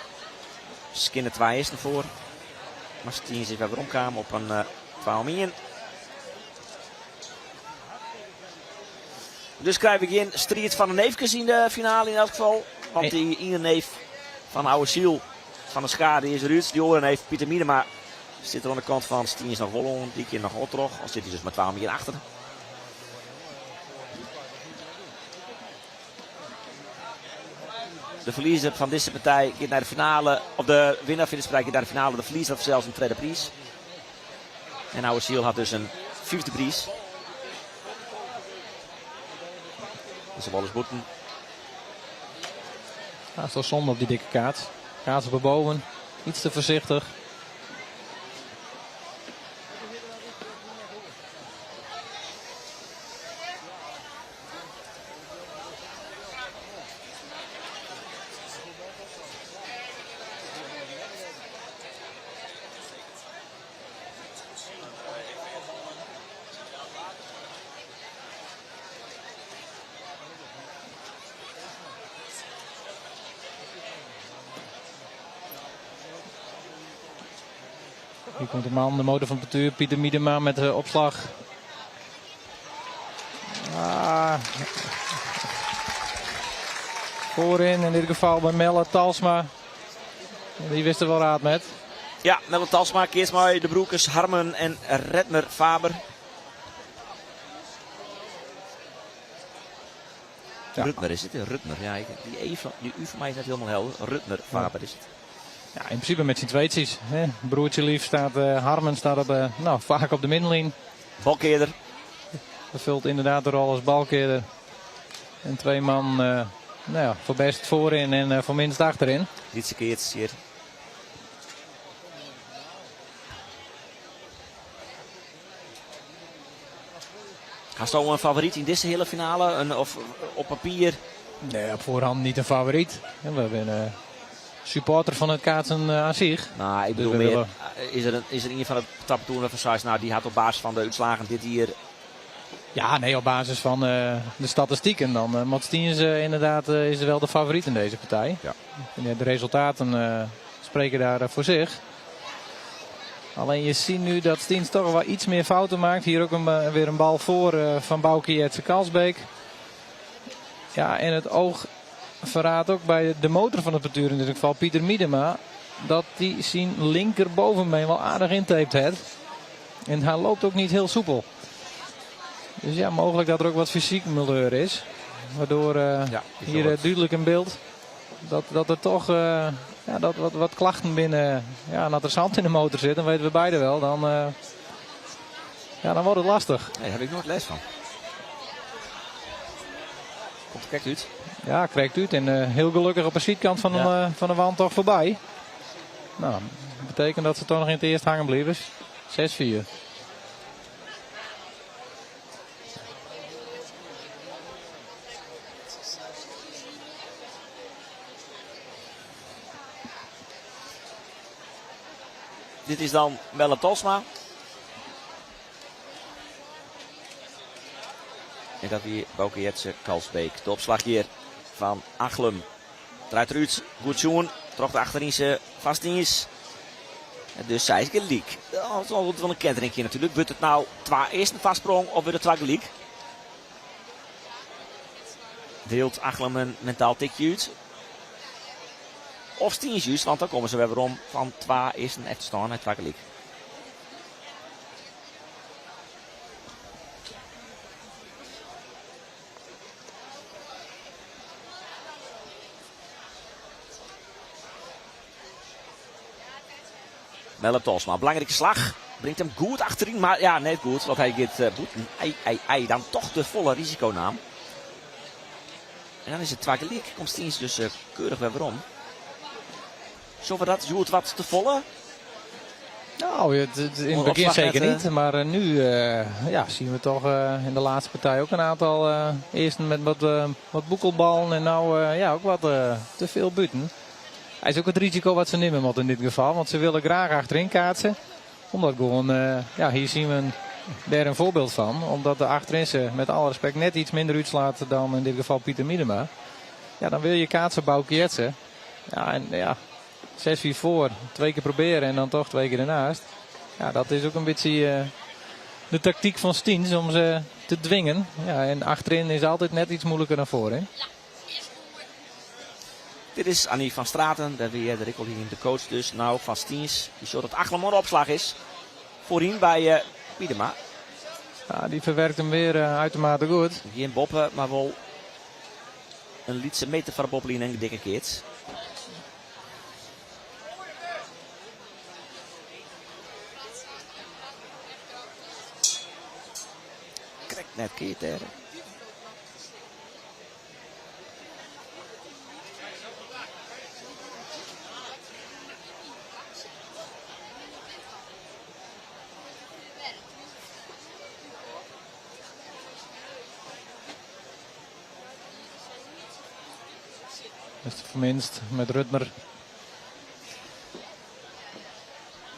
Skinner 2 is ervoor. Maar Stiens is weer omkomen op een 12 minuten. Dus krijgen we geen strijd van de neefjes in de finale in elk geval. Want die ene neef van Oude Ziel van de schade is eruit. Die andere neef Pieter Miedema zit er aan de kant van Stiens nog Wollon. Die keer nog Otterog. Al zit hij dus met 12 minuten achter. De verliezer van deze partij gaat naar de finale. Of de winnaar van deze partij gaat naar de finale. De verliezer of zelfs een tweede prijs. En Oude Ziel had dus een 5e prijs. Dus de bal is boeten. Ja, het is toch zonde op die dikke kaats. Kaats op boven. Iets te voorzichtig. Hier komt de man, de motor van het bestuur, Pieter Miedema met de opslag. Voorin in dit geval bij Melle Talsma. Die wist er wel raad met. Ja, Melle Talsma, Keersmaai, De Broekers, Harmen en Redner Faber. Ja. Rutner is het, hè? Rutner. Ja, die U van mij is net helemaal helder. Rutner Faber is het. Ja, in principe met zijn tweetsies. Broertje lief staat, Harmen staat op, vaak op de middenlijn. Balkeerder. Vervult inderdaad de rol als balkeerder. En 2 man voor best voorin en voor minst achterin. Dit is keert hier. Hast je een favoriet in deze hele finale? Of op papier? Nee, op voorhand niet een favoriet. We hebben een supporter van het kaatsen aan zich. Nou, ik bedoel dus meer, is er een van de traptoeren van Sais, nou die had op basis van de uitslagen dit hier... Ja, nee, op basis van de statistieken dan. Mats Stiens inderdaad is wel de favoriet in deze partij. Ja. En de resultaten spreken daar voor zich. Alleen je ziet nu dat Stiens toch wel iets meer fouten maakt. Hier ook weer een bal voor van Bouke Jetsen Kalsbeek. Ja, en het oog verraadt ook bij de motor van het bestuur in dit geval, Pieter Miedema, dat die zijn linkerbovenbeen wel aardig intaped heeft. En hij loopt ook niet heel soepel. Dus ja, mogelijk dat er ook wat fysiek malheur is. Waardoor hier duidelijk in beeld dat er toch wat klachten binnen, en dat er zand in de motor zit, dan weten we beide wel. Dan wordt het lastig. Nee, daar heb ik nooit les van. Komt er uit. Ja, krijgt uit. En heel gelukkig op de schietkant van de wand toch voorbij. Nou, dat betekent dat ze toch nog in het eerste hangen bleven. 6-4. Dit is dan Melle Talsma. En dat weer Bouke Kalsbeek. De opslag hier van Achlem. Draait eruit. Goed zoen. Trok de achterin ze vast is. Dus zij is gelijk. Dat is wel een kenteringje natuurlijk. Wordt het nou eerst een vastsprong of wordt het 2 gelijk? Deelt Achlem een mentaal tikje uit. Of Stiens juist, want dan komen ze weer om van 2 eerst een echt staan en 2 gelijk. Melle Tosma, belangrijke slag. Brengt hem goed achterin, maar ja, net goed. Want hij gaat dan toch de volle risico nam. En dan is het 2 gelijk. Komt Stiens dus keurig weer om. Zullen we dat Joert wat te volle? Nou, in het begin zeker niet. Maar nu zien we toch in de laatste partij ook een aantal eerst met wat boekelballen en nou ook wat te veel buiten. Hij is ook het risico wat ze nemen moeten in dit geval. Want ze willen graag achterin kaatsen. Omdat gewoon, hier zien we daar een voorbeeld van. Omdat de achterin ze met alle respect net iets minder uitslaat dan in dit geval Pieter Miedema. Ja, dan wil je kaatsen Bouke Jetsen. Ja, en ja, 6-4 voor. 2 keer proberen en dan toch 2 keer ernaast. Ja, dat is ook een beetje de tactiek van Stiens om ze te dwingen. Ja, en achterin is altijd net iets moeilijker dan voorin. Dit is Annie van Straten, daar weer de Rikkel hier in de coach. Dus nou van Stiens, die soort dat Achlem een opslag is. Voorin bij Miedema. Ja, die verwerkt hem weer uitermate goed. Geen boppen, maar wel een lietse meter van de boplijn en een dikke keert. Krijgt net keert daar. Dus tenminste met Rutmer.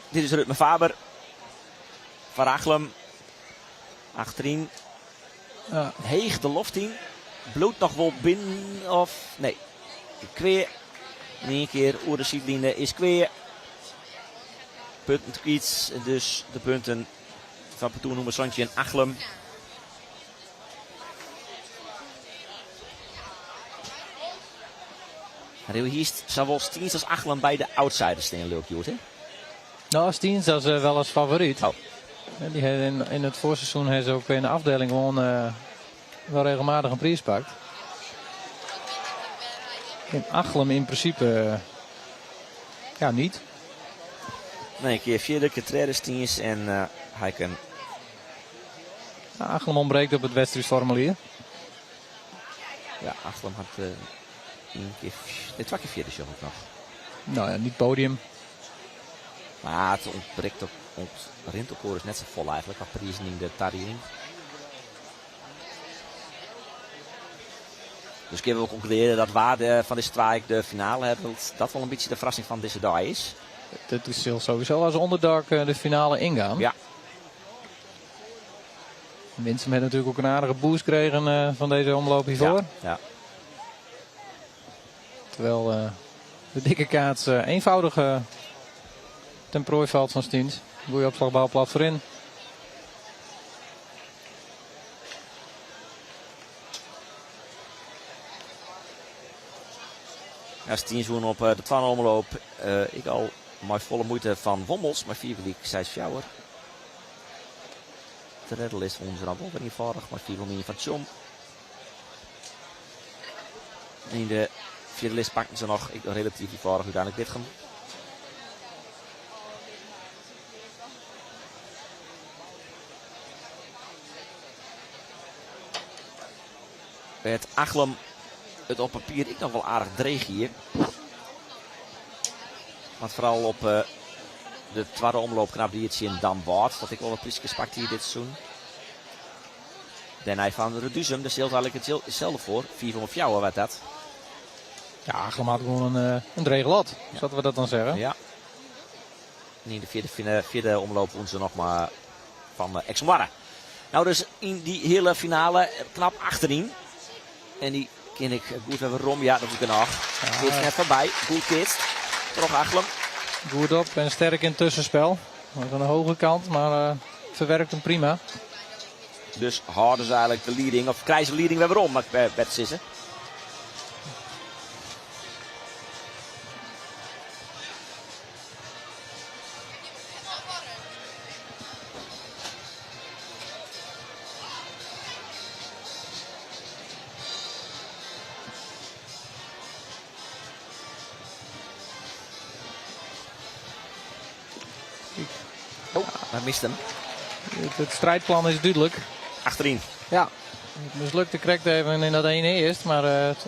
Dit is Rutmer Faber. Van Achlem. Achterin. Heeg de loft in. Bloed nog wel binnen of... Nee. Kweer. In één keer oer de sidline is Kweer. Punten kwijt. Dus de punten van Patoen noemen Sontje en Achlem. Hier zal wel Stiens als Achlem bij de outsiders staan, leuk Joert, hè? Nou, Stiens is wel als favoriet. Oh. Die in het voorseizoen heeft ze ook in de afdeling gewoon wel regelmatig een prijs pakt. In Achlem in principe niet. Nee, een keer vierde, keer derde Stiens en hij kan... Achlem ontbreekt op het wedstrijdsformulier. Ja, Achlem had... 2 keer vierde show ook nog. Nou ja, niet podium. Maar het ontbreekt ook. Rintelkoor is net zo vol eigenlijk. Wat prijs in de tariering. Dus kunnen we concluderen dat waar van deze twee de finale hebben. Dat wel een beetje de verrassing van deze dag is. Dat is sowieso als onderdak de finale ingaan. Ja. Winsum heeft natuurlijk ook een aardige boost gekregen van deze omloop hiervoor. Ja. Terwijl de dikke kaats eenvoudig ten prooi valt van Stiens. Goeie opslagbal plat voorin. Ja, Stiens woon op de tweede omloop. Ik al maar volle moeite van Wommels. Maar 4 gelijk, 6 fjouwer. De reddelist van ons dan wel weer eenvoudig. Maar 4 gelijk van Tjom. In de vierde list pakken ze nog relatief eenvoudig uiteindelijk Ditgem. Met Achlem het op papier ik nog wel aardig dreig hier. Want vooral op de tweede omloop knap die het in Dan Waard. Dat ik wel wat prijsjes pakt hier dit seizoen. Daarna van Reduzum, daar stelt eigenlijk hetzelfde voor. 4 van fjouwen werd dat. Ja, Achlem had gewoon een dreig lat, zouden we dat dan zeggen. Ja. En in de vierde omloop doen ze nog maar van Exmoire. Nou, dus in die hele finale knap achterin. En die ken ik goed hebben Rom. Ja, dat doe ik nog. Kids net voorbij. Goed Kids. Toch Achlem. Goed op en sterk in het tussenspel. Aan de hoge kant, maar verwerkt hem prima. Dus houden ze eigenlijk de leading. Of krijgen ze de leading weer Rom bij Bert Sissen. Oh, hij mist hem. Het strijdplan is duidelijk. Achterin. Ja, het mislukte correct even in dat ene eerst. Maar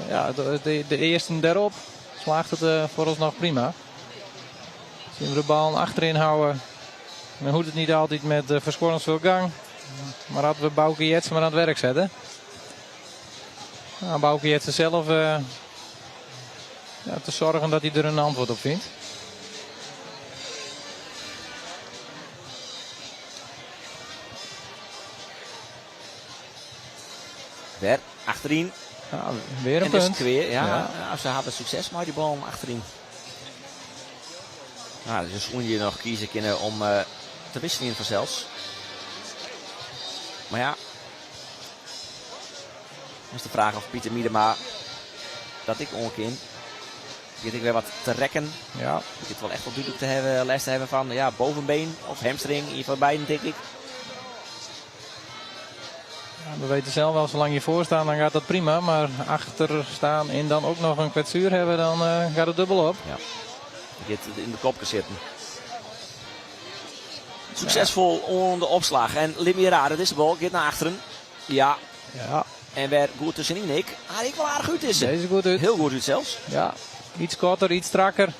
ja, de eerste daarop slaagt het vooralsnog prima. Zien we de bal achterin houden. Dan hoeft het niet altijd met verschorens veel gang. Maar hadden we Bouke Jetsen maar aan het werk zetten. Nou, Bouke Jetsen zelf te zorgen dat hij er een antwoord op vindt. Weer achterin. Ja, weer een en punt. Dus weer, Ja. Ze hadden succes maar die bal achterin. Nou, dus moet je nog kiezen kunnen om te wisselen in vanzelfs. Maar ja. Dat is de vraag of Pieter Miedema dat ik onkin. Weet ik weer wat te rekken. Ja. Ik het wel echt wel duidelijk te hebben, les te hebben van ja, bovenbeen of hamstring. In van beiden denk ik. Ja, we weten zelf wel, zolang je voor staat, dan gaat dat prima. Maar achter staan en dan ook nog een kwetsuur hebben, dan gaat het dubbel op. Ja. Je gaat in de kop zitten. Succesvol onder de opslag. En Limira, dat is de bal, gaat naar achteren. Ja. Ja. En weer goed tussenin. Ik wel aardig uit tussen. Deze goed uit. Heel goed uit zelfs. Ja. Iets korter, iets strakker.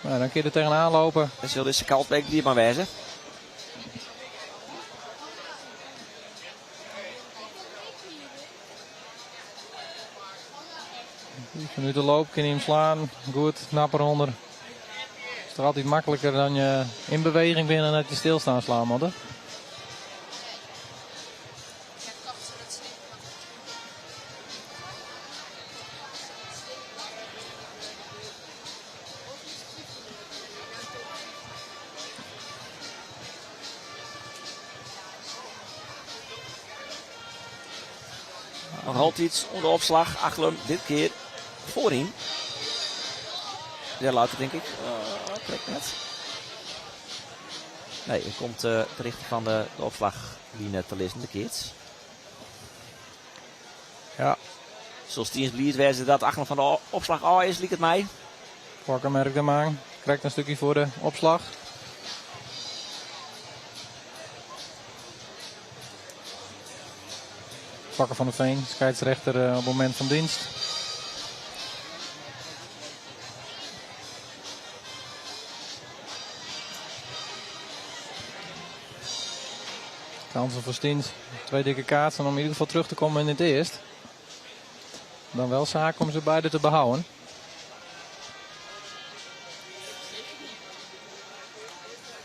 Nou, dan kun je er tegenaan lopen. En zo is de Kaltbeek die maar wijzen. 10 minuten loop, kun je hem slaan. Goed, knap eronder. Het is toch altijd makkelijker dan je in beweging bent en dat je stilstaan slaan moet. Hè? Nog halt iets onder opslag. Achlem dit keer voorin. Ja, later denk ik. Kijk net. Nee, er komt de richting van de opslaglinie te lezen. De kids. Ja. Zoals Tiens Blies wijzen dat Achlem van de opslag A is, liet het mij. Pakken merkt hem aan. Krijgt een stukje voor de opslag. Vakker van de Veen, scheidsrechter op het moment van dienst. Kansen voor Stiens. 2 dikke kaarten om in ieder geval terug te komen in het eerst. Dan wel zaak om ze beide te behouden.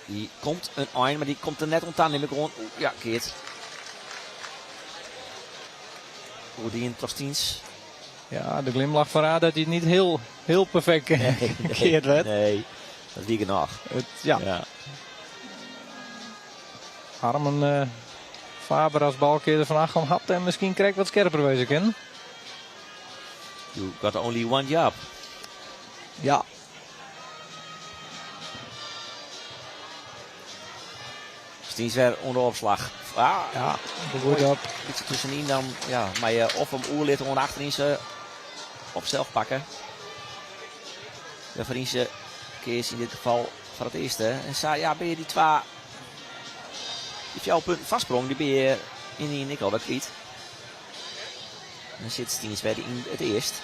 Die komt een eind, maar die komt er net ontaan. Neem ik gewoon. Ja, keert. Hoe die in Stiens. Ja, de glimlach verraadt dat hij het niet heel perfect gekeerd werd. Nee, dat is die nog. Ja. Harmen Faber als balkeerder van Achlem had en misschien krijg ik wat scherper wezen kennen. You got only one job. Ja. Stiens weer onder opslag. Ja, goed op. Iets tussenin dan, ja, maar je of hem oerlit onder achterin ze op zelf pakken. De Vriendse keers in dit geval van het eerste. En ja, ben je die jouw punt vastsprong, die ben je in die nikkel dat kwijt. Dan zit Stiens weer in het eerst.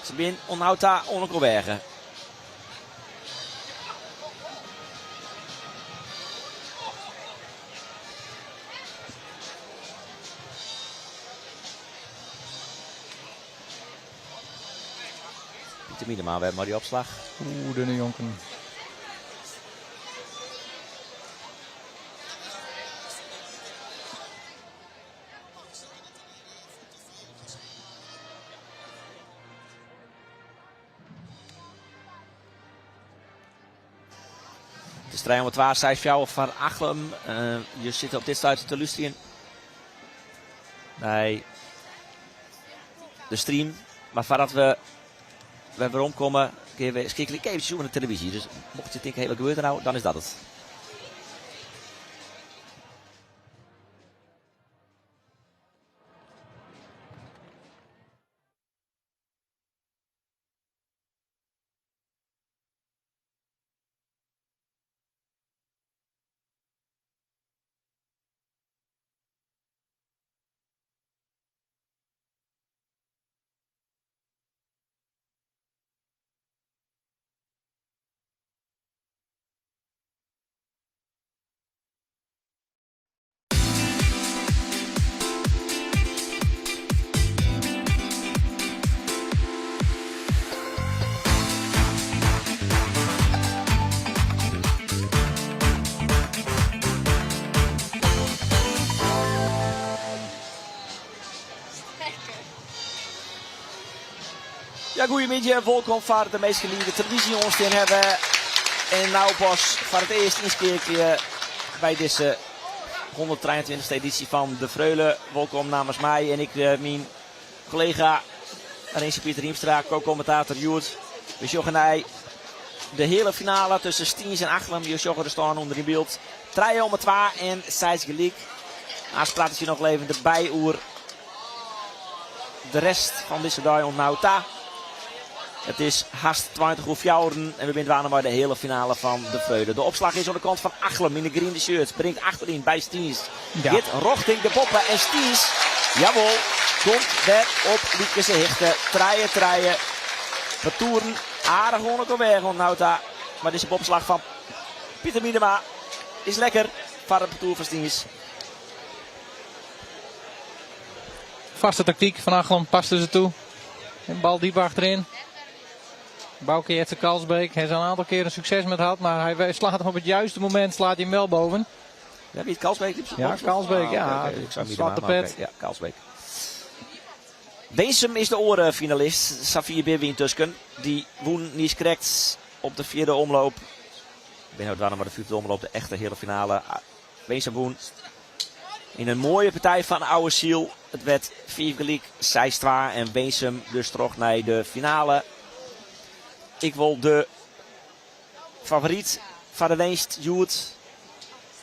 Ze zijn onhoudt daar Onnekelbergen. Pieter Miedema, we hebben maar die opslag. Oeh, de Jonken. is 3-2, 6-4 van Achlem. Je zit op dit stuit te luisteren bij de stream. Maar voordat we weer omkomen, kun je schrikkelijk even op de televisie. Dus mocht je denken, hele gebeurt er nou, dan is dat het. Ja, goedemiddag. Welkom voor de meest geliefde televisiejongens die hebben. En nou pas voor het eerst inskeertje bij deze 123e editie van De Vreulen. Welkom namens mij en ik, mijn collega Renze Pieter Riemstra, co-commentator Joert. We zoggen de hele finale tussen Stiens en Achlem. Die zoggen er staan onder in beeld. 3-2 en 6 gelijk. Als praat je nog even erbij over de rest van deze dag ontnauwt. Het is haast 20 uur fjouwen en we zijn bijna bij de hele finale van De Vreulen. De opslag is aan de kant van Achlem in de green shirt. Brengt achterin bij Stiens. Ja. Dit rochting de poppen en Stiens, jawel, komt weer op Liekese Hichte. Treien. Vertoeren aardig onder weg ontnauwt. Maar deze opslag van Pieter Miedema is lekker voor het parcours van Stiens. Vaste tactiek van Achlem, past er ze toe. Een bal diep achterin. Bouke Jetse Kalsbeek heeft er een aantal keren succes met gehad, maar hij slaat hem op het juiste moment, slaat hij hem wel boven. Ja, wie het Kalsbeek? Ja, Kalsbeek, ja. Okay. Ik zou Zwarte pet. Ja, Kalsbeek. Weensum is de orenfinalist. Safir Birwin Tusken. Die woen niet correct op de vierde omloop. Ik ben nou maar de vierde omloop, de echte hele finale. Weensum woen in een mooie partij van Oude Ziel. Het werd 4 gelijk, 6-2 en Weensum dus terug naar de finale. Ik wil de favoriet van de winst, Joert.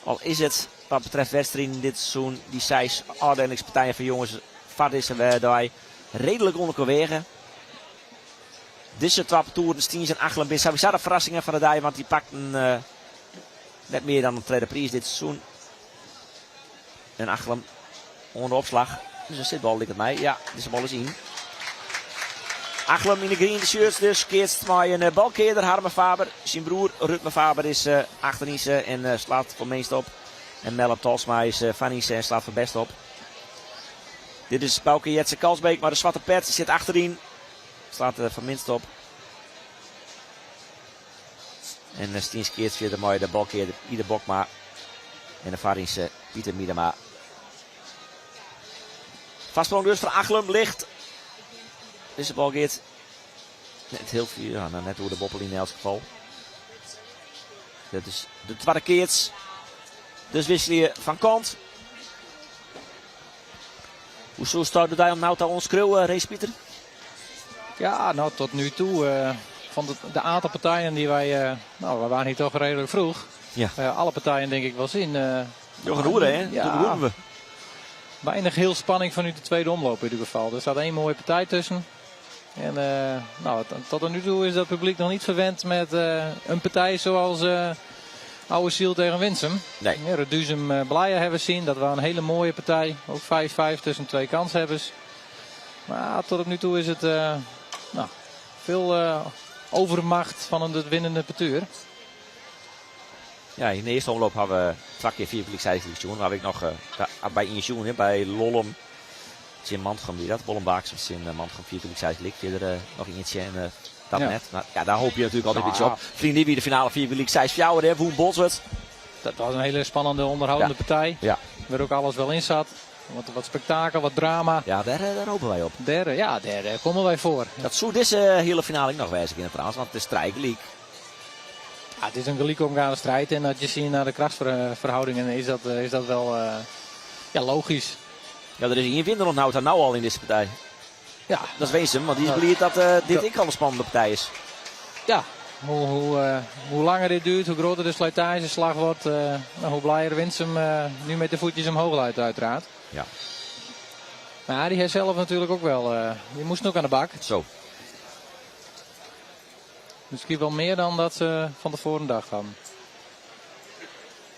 Al is het wat betreft wedstrijden dit seizoen, die 6 afdelingspartijen van jongens van deze wedstrijd redelijk onderwegen. Deze 2 toeren, Stiens en Achlem, zijn sowieso de verrassingen van de dag, want die pakten net meer dan een tweede prijs dit seizoen. En Achlem onder opslag. Dus er zit bal ligt het mij. Ja, deze bal is in. Achlem in de green shirts dus. Keert maar een balkeerder, Harme Faber. Zijn broer Rutme Faber is achterin en slaat voor meest op. En Melle Talsma is van en slaat voor best op. Dit is Bouke Jetse Kalsbeek, maar de zwarte pet zit achterin. Slaat van minst op. En Stiens keert via de mooie de balkeerder Ieder Bokma. En de Varinse Pieter Miedema. Vastsprong dus van Achlem ligt. Deze bal gaat net heel veel, ja, net door de boppel in elk geval. Dat is de tweede keert. Dus wissel je van kant. Hoezo staat de nou aan ons krul, Rees Pieter? Ja, nou tot nu toe van de aantal partijen die wij, we waren hier toch redelijk vroeg. Ja. Alle partijen denk ik wel zin. Nog een roeren, hè? Ja. Toen roeren we. Weinig heel spanning vanuit de tweede omloop in ieder geval. Er staat 1 mooie partij tussen. En tot nu toe is dat publiek nog niet verwend met een partij zoals Oude Ziel tegen Winsum. Nee. Ja, Reduzum Blaya hebben we zien. Dat was een hele mooie partij. Ook 5-5 tussen 2 kanshebbers. Maar tot nu toe is het veel overmacht van de winnende partuur. Ja, in de eerste omloop hadden we 2 keer 4 publieksheidsdivisie. Dan had ik nog bij Injoen, bij Lollum. Jim Mantgem die dat, Bollenbaaks of Jim Mantgem 4 publieksheidsdivisie. Verder nog eentje en dat net. Maar ja, daar hoop je natuurlijk altijd iets op. Vrienden wie de finale 4 publieksheidsdivisie, Woen Boswet. Dat was een hele spannende onderhoudende partij. Ja. Waar ook alles wel in zat. Wat spektakel, wat drama. Ja, daar hopen wij op. Daar komen wij voor. Dat zou deze hele finale nog wijzig in het trouwens, want het is 3 gelijk. Ja, het is een gelijk omgaande strijd. En als je ziet naar de krachtsverhoudingen is dat wel logisch. Ja, er is één winnaar onthoudt nou al in deze partij. Ja. Dat is Weesem, want die is blij dat dit ik al een spannende partij is. Ja, hoe langer dit duurt, hoe groter de slijtageslag wordt, hoe blijer Winsum nu met de voetjes omhoog luidt uiteraard. Ja. Maar die heeft zelf natuurlijk ook wel, die moest ook aan de bak. Zo. Misschien wel meer dan dat ze van tevoren dacht hadden.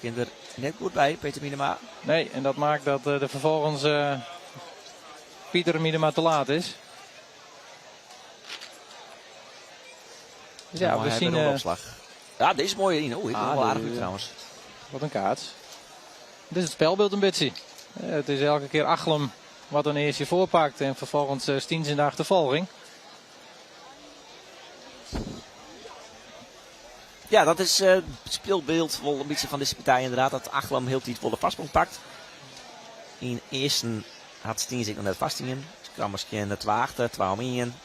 Kind er net goed bij, Peter Minema. Nee, en dat maakt dat er vervolgens Pieter Minema te laat is. Dus ja, we zien... een opslag. Ja, deze is mooi in. Oh, ik wel aardig goed trouwens. Wat een kaats. Dit is het spelbeeld een beetje. Het is elke keer Achlem wat een eerste voorpakt en vervolgens Stiens in de achtervolging. Ja, dat is het speelbeeld wel een beetje van deze partij inderdaad. Dat Achlem heel tijd wel de vastsprong pakt. In de eerste had Stiens ik nog net vast in. Dus kwam misschien 2 achter, 2 om 1.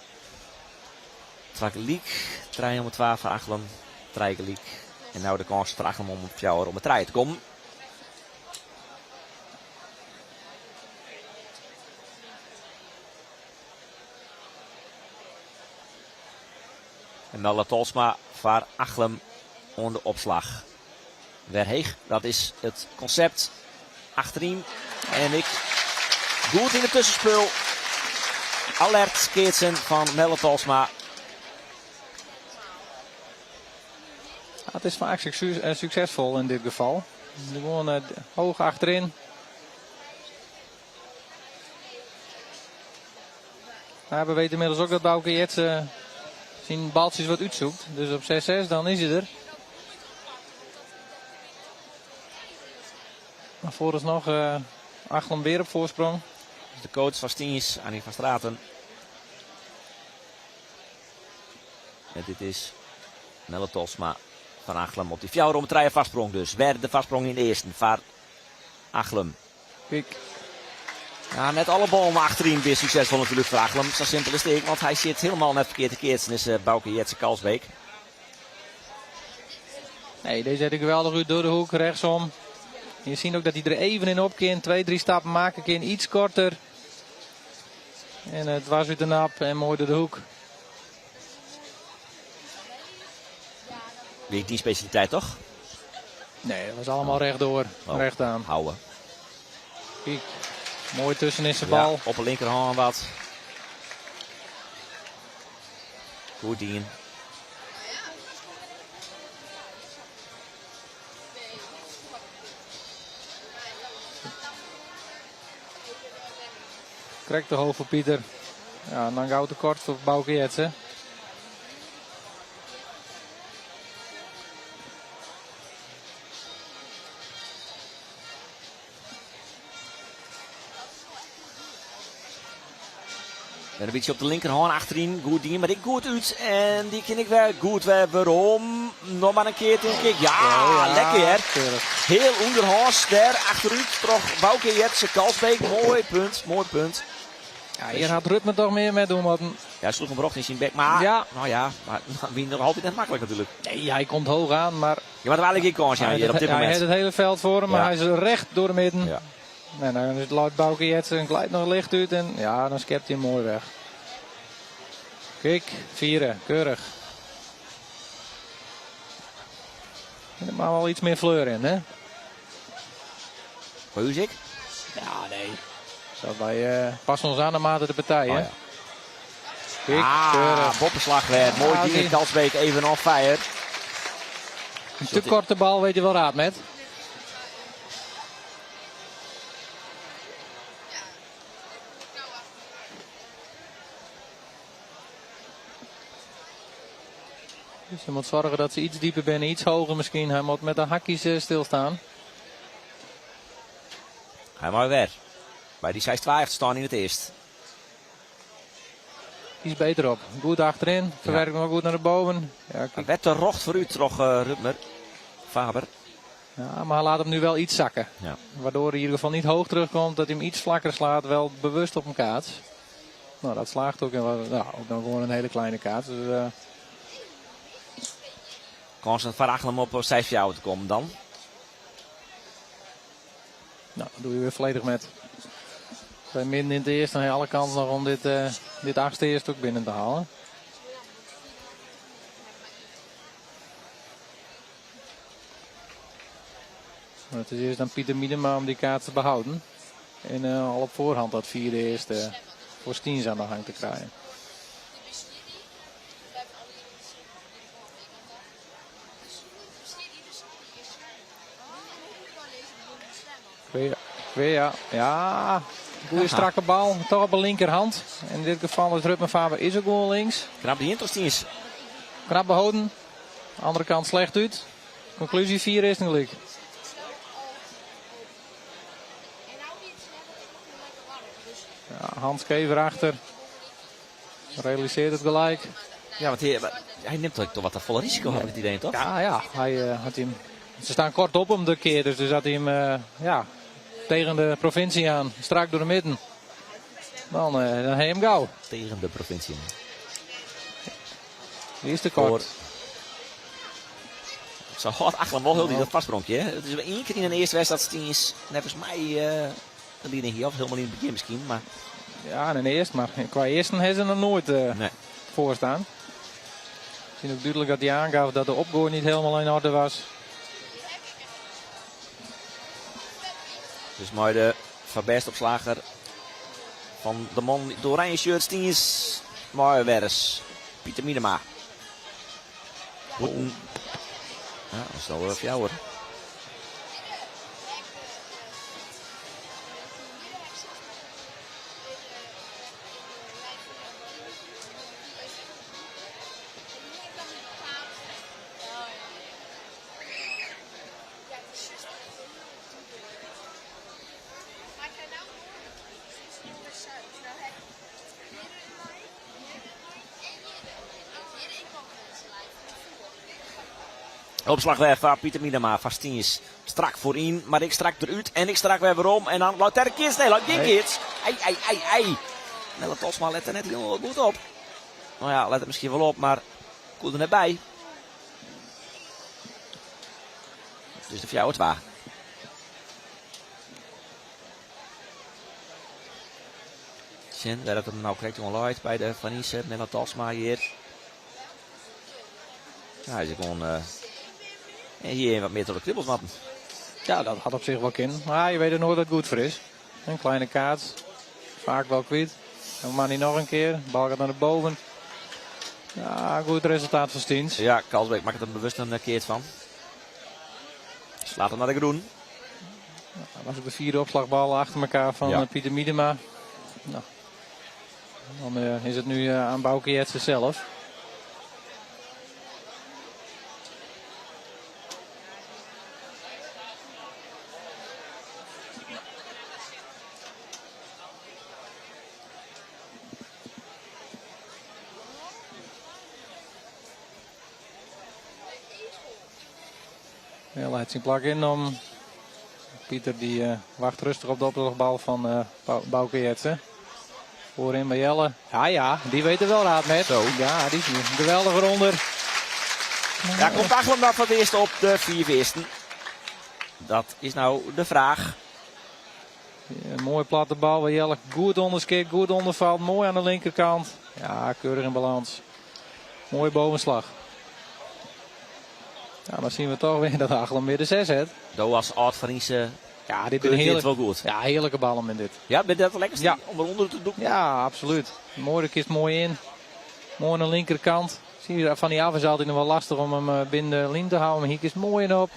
2 gelijk, 3 om 12 voor Achlem, 3 gelijk. En nou de kans voor Achlem om op jou om het 3 te komen. En Melle Tolsma voor Achlem onder opslag. Werheeg, dat is het concept. Achterin. En ik goed in het tussenspul. Alert Keertsen van Melle Tolsma. Het is vaak succesvol in dit geval. Gewoon hoog achterin. Maar we weten inmiddels ook dat Bouke Jetsen zijn baltjes wat uitzoekt. Dus op 6-6 dan is hij er. Maar vooralsnog Achlem weer op voorsprong. De coach van Stiens, Annie van Straten. En dit is Melle Tolsma van Achlem op die fjouwer om het vastsprong dus. Werd de vastsprong in de eerste van Achlem. Kijk. Ja, net alle ballen achterin weer succesvol natuurlijk voor Achlem. Zo simpel is het, want hij zit helemaal net verkeerd keertsen. Is Bouke Jetsen Kalsbeek. Nee, deze zet ik geweldig uit door de hoek, rechtsom. Je ziet ook dat hij er even in op kan. 2-3 stappen maken, kan iets korter. En het was uit de nap en mooi door de hoek. Weer die specialiteit toch? Nee, dat was allemaal rechtdoor. Recht aan. Houden. Kijk, mooi tussen is de bal. Ja, op de linkerhand wat. Goed dien. Krijgt de hoofd voor Pieter. Ja, en dan gauw tekort voor Bouke Jetsen. En een beetje op de linkerhand achterin. Goed dien, maar ik goed uit. En die ken ik weer goed weer. Waarom? Nog maar een keer. Kijk. Ja, lekker hè. Heel onderhands daar achteruit. Toch Bouke Jetsen Kalsbeek. Mooi punt. Mooi punt. Ja, hier had Rutmer toch meer mee doen. Want... Ja, sloeg hem brocht in zijn bek. Maar, ja. Nou ja, maar wie nog altijd net makkelijk natuurlijk. Nee, hij komt hoog aan, maar... Ja, maar er was geen kans hier op dit moment. Hij heeft het hele veld voor hem, maar hij is recht door de midden. Ja. En dan is het luid Bouke Jetsen en glijdt nog licht uit. En ja, dan skept hij hem mooi weg. Kijk, vieren, keurig. Er mag wel iets meer fleur in, hè? Hoe is ik? Ja, nee. Wij passen ons aan naarmate de partij, hè? Ja. Kijk, boppenslag weer. Mooi ding in Kalsbeek, even on fire. Een te korte bal, weet je wel raad met. Dus je moet zorgen dat ze iets dieper binnen, iets hoger misschien. Hij moet met de hakjes stilstaan. Hij mag weer. Bij die 6-2 heeft staan in het eerst. Iets beter op. Goed achterin. Verwerkt hem goed naar de boven. Ja, werd te rocht voor u, toch Rutmer. Faber. Ja, maar hij laat hem nu wel iets zakken. Ja. Waardoor hij in ieder geval niet hoog terugkomt. Dat hij hem iets vlakker slaat. Wel bewust op een kaats. Nou, dat slaagt ook. En ook dan gewoon een hele kleine kaats. Dus, Kansen van Achelen op 6 jaar te komen dan. Nou, dat doe je weer volledig met. Bij midden in het eerste en alle kansen nog om dit 8e eerste ook binnen te halen. Maar het is eerst aan Pieter Miedema om die kaart te behouden. En al op voorhand dat 4e eerste voor Stiens aan de gang te krijgen. Ja, goede strakke bal. Toch op de linkerhand. En in dit geval is Rutmenfaber is ook gewoon links. Knap die Stiens. Knap behouden. Andere kant slecht uit. Conclusie 4 is gelijk. Ja, Hans Kever achter. Realiseert het gelijk. Ja, want hij neemt toch wat een volle risico met het idee, toch? Ja, hij had hem. Ze staan kort op hem de keer, dus had hij hem tegen de provincie aan, strak door de midden. Dan heb je hem gauw. Tegen de provincie. Die is te kort. Zo hard Achelen wel heel die dat vastbronkje. Het is wel 1 keer in een eerste wedstrijd Stiens. Volgens mij de leiding hier, of helemaal in het begin misschien. Maar... Ja, in de eerste, maar qua eerste hebben ze er nooit voor staan. Ik zie ook duidelijk dat hij aangaf dat de opgooi niet helemaal in orde was. Dus mooi de verbestopslager van de man de oranje shirt Stiens. Mooi wers. Pieter Miedema. Ja, dat is wel voor jou hoor. Opslag weer van Pieter Miedema van Stiens. Strak voorin, maar ik strak eruit en ik strak weer om. En dan loopt er een keer. Nee, loopt geen keer. Ei. Nelle Tosma let er net heel goed op. Nou ja, let er misschien wel op, maar goed er net bij. Dus de fjouw het waar. Zien, waar het hem nou correct onluid bij de Van Isse. Nelle Tosma hier. Ja, hij is gewoon... En hier wat meer tot de kribbels matten. Ja, dat had op zich wel kunnen. Maar je weet er nooit dat het goed voor is. Een kleine kaart. Vaak wel kwijt. En maar niet nog een keer. De bal gaat naar de boven. Ja, goed resultaat van Stiens. Ja, Kalsbeek maakt er bewust een keert van. Slaat hem naar de groen. Dat was ook de 4e opslagbal achter elkaar van Pieter Miedema. Nou, dan is het nu aan Bouke Jetsen zelf. Ja, laat zijn plak in om. Pieter die wacht rustig op de opslagbal van Bouke Jetsen. Voorin bij Jelle. Ja, die weet er wel raad met. Zo. Ja, die is nu geweldig eronder. Ja, komt Achelen dan van het eerste op de 4 eersten. Dat is nou de vraag. Ja, een mooie platte bal waar Jelle goed onderskikt, goed ondervalt. Mooi aan de linkerkant. Ja, keurig in balans. Mooie bovenslag. Ja, dan zien we toch weer dat Achelen weer de 6 heeft. Dat was Art van Isse. Ja, dit is heerlijk. Wel goed. Ja, heerlijke ballen in dit. Ja, ben je dat lekker ja. Om eronder te doen? Ja, absoluut. Mooi, de kist mooi in. Mooi aan de linkerkant. Zie je, van die af is altijd nog wel lastig om hem binnen de lijn te houden. Maar hier kist mooi in op.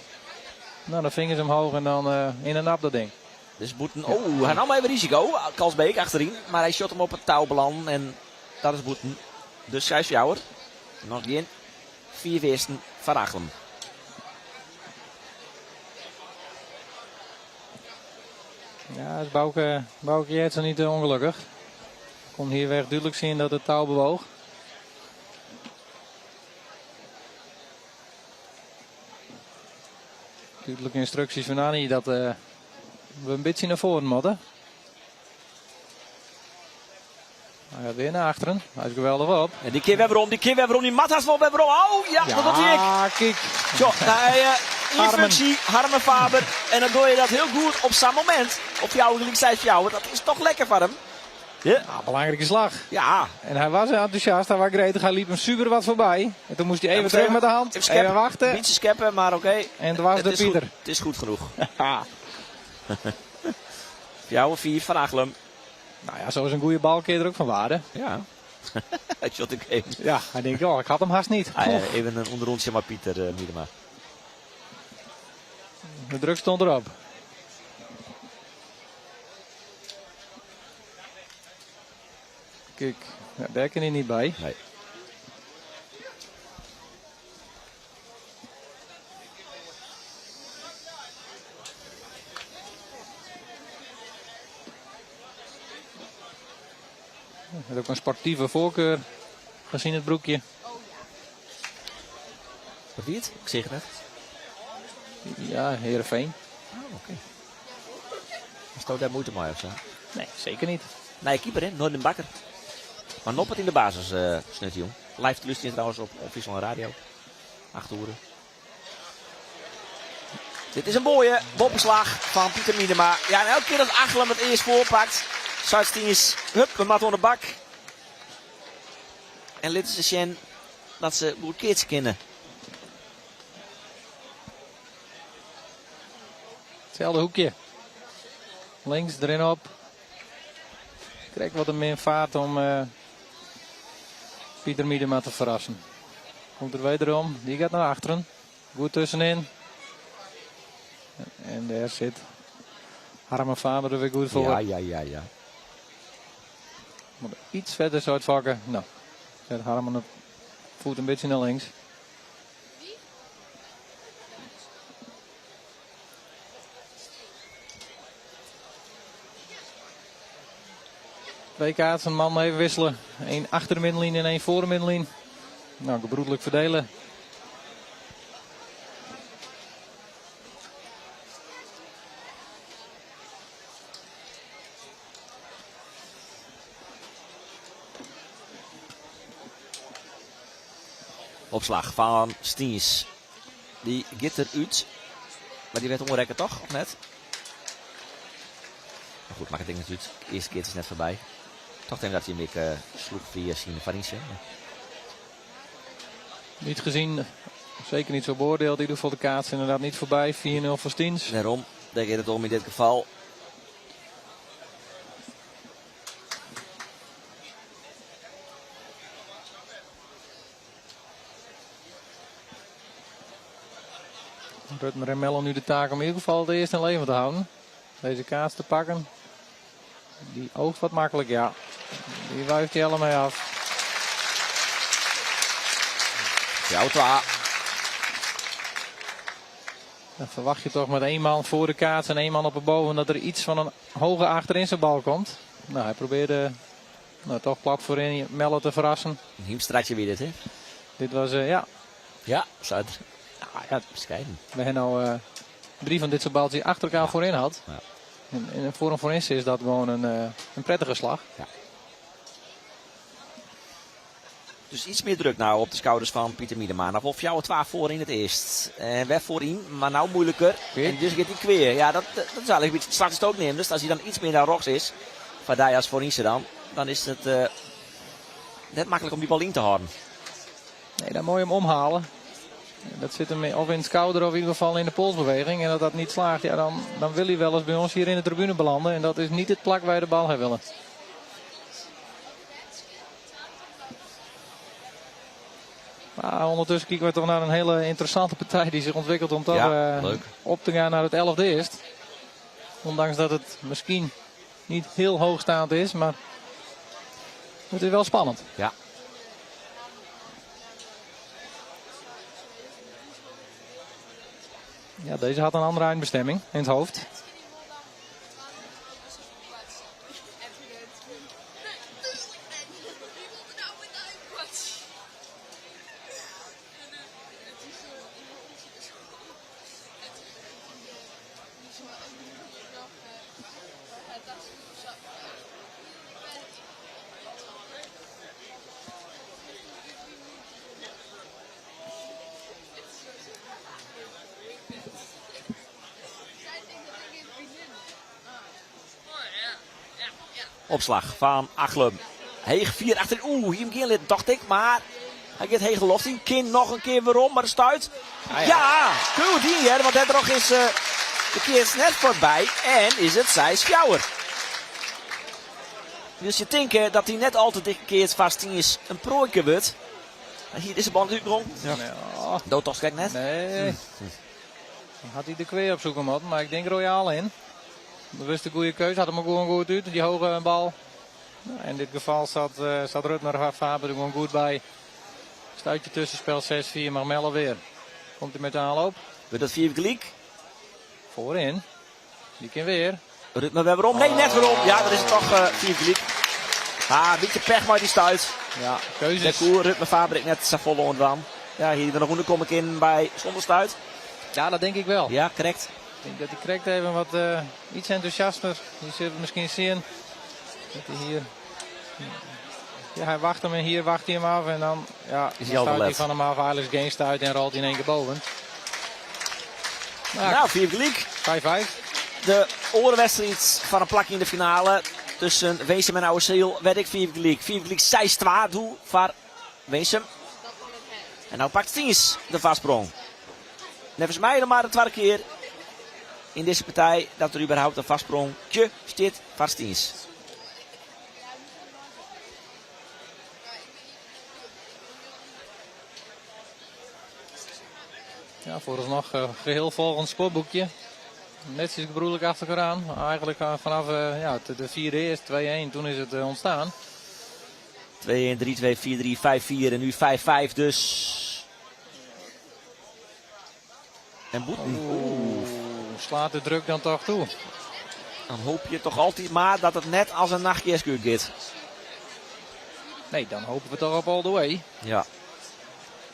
Nou, dan vingers omhoog en dan in en op dat ding. Dus Boeten. Oh, hij nam even risico. Kalsbeek achterin. Maar hij shot hem op het touwbeland. En dat is Boeten. Dus 6 jouwer. Nog geen 4 eersten van Achelen. Ja, is Bouke Jetsen niet ongelukkig. Kon hier weg duidelijk zien dat het touw bewoog. Duidelijke instructies van Annie dat we een beetje naar voren moeten. Hij gaat weer naar achteren. Hij is geweldig op. En die keer weer om, die Matas wel weer om. Oh ja, dat doet hij ik. Ja, kijk. Zo, in Harmen. functie, Harmen Faber. En dan doe je dat heel goed op zijn moment. Op jouw linkszijde jou. Dat is toch lekker van hem. Ja. Belangrijke slag. Ja. En hij was enthousiast, hij was gretig, hij liep hem super wat voorbij. En toen moest hij even terug met de hand, even wachten. Beetje skeppen, maar oké. En het was de Pieter. Het is goed genoeg. Jouw 4 van Achlem. Nou ja, zo is een goede bal keer er ook van waarde. Ja. Shot ik Ja, hij denkt, oh, ik had hem haast niet. Even een onderrondje maar Pieter Miedema. De druk stond erop. Kijk, ja, daar kan hij niet bij. Nee. Hij heeft ook een sportieve voorkeur gezien het broekje. Wat wie het? Ik zeg het net. Ja, Heerenveen. Oh, oké. Stoot daar moeite mee of zo? Nee, zeker niet. Nee, keeper in, Noorden Bakker. Maar Noppert in de basis, Snutte jong. Live te luisteren trouwens op Friesland Radio. 8 uren. Dit is een mooie boppenslag van Pieter Miedema. Ja, en elke keer dat Achlem het eerst voorpakt. Zuidstien is, hup, een mat onder de bak. En lid ze zien dat ze goed kids kennen. Hetzelfde hoekje. Links erin op. Krijgt wat meer vaart om Pieter Miedema te verrassen. Komt er wederom. Die gaat naar achteren. Goed tussenin. En daar zit Harmen Faber er weer goed voor. Ja. Moet iets verder zo uitvakken. Nou, zet Harmen de voet een beetje naar links. Twee kaatsen, een man even wisselen. Eén achter de middenlijn en één voor de middenlijn. Nou, gebroedelijk verdelen. Opslag van Stiens. Die gaat eruit. Maar die werd onrekken toch? Of net? Maar goed, maak het ding natuurlijk. De eerste keer is net voorbij. Toch denk ik dat hij een beetje sloeg via zijn Varince. Niet gezien, zeker niet zo beoordeeld. In ieder geval de kaats inderdaad niet voorbij. 4-0 voor Stiens. Daarom denk ik het om in dit geval. Rutmer en Mello nu de taak om in ieder geval de eerste in leven te houden. Deze kaats te pakken. Die oogt wat makkelijk, ja. Die wuift hij allemaal mee af. Ja, klaar. Dan verwacht je toch met één man voor de kaats en één man op het boven dat er iets van een hoge achterin zijn bal komt. Nou, hij probeerde toch plat voorin Mello te verrassen. Een hiemstraatje weer dit, hè? Dit was, ja. Ja, Zuid. Ja, bescheiden. We hebben nou 3 van dit soort balletjes achter elkaar voorin had. Ja. En voor een voorinste is dat gewoon een prettige slag. Ja. Dus iets meer druk nou op de schouders van Pieter Miedema. Nog wel jou 12 voor in het eerst. En weg voorin, maar nou moeilijker. En dus gaat hij kweer. Ja, dat is eigenlijk een beetje straks ook nemen. Dus als hij dan iets meer naar rechts is, van daar als voorin dan is het net makkelijk om die bal in te houden. Nee, dan moet je hem omhalen. Dat zit hem of in het schouder of in ieder geval in de polsbeweging. En dat niet slaagt, ja, dan wil hij wel eens bij ons hier in de tribune belanden. En dat is niet het plak waar je de bal hebben willen. Maar ondertussen kijken we toch naar een hele interessante partij die zich ontwikkelt om toch op te gaan naar het 11e eerst. Ondanks dat het misschien niet heel hoogstaand is, maar het is wel spannend. Ja. Ja, deze had een andere eindbestemming in het hoofd. Opslag van Achlem. Heeg 4 achterin. Oeh, hier een keer dacht ik, maar hij gaat Heeg gelost in. Kind nog een keer weer om, maar de stuit. Ja, goed hier, want hij nog is de keer net voorbij. En is het Sijs Fjouwer. Dus je denkt dat hij net altijd dikke keer vast is een prooike wordt. Hier is de band natuurlijk rond. Ja. Dood toch gek net? Nee. Dan had hij de kweer opzoeken moeten, maar ik denk Royale in. Dat was de goede keuze, had hem ook gewoon goed uit, die hoge bal. Nou, in dit geval zat Rutmer Faber er gewoon goed bij. Stuitje tussenspel 6-4, maar Melle weer. Komt hij met de aanloop. Wordt dat 4 gelijk? Voorin. Die kan weer. Rutmer weer om. Nee, net weer om. Ja, dan is het toch 4 gelijk. Een beetje pech maar die stuit. Ja, keuzes. De koer, Rutmer Faber net zijn volle onderdam. Ja, hier nog kom ik in bij zonder stuit. Ja, dat denk ik wel. Ja, correct. Ik denk dat hij correct even wat iets enthousiaster. Die zullen misschien zien. Dat hij hier... Ja, hij wacht hem en hier wacht hij hem af. En dan, ja, is dan stuit hij van hem af. Eigenlijk geen stuit en rolt hij in één keer boven. Nou, 4 gelijk. 5-5. De orenwedstrijd van een plakje in de finale. Tussen Weesem en Oude Seel werd ik 4 gelijk. 4 gelijk 6-2 doel voor Weesem. En nou pakt Stiens de vastsprong. Nevens mij nog maar de tweede keer in deze partij dat er überhaupt een vastsprongje staat voor Stiens. Ja, vooralsnog geheel volgens sportboekje. Netjes gebroedelijk achter elkaar aan. Eigenlijk vanaf de vierde eerst 2-1, toen is het ontstaan. 2-1, 3-2, 4-3, 5-4 en nu 5-5 dus. En Boeten. Oeh, slaat de druk dan toch toe. Dan hoop je toch altijd maar dat het net als een nachtje SQ gaat. Nee, dan hopen we toch op all the way. Ja.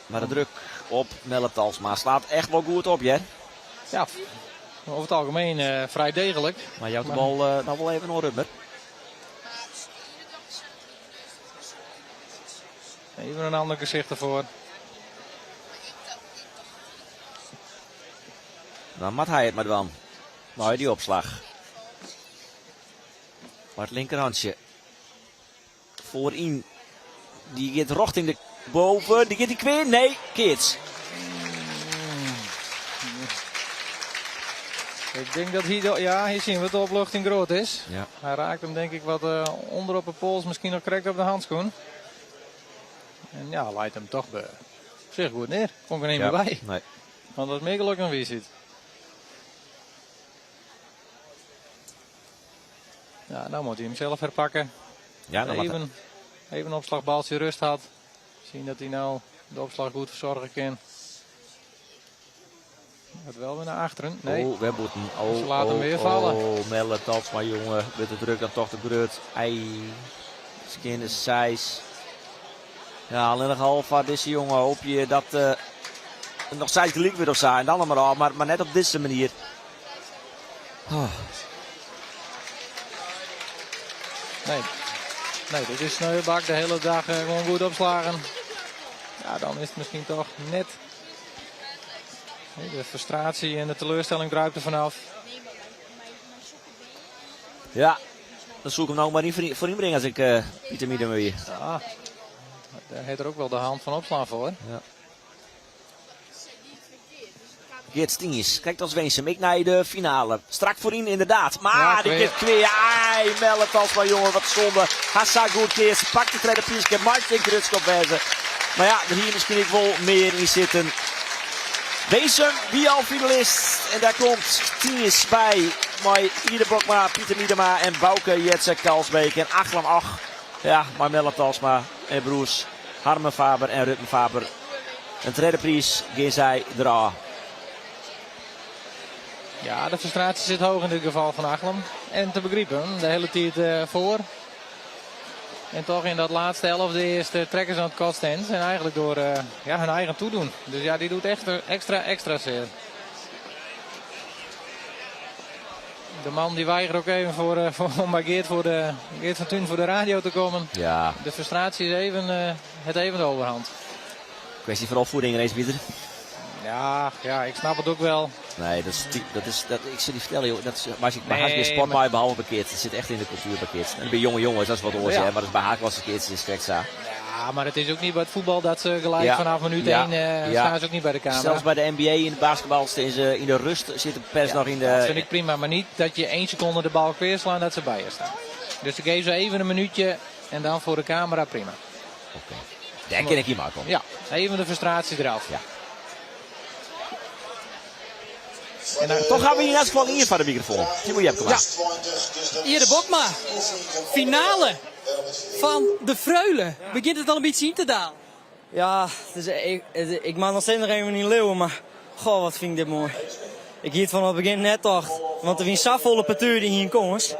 Maar de druk op Melle Talsma slaat echt wel goed op, Jer. Ja, over het algemeen vrij degelijk. Maar je houdt de bal nou wel even een Rutmer. Even een ander gezicht ervoor. Dan mat hij het maar dan. Nou, die opslag. Maar het linkerhandje. Voorin. Die gaat richting de boven. Die gaat die kweer. Nee, Kids. Ik denk dat hier zien we de opluchting groot is. Ja. Hij raakt hem denk ik wat onder op de pols. Misschien nog correct op de handschoen. En ja, leidt hem toch zich goed neer. Kom er niet meer bij. Nee. Want dat is meer geluk dan wie ziet. Ja, nou moet hij hem zelf herpakken. Ja, dan even een opslagbaltje rust had. Zien dat hij nou de opslag goed verzorgen kan. Gaat wel weer naar achteren. Nee. Oh, Webboeten. Ze laten hem weer vallen. Oh, Melle Talsma, jongen. Met de druk dan toch de grut. Ei. Skin is Sijs. Ja, alleen nog half van deze jongen. Hoop je dat het nog steeds gelijk weer of zo. En dan allemaal al. Maar net op deze manier. Oh. Nee, dit is Sneuebak de hele dag gewoon goed opslagen. Ja, dan is het misschien toch net. De frustratie en de teleurstelling druipt er vanaf. Ja, dan zoek ik hem nou maar niet voor inbrengen als ik Pieter Miedema weer. Ja, daar heeft er ook wel de hand van opslaan voor. Ja. Geert Stiens, kijkt als Weesem. Ik naar de finale. Strak voorin inderdaad. Maar ja, die keer kweer. Ai, Melle Talsma, jongen, wat zonde. Hassa goed keer. Ze pakt de tweede pieske. Mark de Grutskop wezen. Maar ja, er hier misschien wel meer in zitten. Weesem, wie al finalist. En daar komt Stiens bij. Maar Ide Bokma, Pieter Miedema en Bouke Jetse Kalsbeek. En Achlem Ach. Ja, maar Melle Talsma en broers Harmen Faber en Rutmer Faber. Een tweede prijs gaan zij draaien. Ja, de frustratie zit hoog in dit geval van Achlem. En te begrijpen, de hele tijd voor. En toch in dat laatste helft de eerste trekkers aan het koststand. En eigenlijk door hun eigen toedoen. Dus ja, die doet echt extra zeer. De man die weigert ook even om bij Geert van Thun voor de radio te komen. Ja. De frustratie is even de overhand. Kwestie van opvoeding ineens, Pieter. Ja, ik snap het ook wel. Nee, ik zou die vertellen, joh. Dat is, maar bij Haakje sport maar behalve parkeert. Het zit echt in de cultuurpakket. En bij jonge jongens, dat is wat oorzaak. Maar dat is bij Haakwas een keertje is zo. Ja, maar het is ook niet bij het voetbal dat ze gelijk vanaf minuut 1 staan ze ook niet bij de camera. Zelfs bij de NBA in de basketbal in de rust zit de pers nog in de... Dat vind ik prima, maar niet dat je 1 seconde de bal kweerslaan dat ze bij je staan. Dus ik geef ze even een minuutje en dan voor de camera prima. Oké. Daar ken ik hier maar van. Ja, even de frustratie eraf. Ja. En toch gaan we hier net geval in van de microfoon. Die moet je hebben gemaakt. Hier de Bokma. Finale van de Vreulen. Begint het al een beetje in te dalen? Ja, dus ik mag nog steeds nog even niet leeuwen, maar goh, wat vind ik dit mooi. Ik hield van het begin net toch, want er was een volle partuur die hier komt.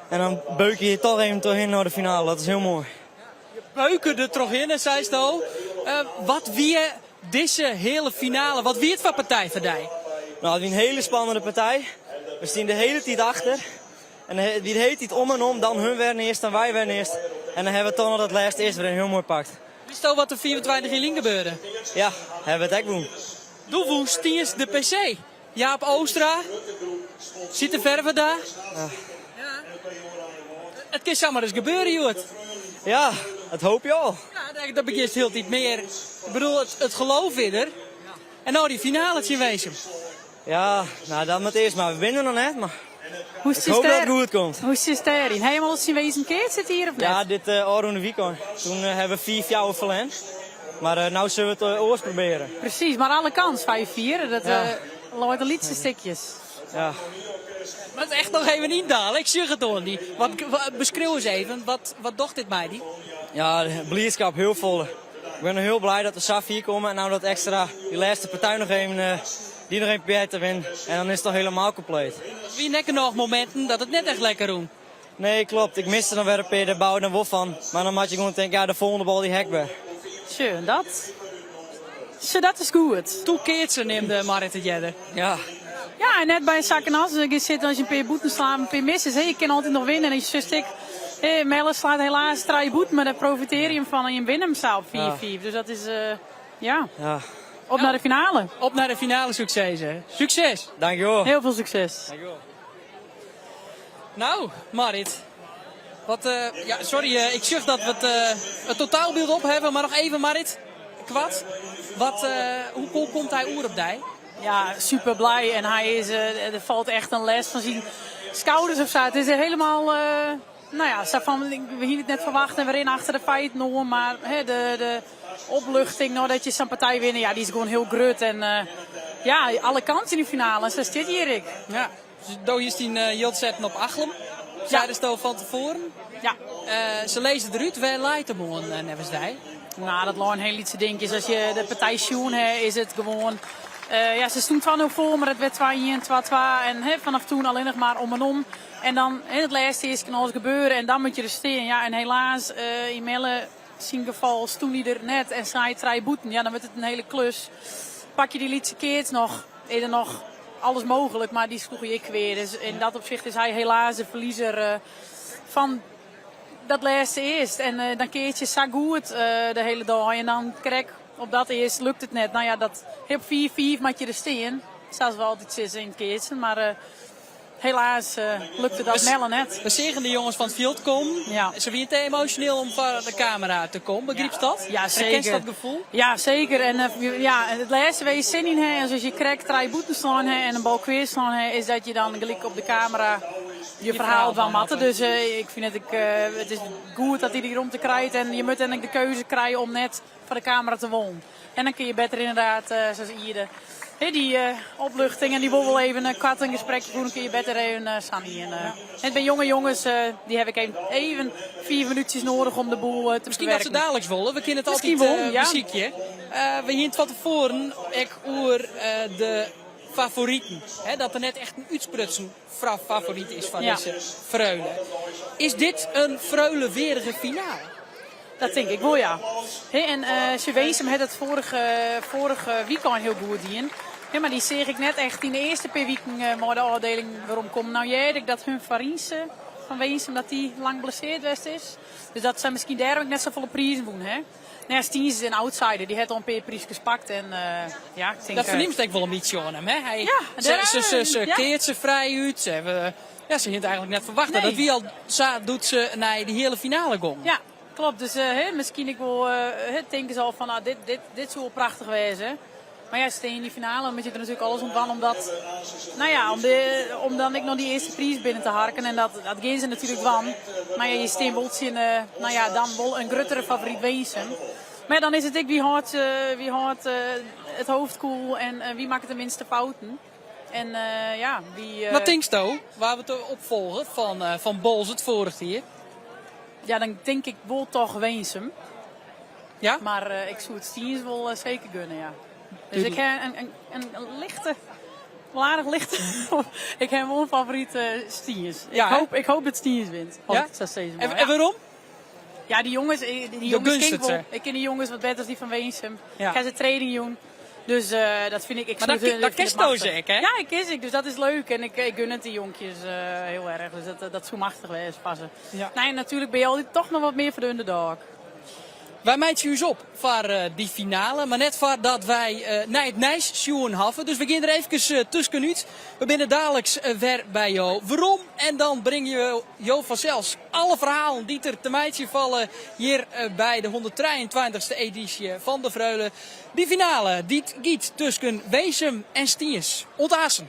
En dan beuk je toch even doorheen naar de finale, dat is heel mooi. Je beuken er toch in, en zei het al. Wat wie deze hele finale, wat wie het van partij voor die? Nou, het was een hele spannende partij. We staan de hele tijd achter. En wie de hele tijd om en om, dan hun werden eerst, dan wij werden eerst. En dan hebben we toch nog dat laatste eerst weer een heel mooi pakt. Wist je wat er 24 in Lien gebeurde? Ja, hebben we het ook doen. Doe woest, die is de PC. Jaap Oostra. Ziet de verven daar? Ja. Het kan zomaar eens gebeuren, Joert. Ja, dat hoop je al. Ja, dat begint heel niet meer. Ik bedoel, het geloof in er. En nou die finale wezen. Ja, nou dat moet eerst maar. We winnen nog net, maar Hoe ik hoop dat het goed komt. Hoe is het daarin? Helemaal zien wezen keer zit hier of net? Ja, dit Aron weekend. Toen hebben we 4 jaar verlend. Maar nou zullen we het oors proberen. Precies, maar alle kans 5-4. Dat loopt de liedste stukjes. Ja. Maar het is echt nog even niet dalen. Ik zeg het toch niet. Beschreeuw eens even. Wat docht dit mij die? Ja, de blijdschap heel vol. Ik ben heel blij dat we SAF hier komen. En nou dat extra, die laatste partij nog even, die nog even beter wint. En dan is het toch helemaal compleet. Wie nekken nog momenten dat het net echt lekker doen? Nee, klopt. Ik miste dan weer een keer de bouw en wolf van. Maar dan had je gewoon denken, ja, de volgende bal die hek weer. Schön, dat. Zo, dat is goed. Toen keert ze neemde Marit het jedder. Ja. Ja, en net bij een zak en as. Je zit als je een paar boeten slaat, een paar misses. Je kan altijd nog winnen. En je zegt ik, Melle slaat helaas 3 boeten, maar daar profiteer je hem van en je wint hem zelf 4-4. Dus dat is, ja. Op naar de finale. Op naar de finale, succes. Hè. Succes. Dankjewel. Heel veel succes. Dankjewel. Nou, Marit. Sorry, ik zeg dat we het totaalbeeld op hebben, maar nog even, Marit. Kwad. Hoe komt hij oer op die? Ja, super blij. En hij is, er valt echt een les van zijn schouders of zo. Het is helemaal, we hier het net verwachten en we rennen achter de feit nog. Maar de opluchting nadat je zo'n partij winnen, ja, die is gewoon heel grut. En alle kansen in de finale. En zo zit hier, Rick. Ja, dus doe je die Jot zetten op Achlem. Zeiden ze van tevoren. Ja. Ze lezen eruit, wij leiden hem aan nevens die. Nou, dat laan heel iets dingetjes. Als je de partij schoen is het gewoon... ze stond 2-0 voor, maar het werd 2-1, 2-2. En vanaf toen alleen nog maar om en om. En dan in het laatste is kan alles gebeuren en dan moet je er staan. Ja, en helaas, in Melle zijn geval stond hij er net en zei 3 boeten. Ja, dan wordt het een hele klus. Pak je die liedse keert nog, is er nog alles mogelijk, maar die sloeg ik weer. Dus in dat opzicht is hij helaas de verliezer van dat laatste eerst. En dan keert je zo goed de hele dag. En dan krijg op dat eerst lukt het net. Nou ja, dat heb 4-4 moet je er staan. Zoals we altijd zitten in het keertje. Maar helaas lukte dat Melle net. We zeggen de jongens van het veld komen. Ja. Ze zijn te emotioneel om voor de camera te komen. Begrijp je dat? Ja, zeker. Herkent dat gevoel? Ja, zeker. En het laatste waar je zin in hebt, als je krijgt 3 boeten slaan en een bal kwijt slaan, is dat je dan gelijk op de camera je verhaal van matten. Dus ik vind het is goed dat hij die rond te krijgt. En je moet dan de keuze krijgen om net voor de camera te wonen. En dan kun je beter inderdaad, zoals hier, die opluchting en die wil wel even een kwart een gesprekje doen, dan kun je beter even Sanny. En bij jonge jongens, die heb ik even 4 minuutjes nodig om de boel te Misschien dat ze bewerken. dadelijk willen. We kennen het Misschien altijd wel, ja. muziekje. We hier van tevoren over de favorieten. Dat er net echt een uitsprutsen favoriet is van deze Vreulen. Is dit een Vreulenwerige finale? Dat denk ik wel, ja. En Sjeweesem had het vorige weekend heel goed in. Ja, maar die zeg ik net echt in de eerste paar weken maar de afdeling waarom komt. Nou jij dat hun Farinse van Weensum dat die lang geblesseerd geweest is. Dus dat zijn misschien daar ook net zoveel prijzen doen, hè. Nou ja, Stiens is een outsider, die heeft al een paar prijsjes gepakt en ja, ik denk... Dat verneemt ik wel een beetje aan hem, hè? Hij, Ja, ze keert ze vrij uit. Ze had eigenlijk net verwacht dat wie al doet ze naar de hele finale gong. Ja, klopt. Dus misschien ik wil denken ze al van, dit zou wel prachtig wezen. Maar ja, steen in die finale, dan moet je er natuurlijk alles om omdat, nou ja, om dan ik nog die eerste prijs binnen te harken. En dat gaan ze natuurlijk van. Maar ja, je steen wel zien, nou ja, dan wel een gruttere favoriet Weensum. Maar ja, dan is het ik wie houdt het hoofd koel en wie maakt het de minste fouten. En ja, wie... Wat denk je, waar we het opvolgen van Bols het vorige jaar? Ja, dan denk ik wel toch Weensum. Ja? Maar ik zou het Stiens wel zeker gunnen, ja. Dus ik heb een lichte, wel aardig lichte. Ik heb wel een favoriet Stiens. Ja, ik hoop dat Stiens wint. Ja? En waarom? Ja, die jongens ken ik wel. Ik ken die jongens wat beter dan die van Weensum. Ja. Ik ga ze training doen. Dus dat vind ik... Maar dat kist nou zeker, hè? Ja, ik kies ik. Dus dat is leuk. En ik gun het die jonkjes heel erg. Dus dat zou machtig wezen passen. Ja. Nee, natuurlijk ben je altijd toch nog wat meer voor de underdog. Wij meiden ons op voor die finale, maar net voordat wij naar het Nijs zien hebben. Dus we gaan er even tussenuit. We zijn dadelijk weer bij jou. Waarom? En dan breng je jou vanzelfs alle verhalen die er te meidje vallen hier bij de 123e editie van de Vreulen. Die finale, die gaat tussen Weensum en Stiens. Ontaasen.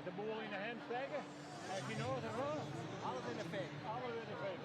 De boel in de hand steken. Heb je nodig? Alles in de fik. Alles in de fik.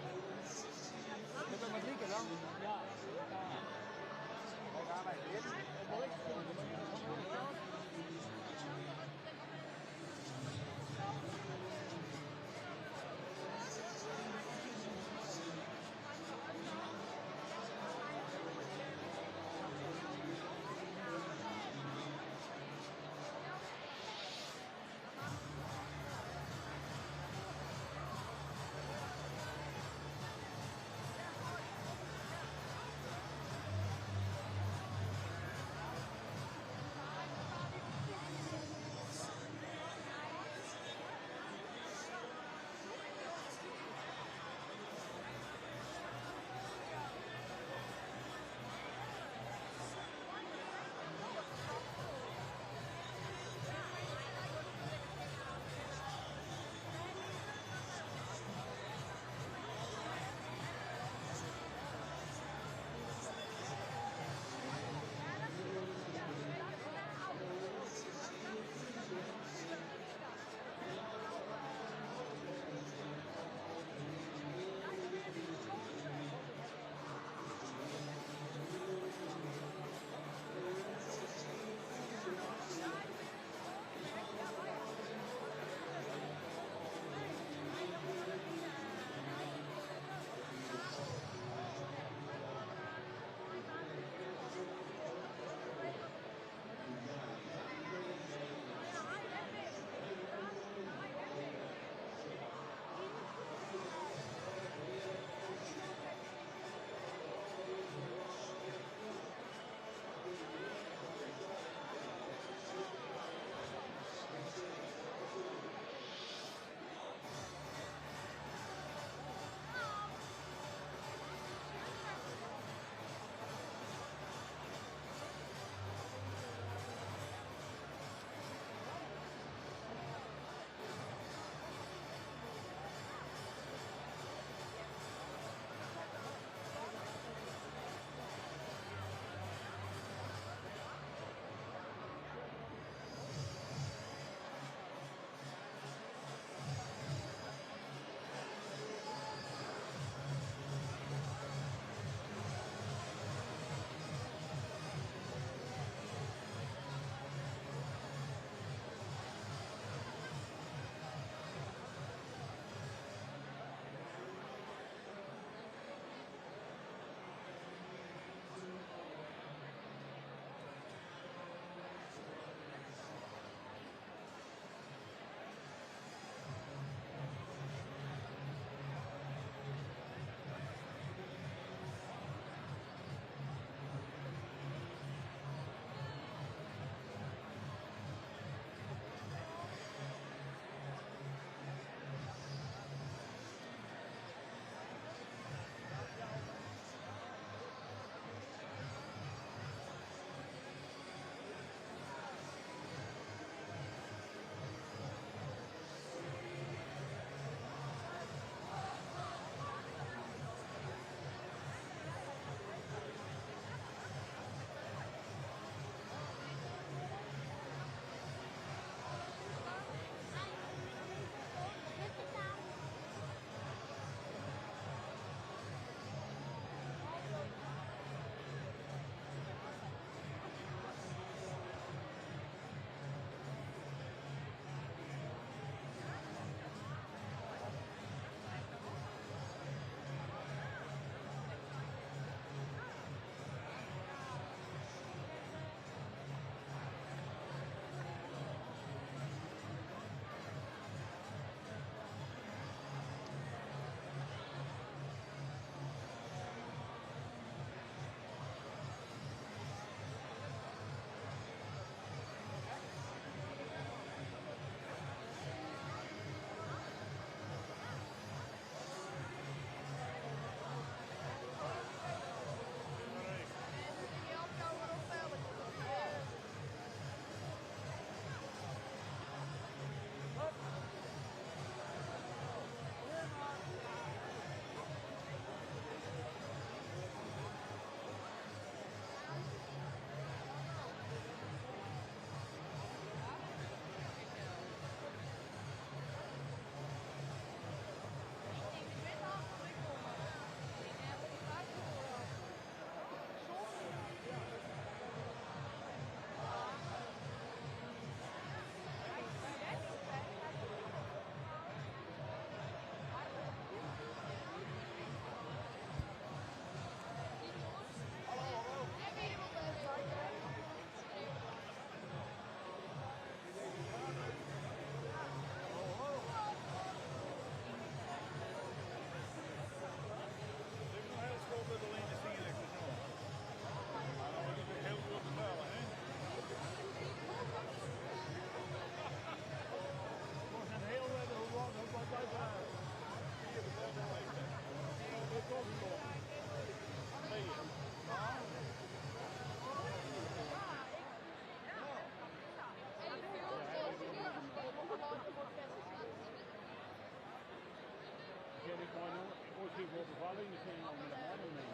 Ooit zie ik wel bevallen in de zin om met de man mee.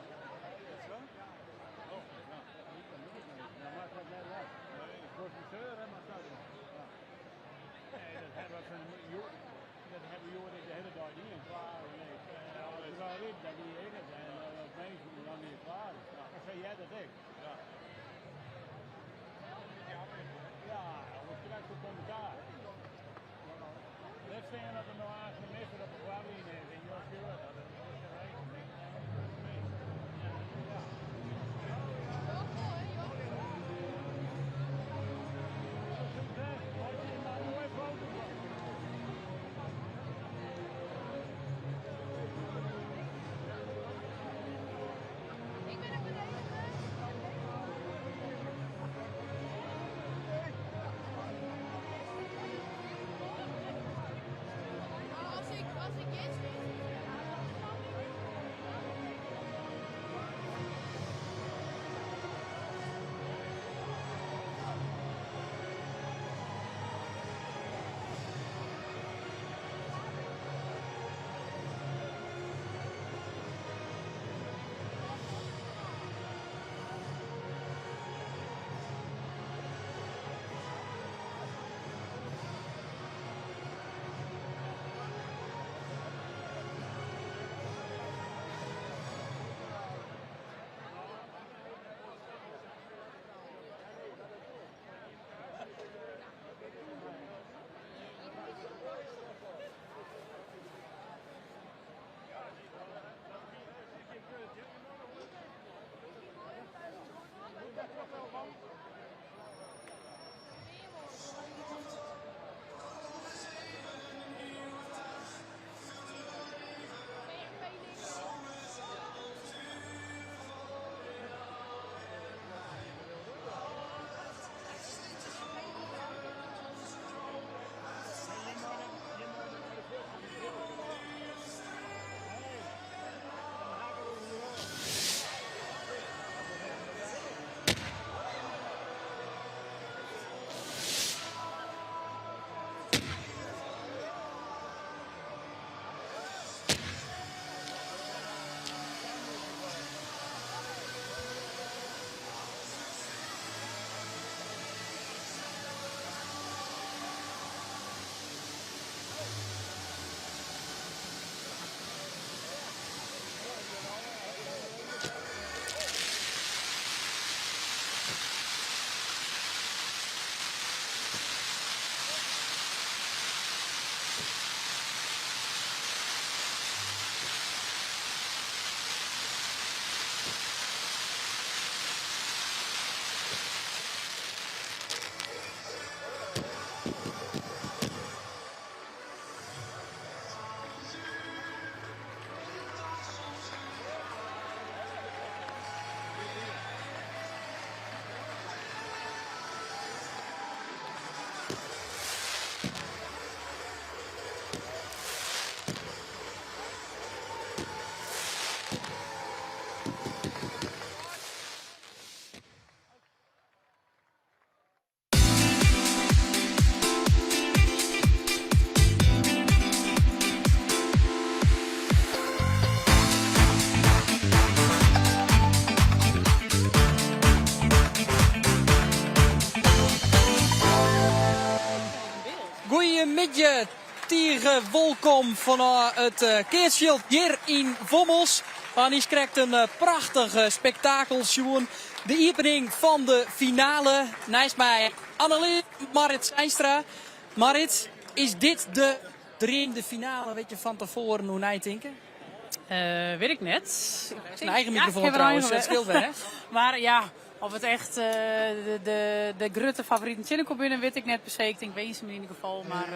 Zo? Oh, ja. Dan maakt dat net uit. Professeur, hè, maar dat. Nee, dat hebben we Jorik de hele dag niet in klaar. Als je wel weet dat die ene zijn, dat mensen dan niet klaar is. Dan zeg jij dat ik. Ja, we krijgen een commentaar. Let's zeggen dat er nog aan de meester op de kwam in is. En Jos Geurd, dat is gelijk. Goeiemiddag, tegen welkom van het Keersveld hier in Vommels. Anis krijgt een prachtig spektakel, Sjoen. De opening van de finale. Naast mij Annelies Marit Zijnstra. Marit, is dit de dringende finale? Weet je van tevoren hoe jij denken? Weet ik net. Het is een eigen microfoon trouwens, dat scheelt wel hè? Maar ja, of het echt de grote favorieten Tjinnenko binnen, weet ik net per se. Ik denk Wezen in ieder geval. Maar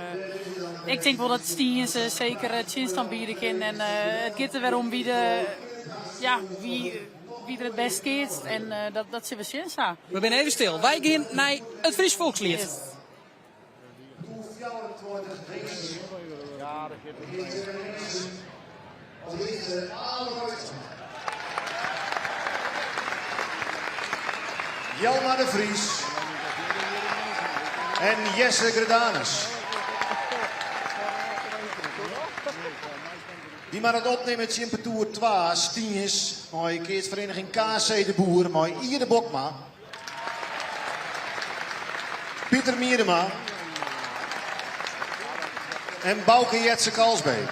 ik denk wel dat Stiens zeker Tjins dan bieden kan. En het gaat er weer om wie er het best keert. En dat ze we Tjins aan. We zijn even stil. Wij gaan naar het Fries volkslied. Yes. Ja, dat zit Jelma de Vries en Jesse Gredanus. Die maar het opnemen in Partour 2, Stiens, met keersvereniging KC de Boer, met Ierde Bokma, Pieter Mierema en Bouke Jetse Kalsbeek.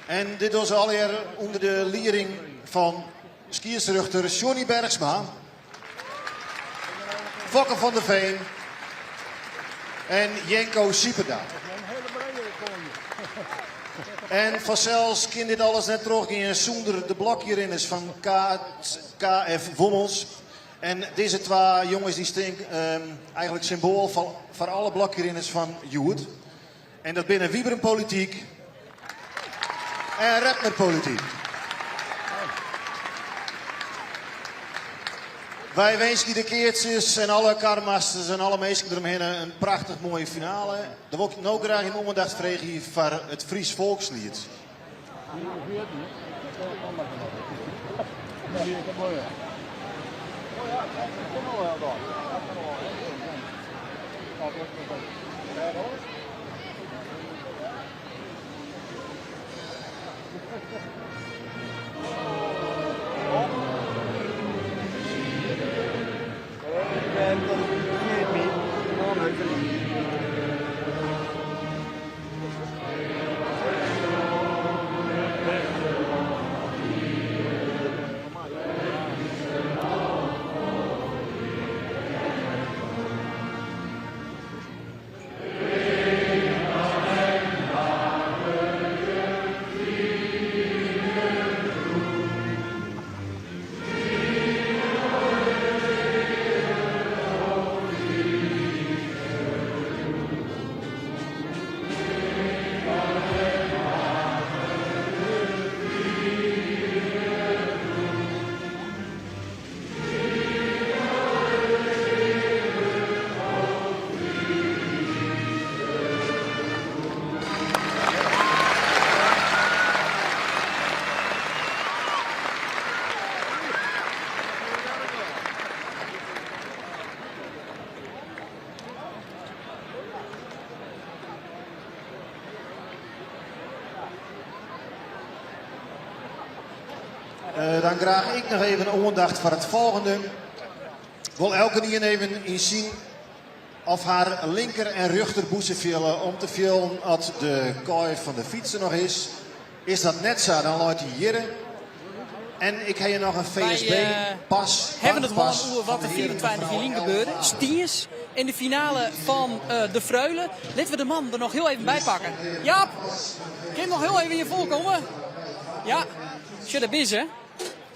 En dit was alweer onder de liering van skiersruchter Johnny Bergsma, Fokke van der Veen en Jenko Sieperda. En vanzelfs kan dit alles net teruggaan zonder de blokjerinners van KF Wommels. En deze twee jongens die staan eigenlijk symbool voor alle blokjerinners van Joet. En dat binnen Wiebrenpolitiek en Repnerpolitiek. Wij wensen de keertjes en alle karmasters en alle mensen eromheen een prachtig mooie finale. Dan wil ik nou graag in onbedacht vragen voor het Fries volkslied. Dan graag ik nog even een aandacht voor het volgende. Ik wil elke keer even inzien of haar linker en rechterboezem vielen om te filmen als de kooi van de fietsen nog is. Is dat net zo, dan laat hij hier. En ik heb hier nog een VSB-pas. Hebben het gewoon over wat er 24 juli gebeurde. Stiers in de finale van de Freulen. Laten we de man er nog heel even bij pakken. Jaap, kun je nog heel even hier voorkomen? Ja, shit dat is hè.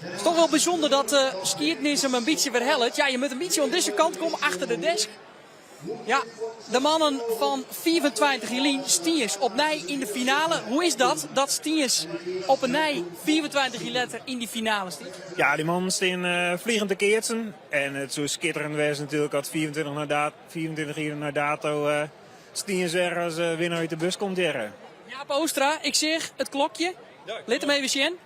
Het is toch wel bijzonder dat Skiertnis hem een beetje verhelpt. Ja, je moet een beetje aan deze kant komen, achter de desk. Ja, de mannen van 24 juli, Stiers op Nij in de finale. Hoe is dat Stiers op een Nij 24 juli in die finale staat? Ja, die mannen staan vliegend te keertsen. En het zo skitterend was natuurlijk dat 24 uur na dato Stiers er als winnaar uit de bus komt jaren. Jaap Oostra, ik zeg het klokje. Let hem even zien.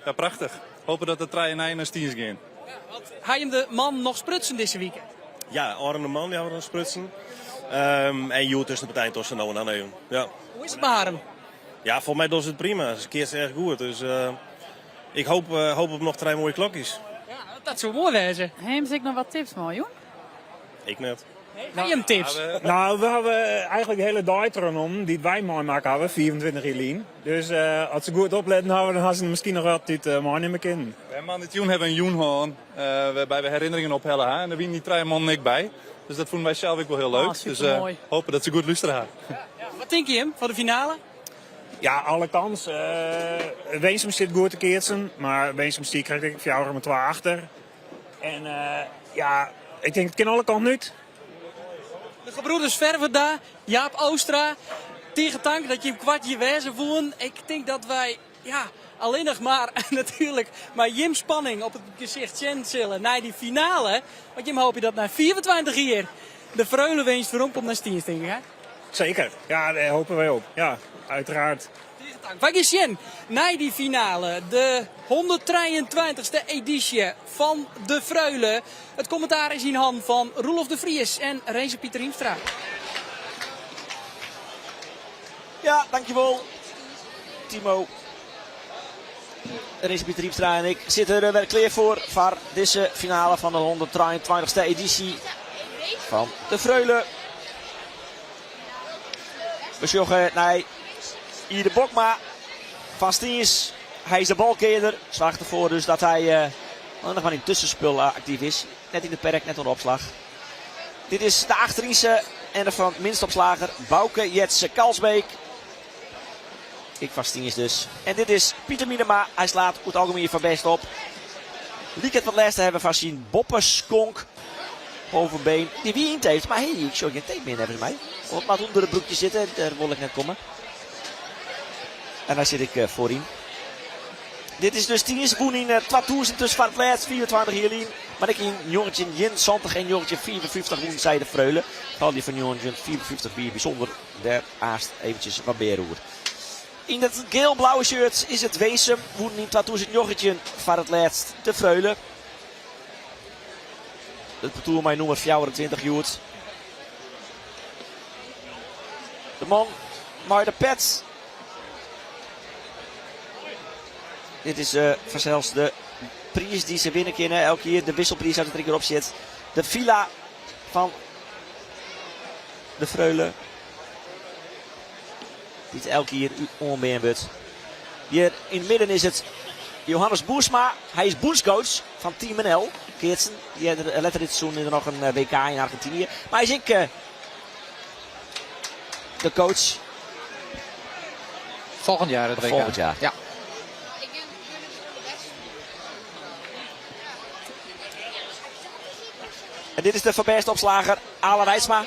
Ja, prachtig. Hopen dat de trein naar Stiens gaan. Ga je hem de man nog sprutsen deze week? Ja, Arne Man, die hebben we nog sprutsen. En Joet tussen de partij tussen nou en dan even. Ja. Hoe is het met hem? Ja, volgens mij doet het prima. Ze keert erg goed. Dus ik hoop op nog 3 mooie klokjes. Ja, dat zou mooi wezen. Heb ik nog wat tips, man, joh? Ik net. Heb je hem tips? Nou, we hebben eigenlijk de hele dag erom die wij mooi maken hebben, 24 juli. Dus als ze goed opletten houden, dan gaan ze misschien nog wat dit maar niet meer kennen. Wij man dit joen hebben een joen gehad, waarbij we herinneringen ophellen en daar winnen die 3 man niks bij. Dus dat vonden wij zelf ook wel heel leuk. Dus hopen dat ze goed luisteren gaan. Wat denk je hem van de finale? Ja, alle kans. Weensum zit goed te keertsen, maar Weensum krijgt ik 4 met 2 achter. En ja, ik denk het kan alle kanten niet. De gebroeders Ververda, Jaap Oostra, tegen Tank dat je een kwartje wezen voelen. Ik denk dat wij alleen nog maar natuurlijk maar Jim spanning op het gezicht zullen naar die finale. Want Jim hoop je dat na 24 jaar de Freulenwinst komt naar Stiens, denk ik, hè? Zeker, ja, daar hopen wij op. Ja, uiteraard. Wat is Jen? Na die finale, de 123e editie van de Freulen. Het commentaar is in hand van Roelof de Vries en Reze Pieter Hiemstra. Ja, dankjewel. Timo. Er is Pieter Riepstra en ik zitten er weer klaar voor deze finale van de 123e editie van de Vreulen. We zorgen naar Ide Bokma van Stiens. Hij is de balkeerder. Zorgt ervoor dus dat hij nog maar in tussenspul actief is. Net in de perk, net onder opslag. Dit is de achteringse en de van minstopslager Bouke Jetse Kalsbeek. Ik van Stiens dus. En dit is Pieter Minema. Hij slaat goed algemeen van best op. Lieket wat les te hebben van zijn Boppeskonk. Bovenbeen. Die wie in heeft. Maar hey, ik zou geen tape meer hebben mij. Wat maar onder het broekje zitten. Daar wil ik net komen. En daar zit ik voorin. Dit is dus 10 woen in 2000 tussen van het laatst 24 hierlien. Maar ik in jongetje 71 en jongetje 54 woen zei de Vreulen. Al die van jongetje 54 weer bijzonder. Daar aast eventjes van Beerhoer. In het geel-blauwe shirt is het Weesum. Woen in 2000 jongetje van het laatst de Vreulen. Het betoel mij nummer 24 joert. De man maar de pet. Dit is vanzelfs de prijs die ze winnen kunnen. Elke keer de wisselprijs uit het 3 keer op zit. De villa van de Vreulen. Die het elke keer onbeenbut. Hier in het midden is het Johannes Boersma. Hij is bondscoach van Team NL. Keertsen. Die had letter dit seizoen nog een WK in Argentinië. Maar hij is ik de coach. Volgend jaar het WK. Volgend jaar. Ja. En dit is de verbeste opslager Ale Rijtsma.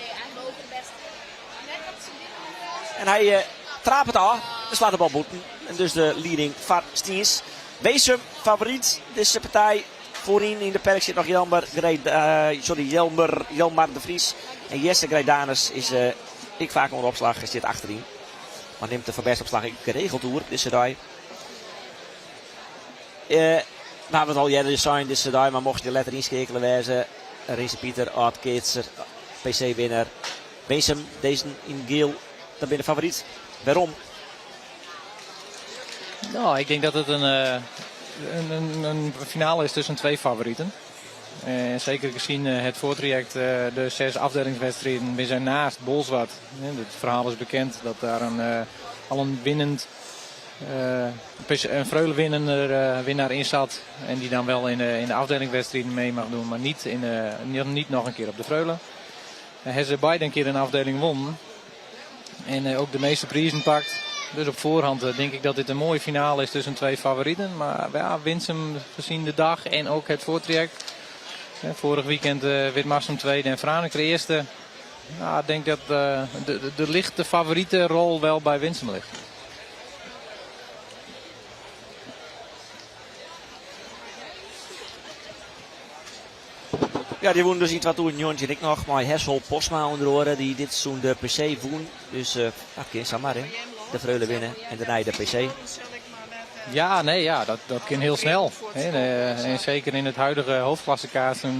En hij traapt het aan. En slaat de bal boeten. En dus de leading van Stiens. Weesum favoriet. Deze partij voorin in de perk zit nog Jelmar de Vries. En Jesse Greidanus is ik vaak onder opslag. Hij zit achterin. Maar neemt de verbeste opslag geregeld door. Deze dag. We hebben het al eerder zijn deze dag. Maar mocht je de letter inschakelen wezen. Rinse Pieter, Art Keetser, PC-winnaar. Weesum, deze in geel, dan ben je favoriet. Waarom? Nou, ik denk dat het een finale is tussen 2 favorieten. Zeker gezien het voortraject, de 6 afdelingswedstrijden. We zijn naast Bolsward. Het verhaal is bekend dat daar al een winnend, een Vreulen winnaar in zat. En die dan wel in de afdelingswedstrijden mee mag doen, maar niet nog een keer op de Vreulen. Hebben ze beide een keer een afdeling won. En ook de meeste prijzen pakt. Dus op voorhand denk ik dat dit een mooie finale is tussen 2 favorieten. Maar ja, Winsum gezien de dag en ook het voortraject. Vorig weekend Witmarsum tweede en Franeker eerste. Nou, ik denk dat de lichte favoriete rol wel bij Winsum ligt. Ja, die wonen dus in 2000 en ik nog. Maar Hessel Posma onder oren die dit seizoen de PC woon. Dus oké, zeg maar hè. De Vreulen winnen en daarna de PC. Ja, nee, ja, dat kan heel snel. En zeker in het huidige hoofdklassekaarten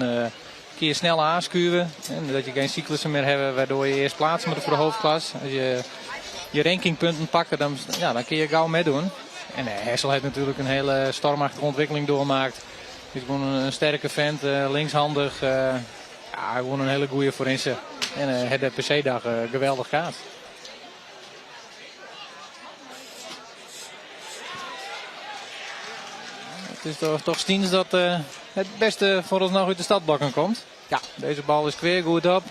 kun je snel aanschuiven. Dat je geen cyclussen meer hebt waardoor je eerst plaats moet voor de hoofdklas. Als je rankingpunten pakken, dan kun je gauw meedoen. En Hessel heeft natuurlijk een hele stormachtige ontwikkeling doorgemaakt. Hij is gewoon een sterke vent, linkshandig. Hij won een hele goede forense. En het de PC-dag geweldig gaat. Het is toch Stiens dat het beste voor ons nog uit de stadbakken komt. Ja. Deze bal is weer goed op.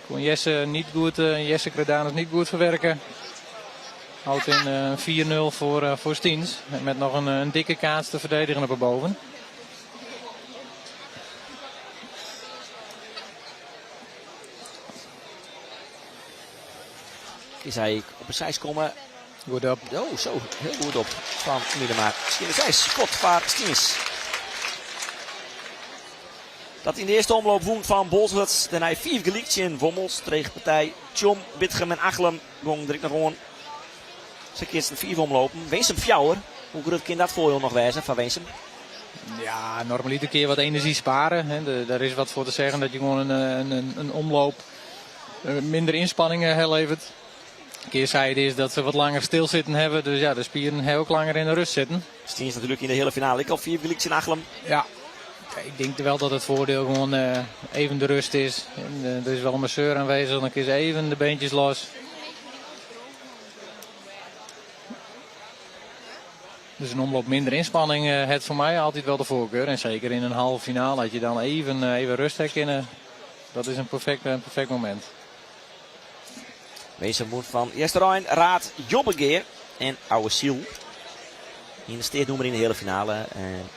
Kon Jesse niet goed, Jesse Credanus niet goed verwerken. Houdt in 4-0 voor Stiens. Met nog een dikke kaats te verdedigen op erboven. Is hij op een zijs komen. Goed op. Oh, zo. Heel goed op. Van Miedema. Misschien een zijs. Spot van Stiens. Dat in de eerste omloop woont van Bolsward. Dan hij 4 geliekt in Wommels. Tegenpartij Tjom, Bitgem en Achlem. Gong direct naar gewoon. Ze keert 4 omlopen. Weesum Fjouwer. Hoe groot kan dat voordeel nog wijzen van Weesum? Ja, normaliter kun je wat energie sparen. Hè. Daar is wat voor te zeggen dat je gewoon een omloop minder inspanningen herlevert. Een keer zei het is dat ze wat langer stilzitten hebben. Dus ja, de spieren hebben ook langer in de rust zitten. Stiens natuurlijk in de hele finale. Ik al 4 gelijk in Achlem. Ja. Ik denk wel dat het voordeel gewoon even de rust is. En, er is wel een masseur aanwezig. Dan kun je even de beentjes los. Dus een omloop minder inspanning het voor mij altijd wel de voorkeur. En zeker in een halve finale dat je dan even rust herkennen. Dat is een perfect moment. Wees moet van Jesterijn, Raad, Jobbegeer en Oude Siel. In de steednoemer in de hele finale. En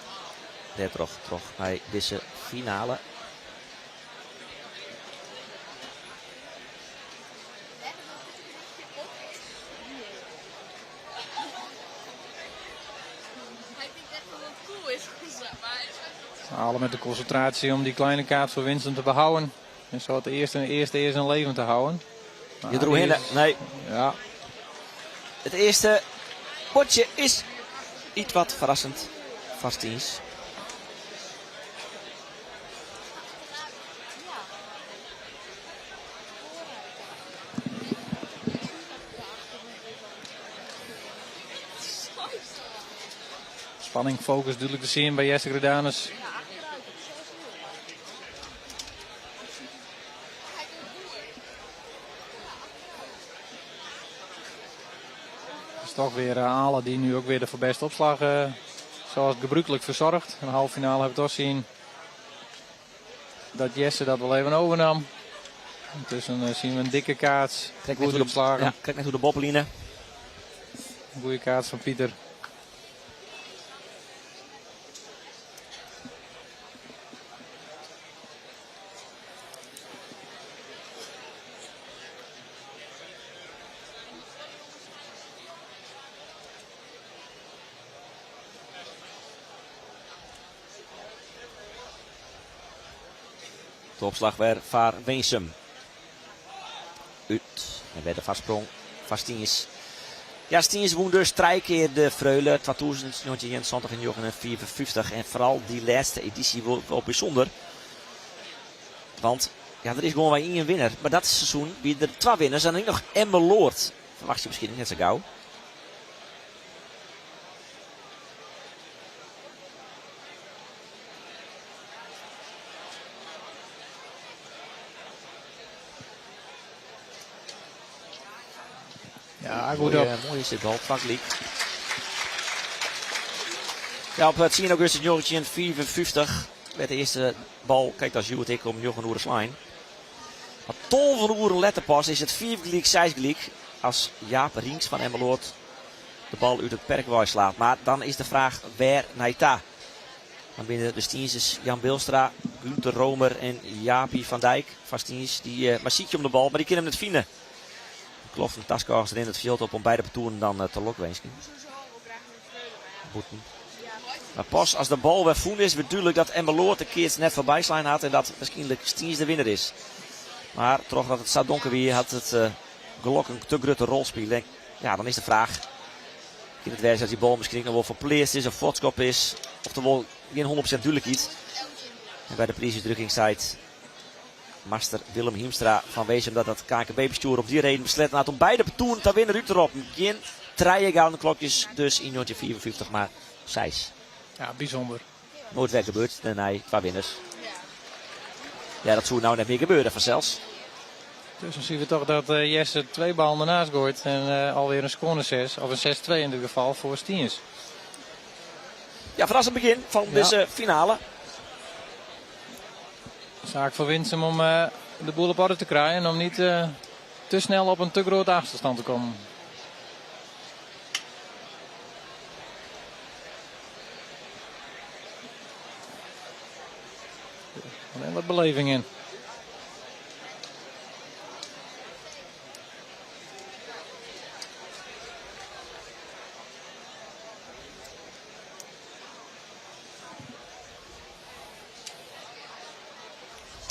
daar toch bij deze finale. Halen met de concentratie om die kleine kaart voor Winston te behouden. En zo het eerste in leven te houden. Je droeg in. Nee. Ja. Het eerste potje is iets wat verrassend. Vast Stiens. Spanning, focus duidelijk te zien bij Jesse Gredanus. Het is toch weer Ale die nu ook weer de beste opslag zoals gebruikelijk verzorgt. In de halve finale hebben we toch zien dat Jesse dat wel even overnam. Intussen zien we een dikke kaats. Goed opslagen. Ja, kijk net hoe de bobbeline. Goede kaats van Pieter. De opslag weer voor Weensum. Uit. En bij de vastsprong van Stiens. Ja, Stiens woont dus 3 keer de Freule 2021 en 1954. En vooral die laatste editie wel bijzonder. Want ja, er is gewoon maar 1 winnaar. Maar dat seizoen wie er 2 winnaars. En dan nog Emmeloord. Verwacht je misschien net zo gauw. Ja, goed op. Mooi is dit bal, Vakliek. Ja, op 10 augustus 1954 werd de eerste bal, kijk dat is Juwet ik om Jochen Oeren Slijn. Maar tol van de Oeren letterpas is het 4 gelijk, 6 gelijk als Jaap Rienks van Emmeloord de bal uit het perkwaai slaat. Maar dan is de vraag, waar Naita? Dan binnen de Stiensers Jan Bilstra, Gunther Romer en Jaapie van Dijk van Stiens. Die massietje om de bal, maar die kunnen hem niet vinden. Klopt een taskast erin het veld op om beide patoenen dan te lokwensen. Maar pas als de bal weer voen is, wordt duidelijk dat Emmeloord de keert net voorbij slaan had en dat misschien Stiens de winnaar is. Maar toch dat het zo donker weer had het gelok een te grote rol spelen. Ja, dan is de vraag. In het werk dat die bal misschien nog wel verpleest is of voortskop is. Of er wel geen 100% duidelijk iets. En bij de prijsuitdrukking staat master Willem Hiemstra van Weesum dat het KNKB-bestuur op die reden besluit had om beide patoenen te winnen uit erop. Geen 3 gouden klokjes dus in 1954, maar 6. Ja, bijzonder. Nooit weer gebeurd, nee, 2 winners. Ja, dat zou nou net meer gebeuren vanzelfs. Dus dan zien we toch dat Jesse 2 ballen ernaast gooit en alweer een score 6, of een 6-2 in dit geval voor Stiens. Ja, verrassend begin van deze finale. Zaak voor Winsum om de boel op orde te krijgen en om niet te snel op een te grote achterstand te komen. Alleen wat beleving in.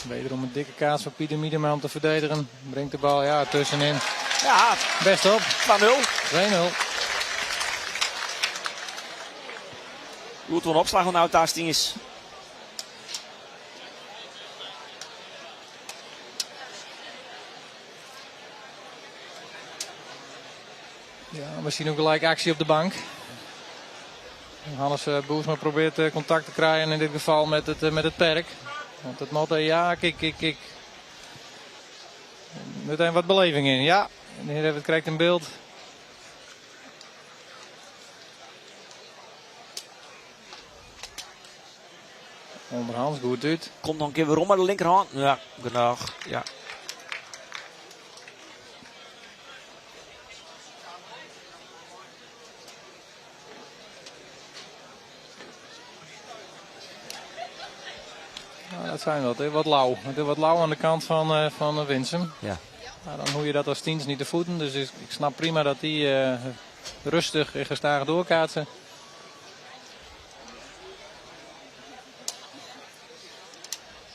Wederom een dikke kaas van Pieter Miedema om te verdedigen. Brengt de bal tussenin. Ja, best op. 2-0. 2-0. Goed een opslag van Oud Stiens. Ja, we zien ook gelijk actie op de bank. Hannes Boersma probeert contact te krijgen, in dit geval met het perk. Want het motto, ja, kijk. Meteen wat beleving in, ja. En hier hebben we het correct in beeld. Onderhands, goed uit. Komt nog een keer weer om met de linkerhand. Ja, genoeg. Ja. Nou, dat zijn wat, hè? Wat lauw. Het is wat lauw aan de kant van Winsum. Ja. Nou, dan hoor je dat als teams niet te voeten. Dus ik snap prima dat die rustig en gestaag doorkaatsen.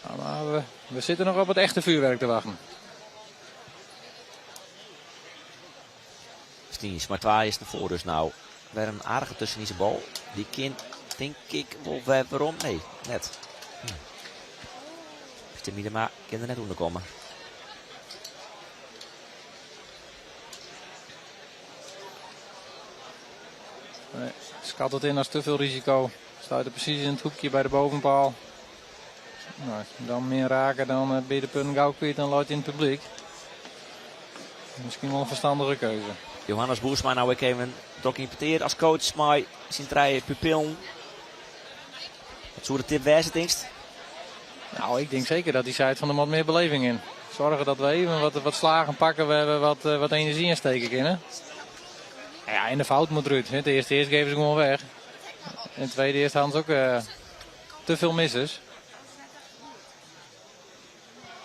Nou, maar we zitten nog op het echte vuurwerk te wachten. Stiens, maar 2 is ervoor dus nou. Weer een aardige tussen die bal. Die kind, denk ik, wel waarom? Nee, net. Pieter Miedema kan er net onder komen. Nee, schat het in als te veel risico. Staat er precies in het hoekje bij de bovenpaal. Nou, dan meer raken, dan ben je de punten gauw kwijt en laat je in het publiek. Misschien wel een verstandige keuze. Johannes Boersma nou ik even geïmporteerd als coach, maar zijn 3 pupillen. Wat zou de tip wijzen, denkst? Nou, ik denk zeker dat die site van er wat meer beleving in. Zorgen dat we even wat slagen pakken, we hebben wat energie insteken kunnen. Ja, in de fout moet Ruud. De eerste geven ze gewoon weg. In de tweede eerste hadden ze ook te veel missers.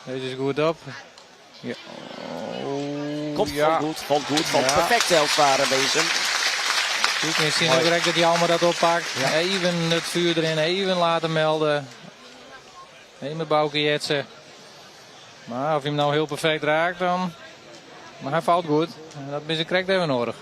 Deze is goed op. Ja. Komt valt goed. Perfect zelfs waren Winsum. We zien ook direct dat hij allemaal dat oppakt. Ja. Even het vuur erin, even laten melden. Even bouwken jetsen. Maar of hij hem nou heel perfect raakt dan. Maar hij valt goed. Dat is een correct even nodig.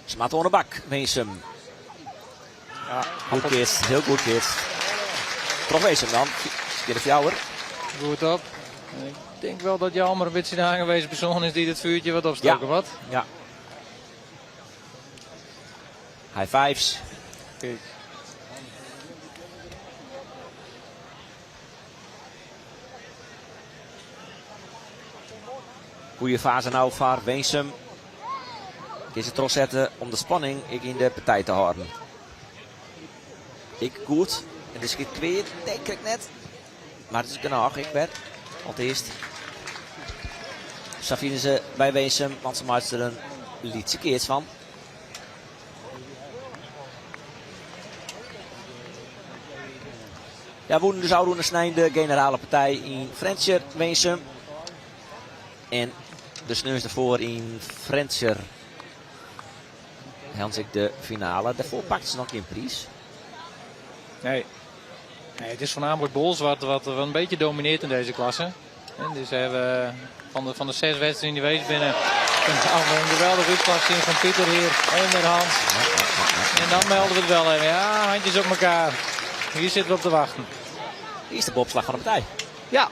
Smaat onder de bak, Winsum. Ja, goed kist, heel goed kist. Toch Winsum dan, keer de fjouwer. Goed op. Ik denk wel dat Jalmer een beetje de aangewezen persoon is die dit vuurtje wat opstoken wat. Ja. High fives. Kijk. Goeie fase nou voor Winsum. Deze het trots zetten om de spanning in de partij te houden. Ik goed. En de schiet kwijt, denk ik net. Maar het is genoeg, ik ben. Al eerst. Zo vinden ze bij Winsum, want ze maken er een liedje keert van. Ja, woenen dus oude snijden de generale partij in Frencher, Winsum. En de sneus ervoor in Frencher. Hans ik de finale. Daarvoor pakte ze nog geen prijs. Nee, het is voornamelijk Bols wat een beetje domineert in deze klasse. En dus hebben van de 6 wedstrijden die wees binnen een geweldige uitslag zien van Pieter hier onder Hans. En dan melden we het wel even. Ja, handjes op elkaar. Hier zitten we op te wachten. Hier is de opslag van de partij. Ja,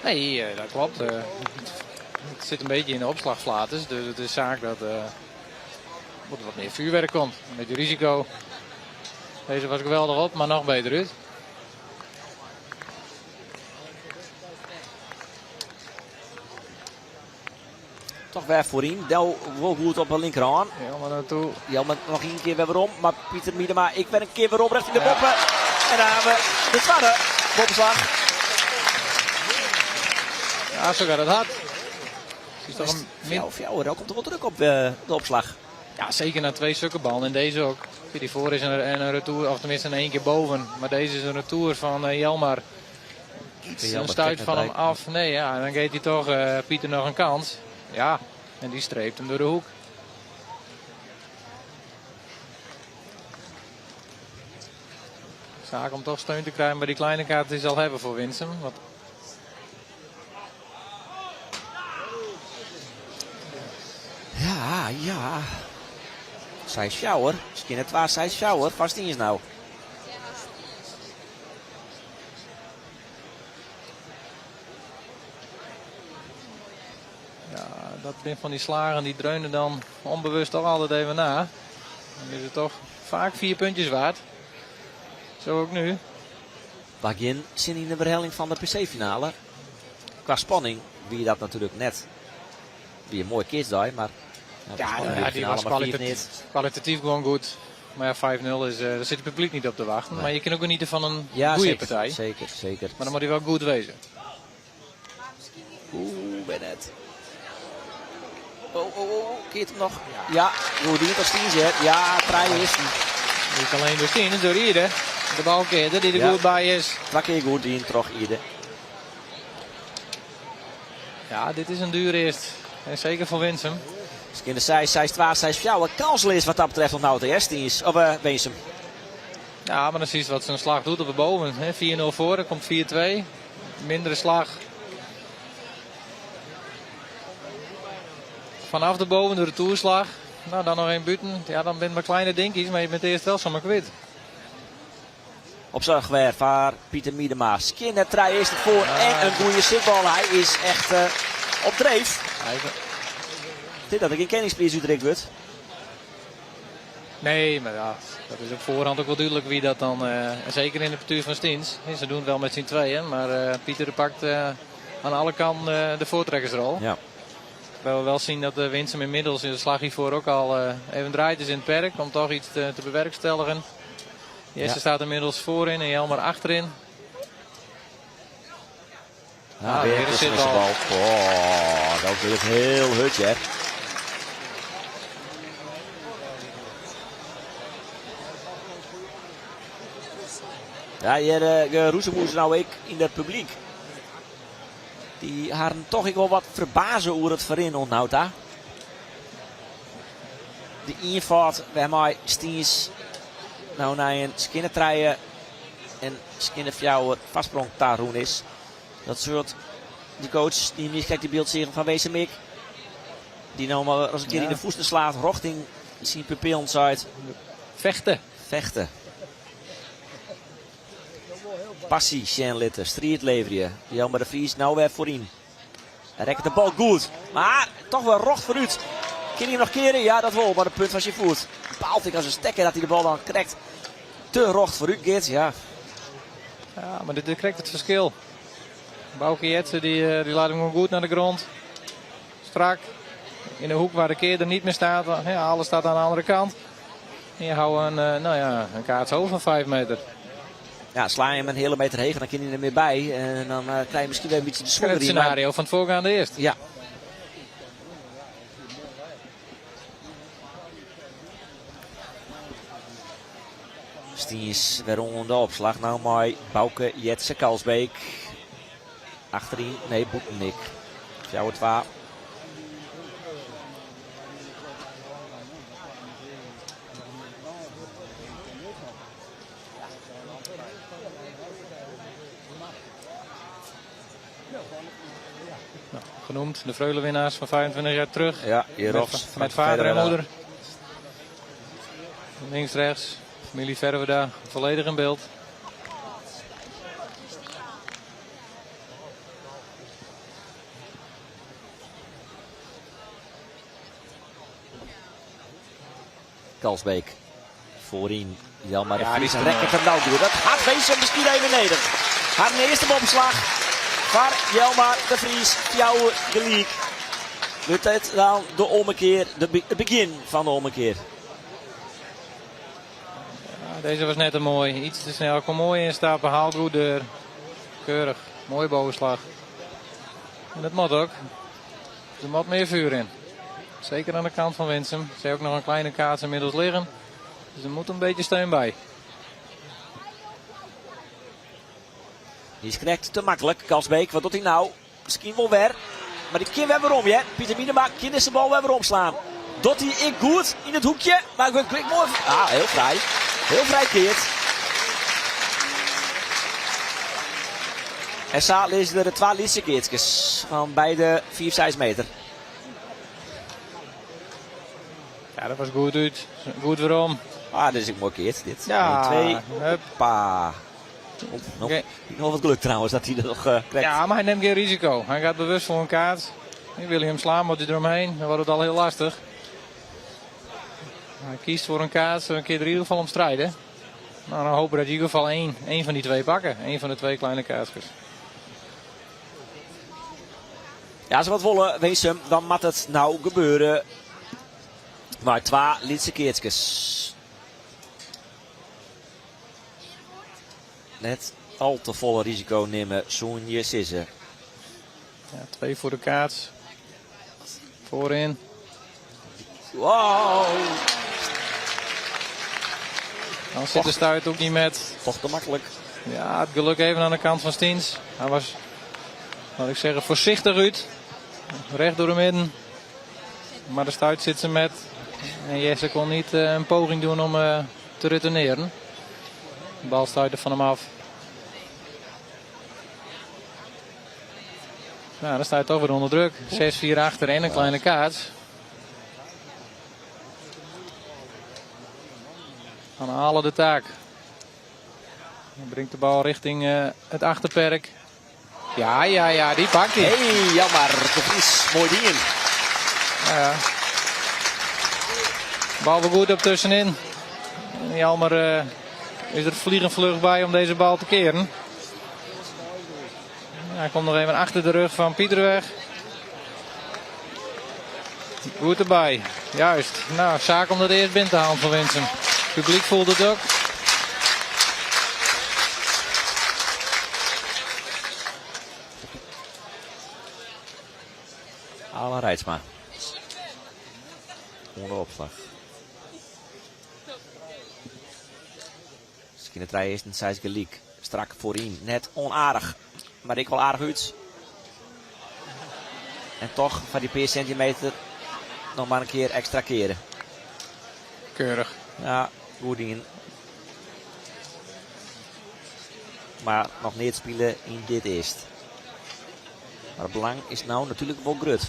nee, dat klopt. Het zit een beetje in de opslagflatus, dus het is zaak dat er wat meer vuurwerk komt. Een beetje risico. Deze was geweldig op, maar nog beter uit. Toch weer voorin. Del wel goed op de linkerhand. Helemaal naartoe. Jelmer nog een keer weer weer om. Maar Pieter Miedema, ik ben een keer weer op richting de boppen. En dan hebben we de tweede boppenslag. Ja, zo gaat het hard. Is toch een ook komt er wel druk op de opslag. Ja, zeker na 2 sukkenballen. En deze ook. Die voor is een retour, of tenminste in 1 keer boven. Maar deze is een retour van Jelmar. Een stuit van hem af. Nee, ja, dan geeft hij toch Pieter nog een kans. Ja, en die streept hem door de hoek. Zaak om toch steun te krijgen bij die kleine kaart die ze al hebben voor Winsum. Want... Ja. 6 fjouwer. Skinner 2, 6 fjouwer. Vast in is nou. Ja, dat zijn van die slagen die dreunen dan onbewust toch altijd even na. Dan is het toch vaak 4 puntjes waard. Zo ook nu. Begin zin in de verhelling van de PC-finale. Qua spanning wie dat natuurlijk net. Wie een mooie kids daar, maar... die was kwalitatief gewoon goed. Maar ja, 5-0 is, daar zit het publiek niet op te wachten. Nee. Maar je kan ook genieten van een goede partij. Zeker, zeker. Maar dan moet hij wel goed wezen. Oeh, Bennett. Oh, keert hem nog. Ja, goed, die tot Stiens, hè. Ja, Treij is die. Niet alleen door Stiens, door Ide. De balkeerder die er goed bij is. 2 keer goed in, terug Ide. Ja, dit is een duur eerst. En zeker voor Winsum. Skinner 6, 6, 2, 6 fjouwer. Kansel is wat dat betreft nog nou de Stiens. Of Winsum. Ja, maar dan zie je wat zijn slag doet op de boven. 4-0 voor, er komt 4-2. Mindere slag. Vanaf de boven door de toerslag. Nou, dan nog 1 buten. Ja, dan ben je maar kleine dinkies, maar je bent eerst wel zomaar kwijt. Op zorg weer van Pieter Miedema. Skinner 3 is het voor en een goede zitbal. Hij is echt op dreef. Dit dat ik in kenningsprijs Utrecht wordt. Nee, maar ja, dat is op voorhand ook wel duidelijk wie dat dan, zeker in de partuur van Stiens. Ze doen het wel met z'n tweeën, maar Pieter pakt aan alle kanten de voortrekkersrol. Ja. Terwijl we wel zien dat Winsum inmiddels in de slag hiervoor ook al even draait is in het perk om toch iets te bewerkstelligen. Jesse staat inmiddels voorin en Jelmer achterin. Weer een zitbal. Oh, dat is heel hutje, hè. Ja, hier Roesemoes nou ik in het publiek. Die hadden toch ik wel wat verbazen hoe het voorin onthoudt daar. De invaart bij mij Stiens nou naar een Skinner treien en Skinner fjouwer vastsprong daar roen is. Dat soort die coach die niet kijkt die beeld zeggen van Wezenmik. Die nou maar als een keer in de voeten slaat, richting zijn pupil uit. Vechten. Passie, Sjenlitte, strijd leveren. Jelmer de Vries nou weer voorin. Hij rekt de bal goed. Maar toch wel rocht vooruit. Kan hij nog keren? Ja, dat wel. Maar het punt was je voet. Bepaalt ik als een stekker dat hij de bal dan krijgt. Te rocht vooruit gaat, ja. Ja, maar dit krijgt het verschil. Bouke Jetsen die laat hem gewoon goed naar de grond. Strak. In de hoek waar de keerder niet meer staat. Ja, alles staat aan de andere kant. En je houdt een kaats hoog van 5 meter. Ja, sla je hem een hele meter heen, dan kan hij er meer bij. En dan krijg je misschien weer een beetje de schwung erin. Het scenario van het voorgaande eerst. Ja. Stiens weer onder de opslag. Nou mooi. Bouke, Jetsen, Kalsbeek. Achterin. Nee, Boekenik. Fjouwer 2. Genoemd, de Vreulenwinnaars van 25 jaar terug. Ja, Jerofs. Met vader en moeder. Links, rechts. Familie Verweda volledig in beeld. Kalsbeek. Voorin. Jelmer de Vries. Trekt het hem nou door. Dat gaat Wezen misschien even neder. Haar eerste bomslag. Van Jelmer de Vries. Fjouwer gelijk. Wordt het dan de ommekeer. Het begin van de ommekeer. Ja, deze was net een mooi. Iets te snel. Kom mooi instappen. Haalt goed deur. Keurig. Mooi bovenslag. En dat moet ook. Er moet meer vuur in. Zeker aan de kant van Winsum. Ze heeft ook nog een kleine kaats inmiddels liggen. Dus er moet een beetje steun bij. Die is correct te makkelijk. Kalsbeek, wat doet hij nou? Misschien wel weer. Maar die kan weer waarom, hè? Pieter Miedema kan deze bal weer weer omslaan. Doet hij ik goed in het hoekje. Maar ik ben mooi. Ah, heel vrij. Heel vrij keert. En zo lezen er 2 lietse keertjes van beide 4-6 meter. Ja, dat was goed uit. Goed waarom. Ah, dit is een mooi keert. Dit. Ja, 1, 2. hup. Pa. Nog wat geluk trouwens dat hij er nog krijgt. Ja, maar hij neemt geen risico. Hij gaat bewust voor een kaart. Nu wil hij hem slaan, moet hij eromheen. Dan wordt het al heel lastig. Hij kiest voor een kaart, een keer er in ieder geval om strijden. Nou, dan hopen we dat in ieder geval één van die twee pakken. Eén van de twee kleine kaartjes. Ja, als we wat willen wezen, dan moet het nou gebeuren. Maar 2 lietse keertjes. Net al te volle risico nemen, zo'n je sissen. Ja, 2 voor de kaart. Voorin. Wow! Dan zit de stuit ook niet met. Toch te makkelijk. Ja, het geluk even aan de kant van Stiens. Hij was, laat ik zeggen, voorzichtig uit. Recht door de midden. Maar de stuit zit ze met. En Jesse kon niet een poging doen om te retourneren. De bal stuitte van hem af. Nou, dan staat hij toch weer onder druk. 6-4 achter en een kleine kaart. Van Halen de taak. Hij brengt de bal richting het achterperk. Ja, die pakt hij. Hey, jammer. De Vries, mooi ding. Ja. Bal weer goed op tussenin. En Jelmer is er vliegend vlug bij om deze bal te keren. Ja, hij komt nog even achter de rug van Pieterweg. Goed erbij. Juist. Nou, zaak om dat eerst binnen te halen van Winsum. Het publiek voelt het ook. Alan Rijtsma. Onder opslag. Misschien het rij is een Sijs Geliek. Strak voorin. Net onaardig. Maar ik wel aardig uit. En toch van die paar centimeter nog maar een keer extra keren. Keurig. Ja, goed dingen. Maar nog niet spelen in dit eerst. Maar het belang is nou natuurlijk wel grut.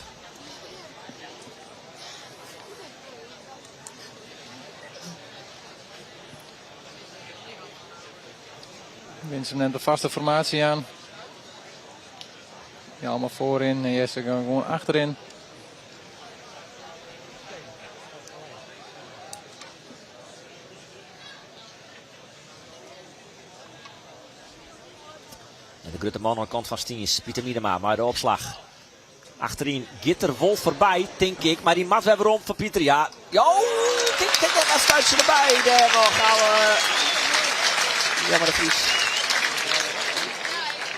Winsum neemt de vaste formatie aan. Ja, allemaal voorin en Jesse gewoon achterin. De grote man aan de kant van Stiens. Pieter Miedema, maar de opslag. Achterin Gitter Wolf voorbij, denk ik. Maar die mat weer rond van Pieter. Ja, kijk dat als Stuitje erbij. Daar nog oude. Jammer de Vries.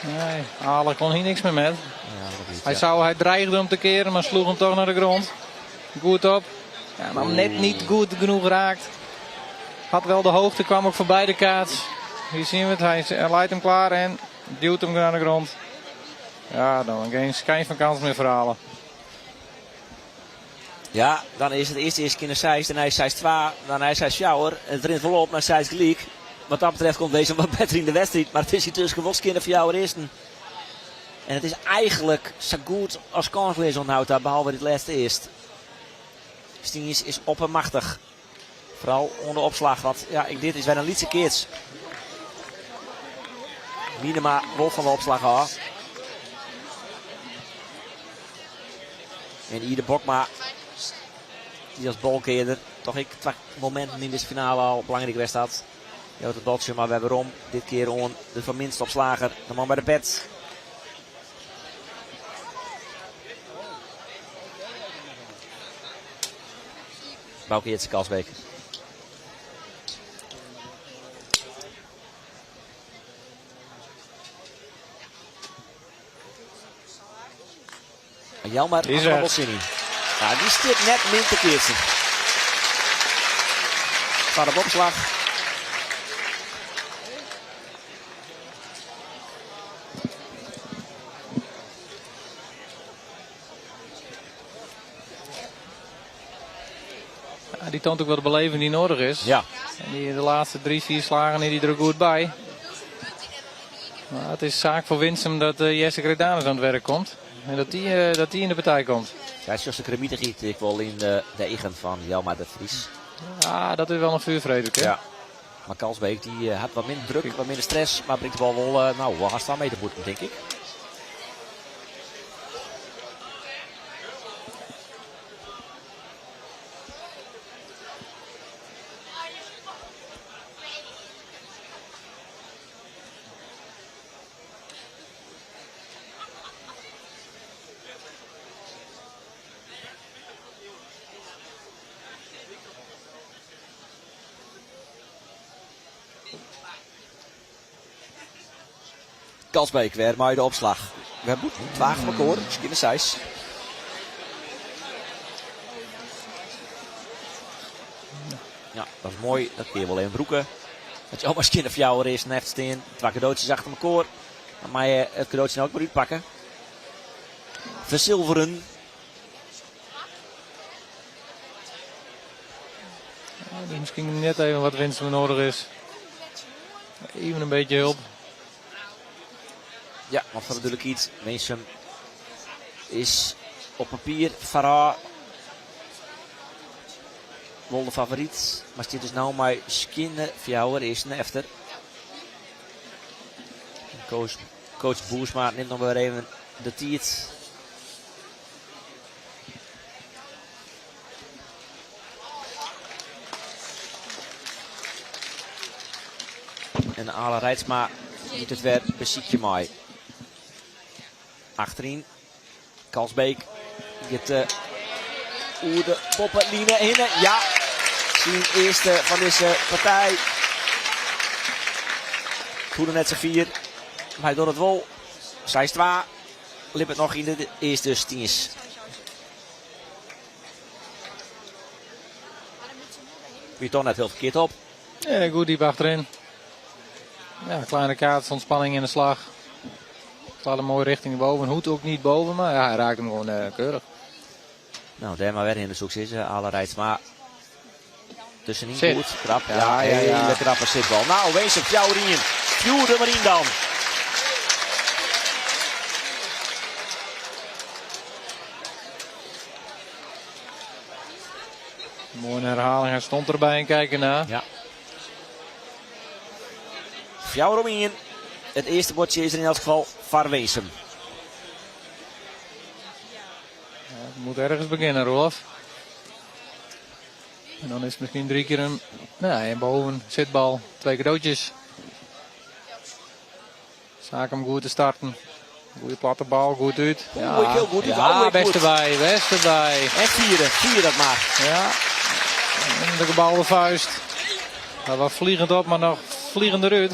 Nee, Halen kon hier niks meer met. Ja, hij dreigde hem te keren, maar sloeg hem toch naar de grond. Goed op. Ja, maar net niet goed genoeg raakt. Had wel de hoogte, kwam ook voorbij de kaats. Hier zien we het, hij leidt hem klaar en duwt hem naar de grond. Ja, dan geen schijn van kans meer verhalen. Ja, dan is het eerst keer naar Sijs, dan hij is Sijs 2, dan hij is Sijs Sjouwer. Het rint volop naar Sijs Geliek. Wat dat betreft komt deze wat beter in de wedstrijd, maar het is hier tussen wel keer voor jou eerste. En het is eigenlijk zo goed als kanslees onthoudt daar, behalve dit laatste eerst. Stiens is oppermachtig. Vooral onder opslag, want ja, dit is weer een lietse keerts. Miedema Wolf van de opslag af. En Ide Bokma, die als bolkeerder, toch ik 2 momenten in deze finale al belangrijk was dat. Het dotje, maar we hebben Rom dit keer on de van minst opslager, de man bij de pet. Bouke Jitse Kalsbeek. Jelmer van Bossini. Ja, die stipt net min te keertje. Van de opslag. Ja, die toont ook wel de beleving die nodig is. Ja. En die de laatste 3-4 slagen die er goed bij. Maar het is zaak voor Winsum dat Jesse Gredanus aan het werk komt. En dat die in de partij komt. Zij is zoals de kremietig giet, ik wil in de egen van Jelma de Vries. Ja, dat is wel een vuurvreter. Ja. Maar Kalsbeek die had wat minder druk, wat minder stress. Maar brengt de bal wel, wel haast aan mee te moeten, denk ik. Kalsbeek weer maar de opslag. We hebben het wagen van elkaar, misschien de 6. Ja, dat is mooi. Dat kun je wel even broeken. Dat je ook maar skin of jou er is en heeft steen. 2 cadeautjes achter elkaar. Dan mag je het cadeautje nou ook maar uitpakken. Verzilveren. Ja, dus misschien net even wat winst nodig is. Even een beetje hulp. Ja, want van natuurlijk iets. Mensen is op papier Farah wel de favoriet. Maar dit is nou maar Skinner Fjouwer is een efter. Coach Boersma neemt nog weer even de tijd. En Ala Rijtsma doet het weer beziekje mooi. Achterin Kalsbeek. Get de poppenline in. Ja, zien eerste van deze partij. Goede net z'n 4. Maar door het wol. Zij Stwa. Lip het nog in de eerste stiens. Wie toch net heel verkeerd op. Ja, goed diep achterin. Ja, kleine kaart, ontspanning in de slag. Slaat hem mooi richting boven. Hoed ook niet boven, maar ja, hij raakt hem gewoon keurig. Nou, daar maar weer in de succes. Alle Rijtsma. Tussenin Zit. goed. Krap. Ja. Hele krappe zitbal. Nou, wees op jouw Rien. Vuur er maar in dan. Mooie herhaling. Hij stond erbij en kijken naar. Ja. Jouw Romien. Het eerste bordje is er in elk geval Varweesem. Ja, het moet ergens beginnen, Rolf. En dan is het misschien 3 keer een... Nee, en boven zitbal. 2 cadeautjes. Zaak hem goed te starten. Goeie platte bal, goed uit. Ja, heel goed. Ja, best erbij, best erbij. En vieren dat maar. Ja. En de gebalde vuist. Hij was vliegend op, maar nog vliegend eruit.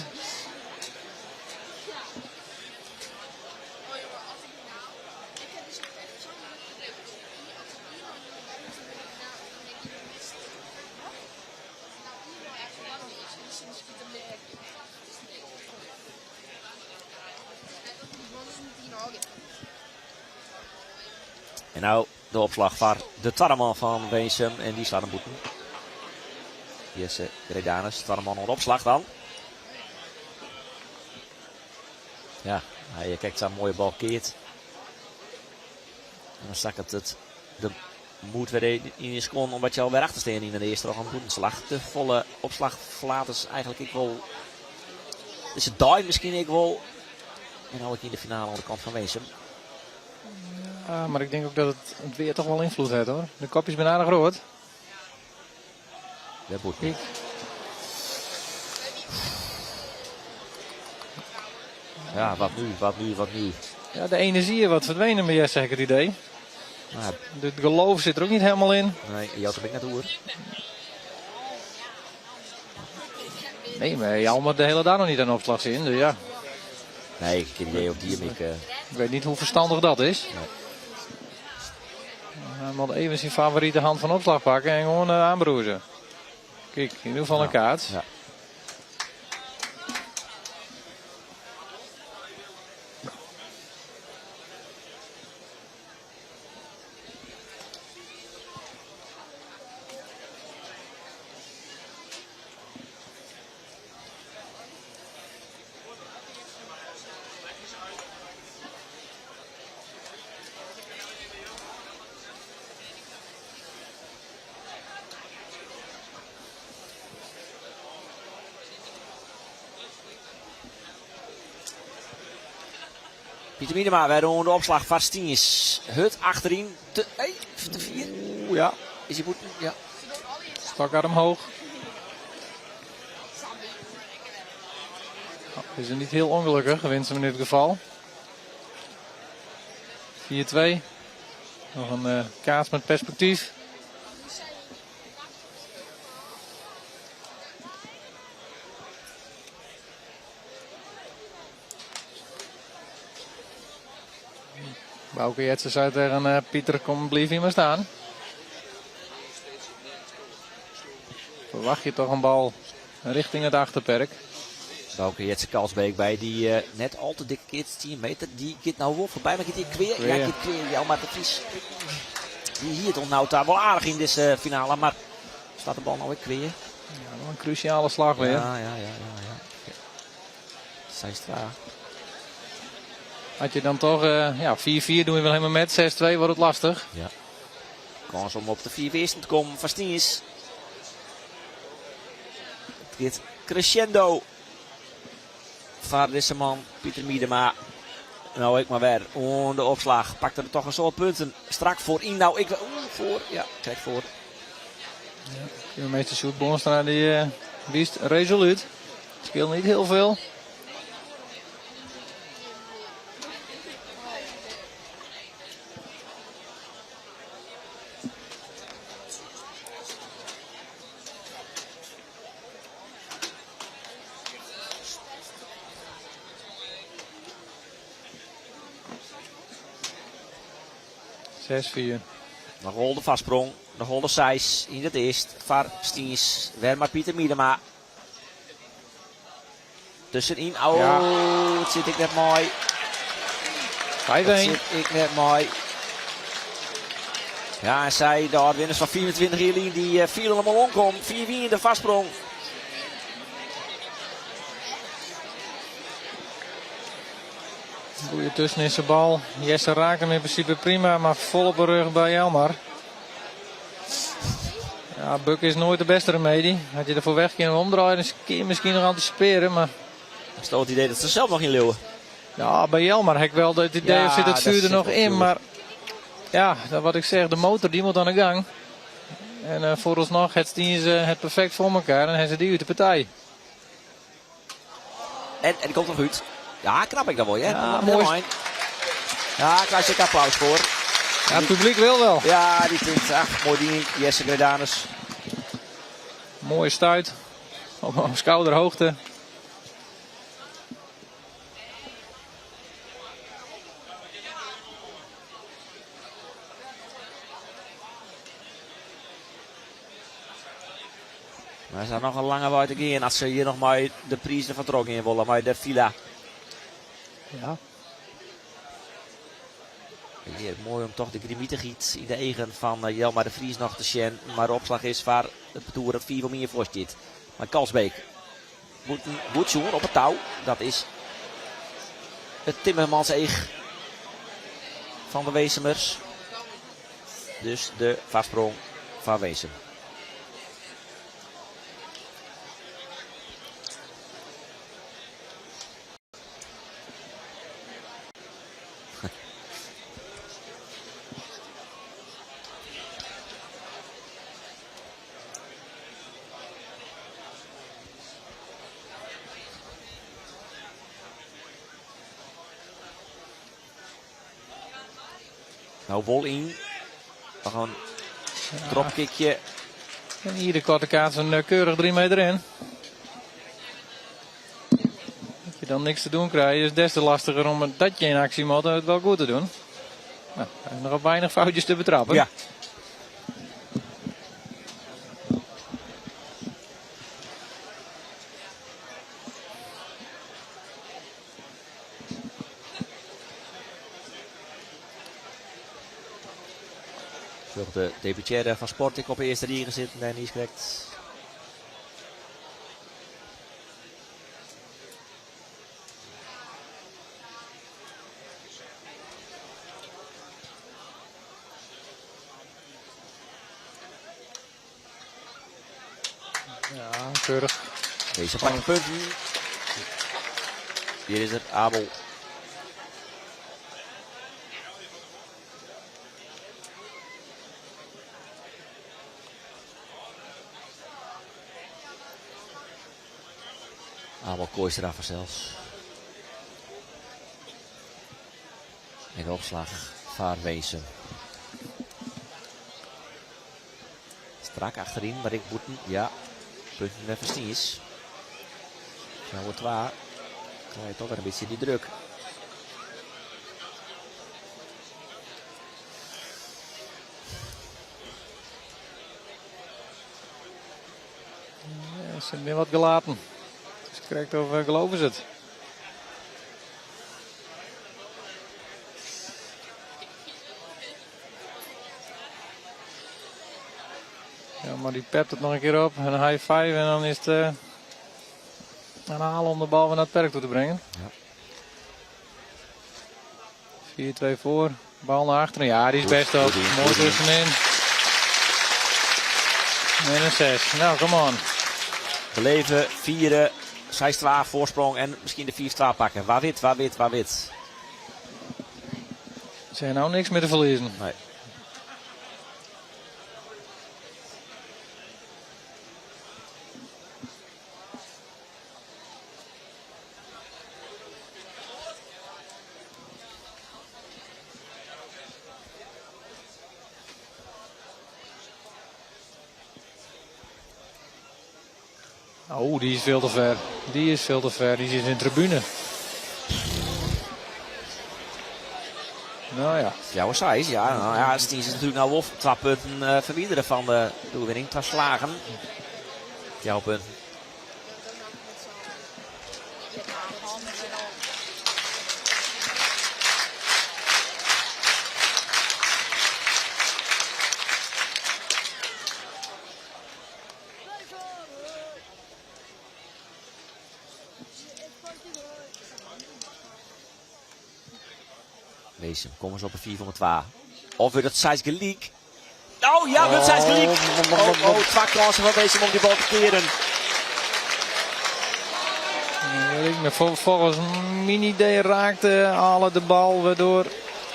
En nou de opslag van de Twarreman van Weesum. En die slaat een boeten. Jesse Gredanus. Twarreman op opslag dan. Ja, hij kijkt zo'n mooie bal keert. En dan stak het de moed weer in je seconde. Omdat je al weer achter staat in de eerste nog een boetenslag. De volle opslag verlaat is eigenlijk ik wel. Dus het die misschien ik wel. En nou ik in de finale aan de kant van Weesum. Ja, maar ik denk ook dat het weer toch wel invloed heeft hoor. De kopjes zijn aardig groot. Dat moet niet. Ja, wat nu? Ja, de energie is wat verdwenen bij Jesse, heb ik het idee. Nou, het geloof zit er ook niet helemaal in. Nee, jou heb ik net hoor. Nee, maar Jalmer de hele dag nog niet aan opslag zien, dus ja. Nee, ik heb geen idee of die hem Ik weet niet hoe verstandig dat is. Nee. Hij moet even zijn favoriete hand van opslag pakken en gewoon aanbroezen. Kijk, in ieder geval een kaart. Ja. Pieter Miedema, wij doen de opslag van Stiens. Hut achterin. Te 4. Oeh, ja. Is hij goed? Ja. Stakarm omhoog. Is er niet heel ongelukkig, wint hem in dit geval. 4-2. Nog een kaats met perspectief. Bouke Jetsen zei tegen Pieter, kom blijf hier maar staan. Verwacht je toch een bal richting het achterperk. Bouke Jetsen Kalsbeek bij die net al te dikke keert 10 meter. Die keert nou wel voorbij, maar keert die kweer. Ja, keert kweer. Ja, maar de Vries. Die hier onthoudt daar wel aardig in deze finale. Maar staat de bal nou weer kweer? Ja, nog een cruciale slag weer. Ja. Zijstra. Had je dan toch 4-4 doen we wel helemaal met. 6-2 wordt het lastig. Ja. Kans om op de 4 eerste te komen van Stiens. Het gaat crescendo. Van deze man, Pieter Miedema. Nou, ik maar weer. De opslag. Pakte er toch een soort punten. Strak voor in. Nou, ik wil. Voor. Ja, kijk voor. Ja, meester Sjoerd Boonstra die wist resoluut. Het scheelt niet heel veel. Nog wel de vastsprong. Nog wel de 6 in het eerst. Van Stiens. Weer maar Pieter Miedema. Tussenin. Oh, ja. Het zit ik net mooi. 5-1. Het zit ik net mooi. Ja, en zij, de winnaars van 24 Jelien, die vielen allemaal omkom. 4-4 in de vastsprong. Goeie tussen is de bal. Jesse raakt hem in principe prima, maar vol op de rug bij Jelmar. Ja, Buk is nooit de beste remedie. Had je ervoor weg kunnen omdraaien, dan kun je misschien nog anticiperen. Maar... Dat is toch het idee dat ze zelf nog in leeuwen. Ja, bij Jelmar heb ik wel het idee, Ja, of zit het vuur er nog in. natuurlijk. Maar ja, wat ik zeg, de motor die moet aan de gang. En vooralsnog het Stiens het perfect voor elkaar en hebben ze die uit de partij. En die komt nog uit. Ja, knap ik dat wel, hè? Ja, mooi. mooi. Ja, krijg je applaus voor. Ja, het publiek wil wel. Ja, die vindt, mooi ding. Jesse Gredanus. Mooie stuit. Op schouderhoogte. Maar er staat nog een lange way te gaan als ze hier nog maar de prijs ervan trokken in willen, maar de Villa. Ja. Hier, mooi om toch de grimietigheid in de eigen van Jelmar de Vries nog te zien. Maar de opslag is waar het betoer het 4 van meer voor zit. Maar Kalsbeek moet een goed zoen op het touw. Dat is het Timmermans eeg van de Weesemers. Dus de vastsprong van Weesem. Nou, bol in. Nog een dropkickje. En hier de korte kaart een keurig 3 meter in. Dat je dan niks te doen krijgt, is des te lastiger om dat je in actie moet en het wel goed te doen. Nou, nog op weinig foutjes te betrappen. Ja. De debutaire van Sporting op de eerste rier gezeten en die is correct. Ja, keurig. Deze pakt punten. Hier is het Abel. Allemaal kooistraffen zelfs. En de opslag van Weesum. Strak achterin, maar ik moet ja. Punten even Stiens. Nou wordt waar. Krijg je toch weer een beetje die druk. Ja, ze hebben weer wat gelaten. Dus correct of geloven ze het. Ja, maar die pept het nog een keer op. En een high five en dan is het een halen om de bal weer naar het perk toe te brengen. Ja. 4-2 voor. Bal naar achteren. Ja, die is best op. Mooi tussenin. En een 6. Nou, come on. We leven, vieren, 6-2 voorsprong en misschien de 4-2 pakken. Waar wit. Ze hebben nou niks meer te verliezen. Nee. Oh, die is veel te ver. Die zit in de tribune. Nou ja. Jouw size, ja. Nou ja, Stiens is natuurlijk nou 2 punten verwijderen van de doelwinning. 2 slagen. Jouw punt. Weesum, komen ze op een 4 van 2. Of weer dat size gelijk. Oh ja, weer size gelijk. Oh, 2 kansen van Weesum om die bal te keren. Volgens mijn idee raakte alle de bal waardoor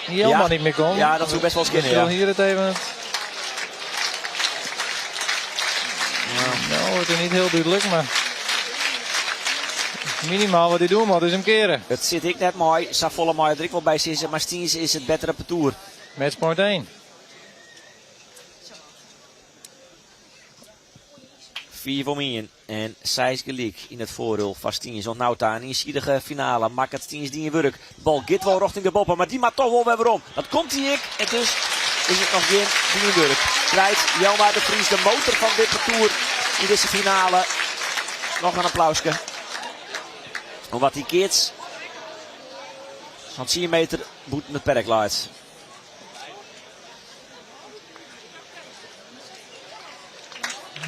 hij helemaal niet meer kon. Ja, dat zou best wel eens kunnen. Ja. Hier het even. Nou, het is niet heel duidelijk, maar minimaal wat hij doen moet is hem keren. Het zit ik net mooi. Savolle mooi er ik wel bij zitten, maar Stiens is het betere partour. Matchpoint 1. 4 voor mij en 6 gelijk in het voordeel van Stiens. Ontnauwt daar in de finale. Maakt het Stiens die in werk. De bal gaat wel richting de boppen, maar die maakt toch wel weer om. Dat komt hij ik en dus is het nog geen die in werk. Krijgt Jelma de Vries, de motor van dit parcours in deze finale. Nog een applausje. Omdat die kids van 10 meter boeten het perk laat.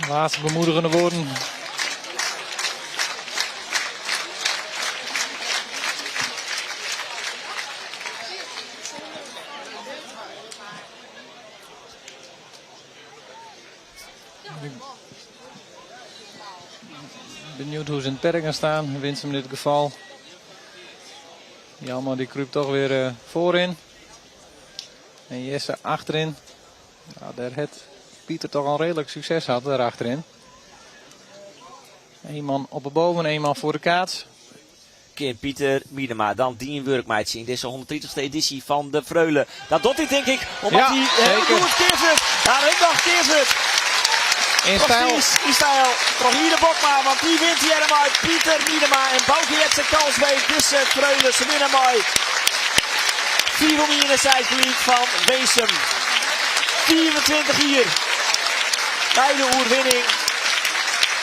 Laatste bemoedigende woorden. Benieuwd hoe ze in het perk gaan staan. Wint in dit geval. Jelma die kruipt toch weer voorin. En Jesse achterin. Nou, daar heeft Pieter toch al redelijk succes had daar achterin. 1 man op de boven, 1 man voor de kaats. Kind Pieter Miedema, dan Dien Wurkmeitje in deze 130ste editie van de Vreulen. Dat doet hij denk ik, omdat hij heel goed keert het. Ja, ik dacht keert het. In stijl. In stijl. Toch hier de bok maar, want die wint hier helemaal uit. Pieter Miedema en Bouke heeft zijn kans bij deze Vreulen. Ze winnen mooi. 4 voor mij in de zijsgelied van Weesum. 24 hier. Bij de oerwinning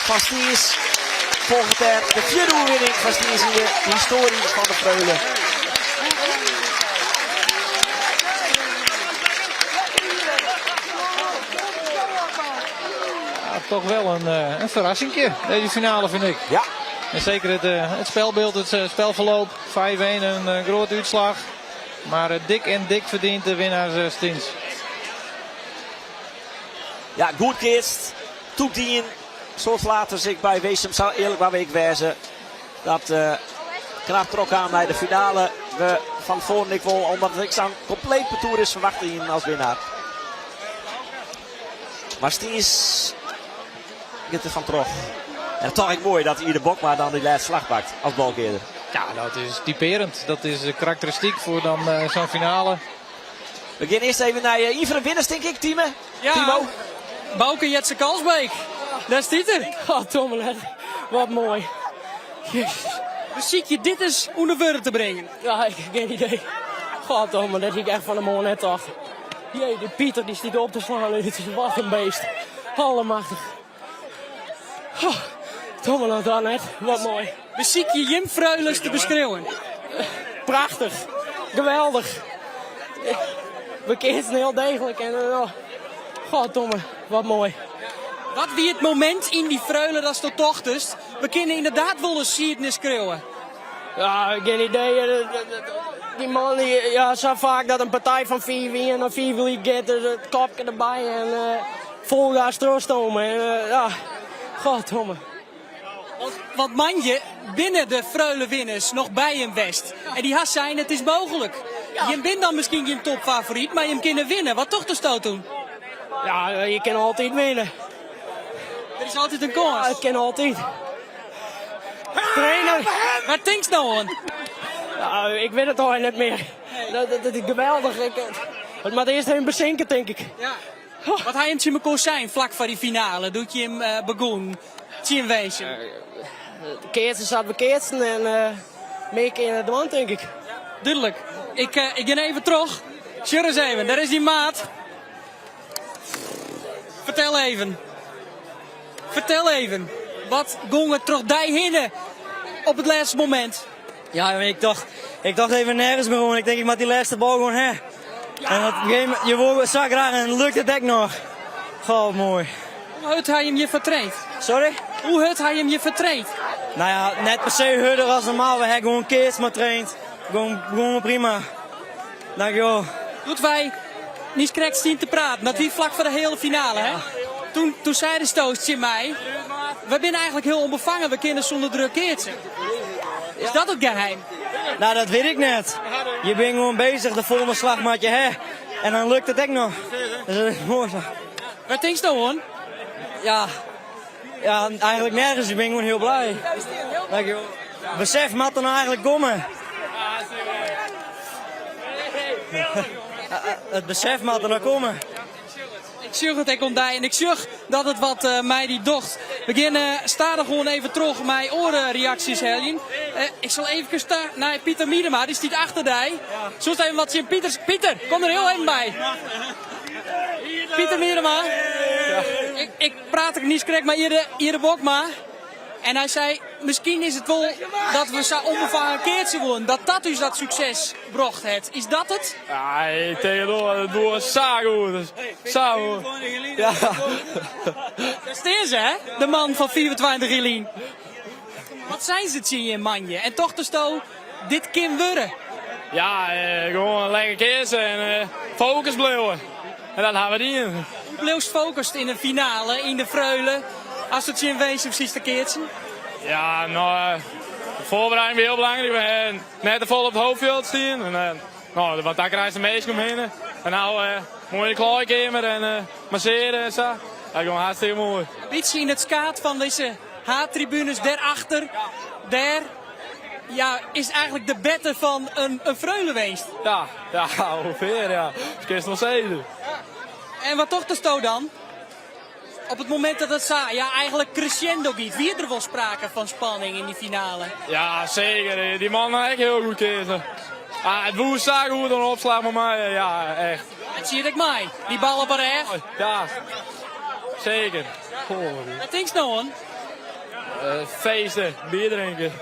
van Stiens. Volgend jaar de 4e oerwinning van Stiens in de historie van de Vreulen. Ja, toch wel een verrassingje, deze finale vind ik. Ja. En zeker het spelbeeld, het spelverloop. 5-1, een grote uitslag. Maar dik verdient de winnaar Stiens. Ja, goed kist. Toek die in. Zoals later zich bij Weesum zou eerlijk waar ik wezen. Dat knap trok aan bij de finale. We van voren ik wel, omdat ik zo'n compleet parcours is, verwachten hij als winnaar. Maar Stiens gaat er van terug. En toch is mooi dat Ieder Bokma dan die laatste slag pakt als balkeerder. Ja, dat is typerend. Dat is karakteristiek voor dan zo'n finale. We gaan eerst even naar Iver en Winners, denk ik, Timo. Ja, Timo. Bouke Jetse Kalsbeek. Daar staat er. Oh, Tommelet. Wat mooi. Dus zie je dit is onder te brengen? Ja, ik heb geen idee. God, Tomme, dat zie ik echt van de mooi net toch. Jee, die Pieter die stiet op te slaan. Dit is wat een beest. Allemachtig. Oh, Tomme, dan net. Wat mooi. Dus zie je Jim Freulens te beschreeuwen? Prachtig. Geweldig. We keerden heel degelijk. En, God, Tomme, wat mooi. Wat wie het moment in die Freulen dat is tot tochters? We kunnen inderdaad wel eens zien en schreeuwen. Ja, geen idee. Die man die, ja, zag vaak dat een partij van 4 win en 4 wil je get, dus het kopje erbij en vol gas strostomen. En ja, goddomme. Want manje binnen de Freulen winners nog bij hem West. En die has zijn, het is mogelijk. Je bent dan misschien je topfavoriet, maar je hem kunnen winnen. Wat toch de stoot doen? Ja, je kan altijd winnen. Er is altijd een kans. Ja, het kan altijd. Trainer. Waar denkt nou aan? Ja, ik weet het al niet meer. Dat is geweldig. Het moet eerst even bezinken, denk ik. Ja. Wat hij hem zien kon zijn vlak voor die finale. Doet je hem begon. Zien wezen. De keertjes zat bekeertsen en meer keer in de wand, denk ik. Duidelijk. Ik ga even terug. Sjur eens even, daar is die maat. Vertel even. Wat gong het toch hinnen op het laatste moment? Ja, ik dacht even nergens meer gewoon. Ik denk, ik moet die laatste bal gewoon hè. Ja. En je wil zo graag en lukt het ook nog. Goh, mooi. Hoe had hij hem je vertraind? Sorry? Hoe had hij hem je vertraind? Nou ja, net per se harder als normaal. We hebben gewoon keers maar traind. Gewoon prima. Dankjewel. Doet wij niet correct zien te praten. Dat wie vlak voor de hele finale, hè? Toen zei de stootje mij, we zijn eigenlijk heel onbevangen, we kunnen zonder druk keertje. Is dat het geheim? Nou, dat weet ik net. Je bent gewoon bezig, de volgende slag maak je hè. En dan lukt het ook nog. Dat is mooi zo. Wat denk je nou, hoor? Ja, eigenlijk nergens. Ik ben gewoon heel blij. Dankjewel. Besef, moet er nou eigenlijk komen. Het besef moet er nou komen. Ik zag het en ik zag dat het wat mij die docht. We staan er gewoon even terug mijn orenreacties Helien. Ik zal even staan naar Pieter Miedema, die staat achter mij. Zo even wat zien. Pieter, kom er heel even bij. Pieter Miedema. Ja. Ik praat er niet correct, maar Ieder Bokma. En hij zei, misschien is het wel dat we zo onbevangen keertje worden. Dat dus dat succes bracht het. Is dat het? Ja, tegendoor, het doel is zo goed. Zo goed. Ja. Dat is ze, hè? De man van 24 Jelien. Wat zijn ze het zie je in manje? En toch dus dit kind worden. Ja, gewoon lekker keersen en focus blijven. En dat gaan we niet in. Hoe bleef gefocust in een finale, in de Freulen? Als het je in wezen precies de keertje? Ja, nou, de voorbereiding is heel belangrijk. We hebben net te vol op het hoofdveld staan. En, nou, want daar krijg je de meeste omheen. En nou, mooie klaarkamer en masseren en zo. Dat is gewoon hartstikke mooi. Een beetje in het skaat van deze H-tribunes daarachter. Daar is eigenlijk de bette van een Freulenweest. Ja, ongeveer, ja. Dat kun je nog zeggen. En wat toch de stoot dan? Op het moment dat het eigenlijk crescendo giet, wie er wel sprake van spanning in die finale? Ja, zeker. Die man heeft heel goed kiezen. Het woest zagen hoe dan opslag met mij. Ja, echt. Dat zie je ik mij. Die bal op haar echt. Ja, zeker. Wat denk je nou, hoor? Feesten, bier drinken.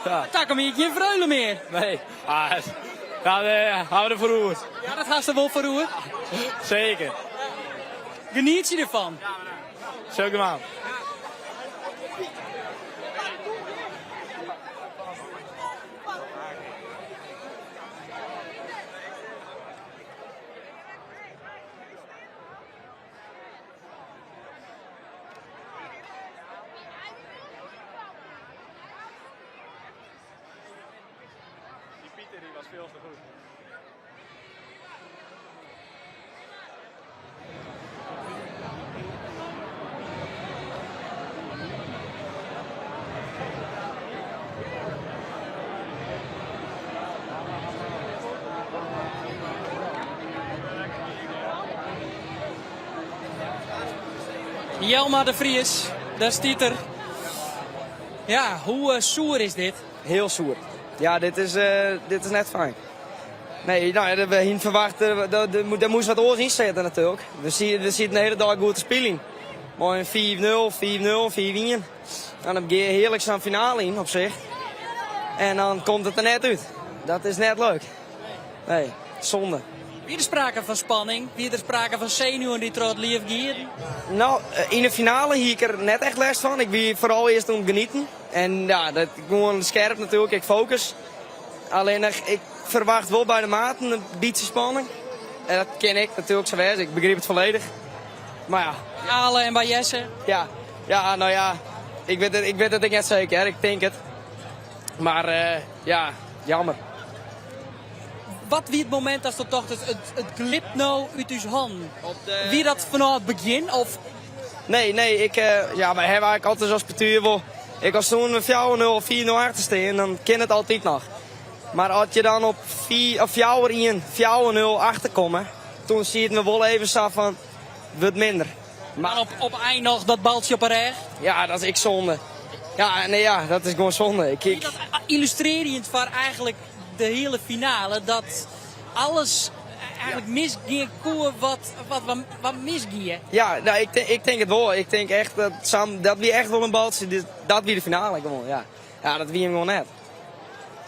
Ja. Daar kom je geen Freulen meer. Nee. Dat houden we verroerd. Ja, dat gaat ze wel verroerd. Zeker. Geniet je ervan? Zo gedaan. Die Pieter die was veel te goed. Jelma de Vries, daar staat er. Ja, hoe zoer is dit? Heel zoer. Ja, dit is net fijn. Nee, nou, we hadden verwacht, er moest wat oors in zitten natuurlijk. We zitten de hele dag goed te spelen. Maar een 4-0, 4-0, 4-1. En dan heb je heerlijk zo'n finale in op zich. En dan komt het er net uit. Dat is net leuk. Nee, zonde. Wie er sprake van spanning? Wie er sprake van zenuwen die trots lief gieren? Nou, in de finale hier ik er net echt last van. Ik ben vooral eerst om genieten. En ja, dat gewoon scherp natuurlijk. Ik focus. Alleen ik verwacht wel bij de maten een beetje spanning. En dat ken ik natuurlijk zo wijs. Ik begreep het volledig. Maar ja. Ale en bij Jesse? Ja, nou ja. Ik weet het net zeker. Hè. Ik denk het. Maar ja, jammer. Wat wie het moment als toch het glipt nou uit uw hand? Wie dat vanaf het begin? Of? Nee, ja, maar hebben eigenlijk altijd als bestuur wel. Ik was toen 4-0 of 4-0 achter staan, dan ken het altijd nog. Maar als je dan op 4-1, 4-0 achterkomt, toen zie je het me wel even zo van, wat minder. Maar op eind nog dat baltje op een recht? Ja, dat is ik zonde. Ja, nee, ja, dat is gewoon zonde. Dat illustrerend voor eigenlijk de hele finale, dat alles eigenlijk misging, wat misging. Ja, nou, ik denk het wel. Ik denk echt dat wie echt wel een baltje, dat wie de finale gewoon, ja. Ja, dat wie hem gewoon net.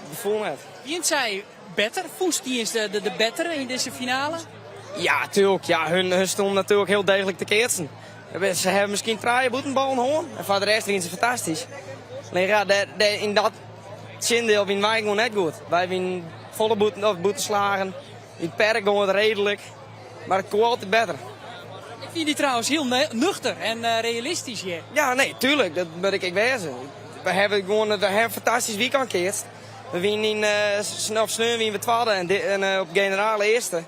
Dat voel net. Wie zei beter? Voest die is de betere in deze finale? Ja, tuurlijk. Ja, hun stonden natuurlijk heel degelijk te keertsen. Ze hebben misschien 3 boetenballen gewoon. En voor de rest vinden ze fantastisch. Nee, ja, in dat zindeel vinden wij gewoon net goed. Wij vinden volle boeten slagen. In het perk gewoon redelijk. Maar het kon altijd beter. Ik vind die trouwens heel nuchter en realistisch hier. Ja, nee, tuurlijk. Dat moet ik wezen. We hebben een fantastisch weekend gekeerd. We winnen op sneu winnen we 12e en op generale eerste.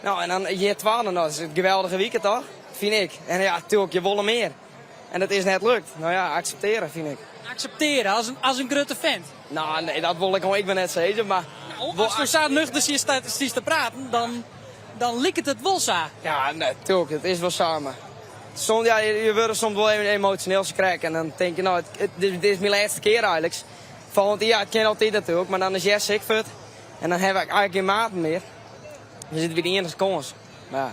Nou, en dan hier 12e, nou, dat is een geweldige weekend toch? Vind ik. En ja, natuurlijk, je wil meer. En dat is net lukt. Nou ja, accepteren, vind ik. Accepteren, als een grote vent? Nou, nee, dat wil ik gewoon. Ik ben net zeggen, maar... Als we zo nuchter zitten te praten, dan lijkt het wel zo. Ja, natuurlijk, het is wel samen. Soms, ja, je wordt soms wel even emotioneel krijgen. En dan denk je, nou, dit is mijn laatste keer eigenlijk. Volgend jaar, het ken altijd natuurlijk, maar dan is Jess sick fit. En dan heb ik eigenlijk geen maten meer. We zitten weer de enige kans. Maar ja,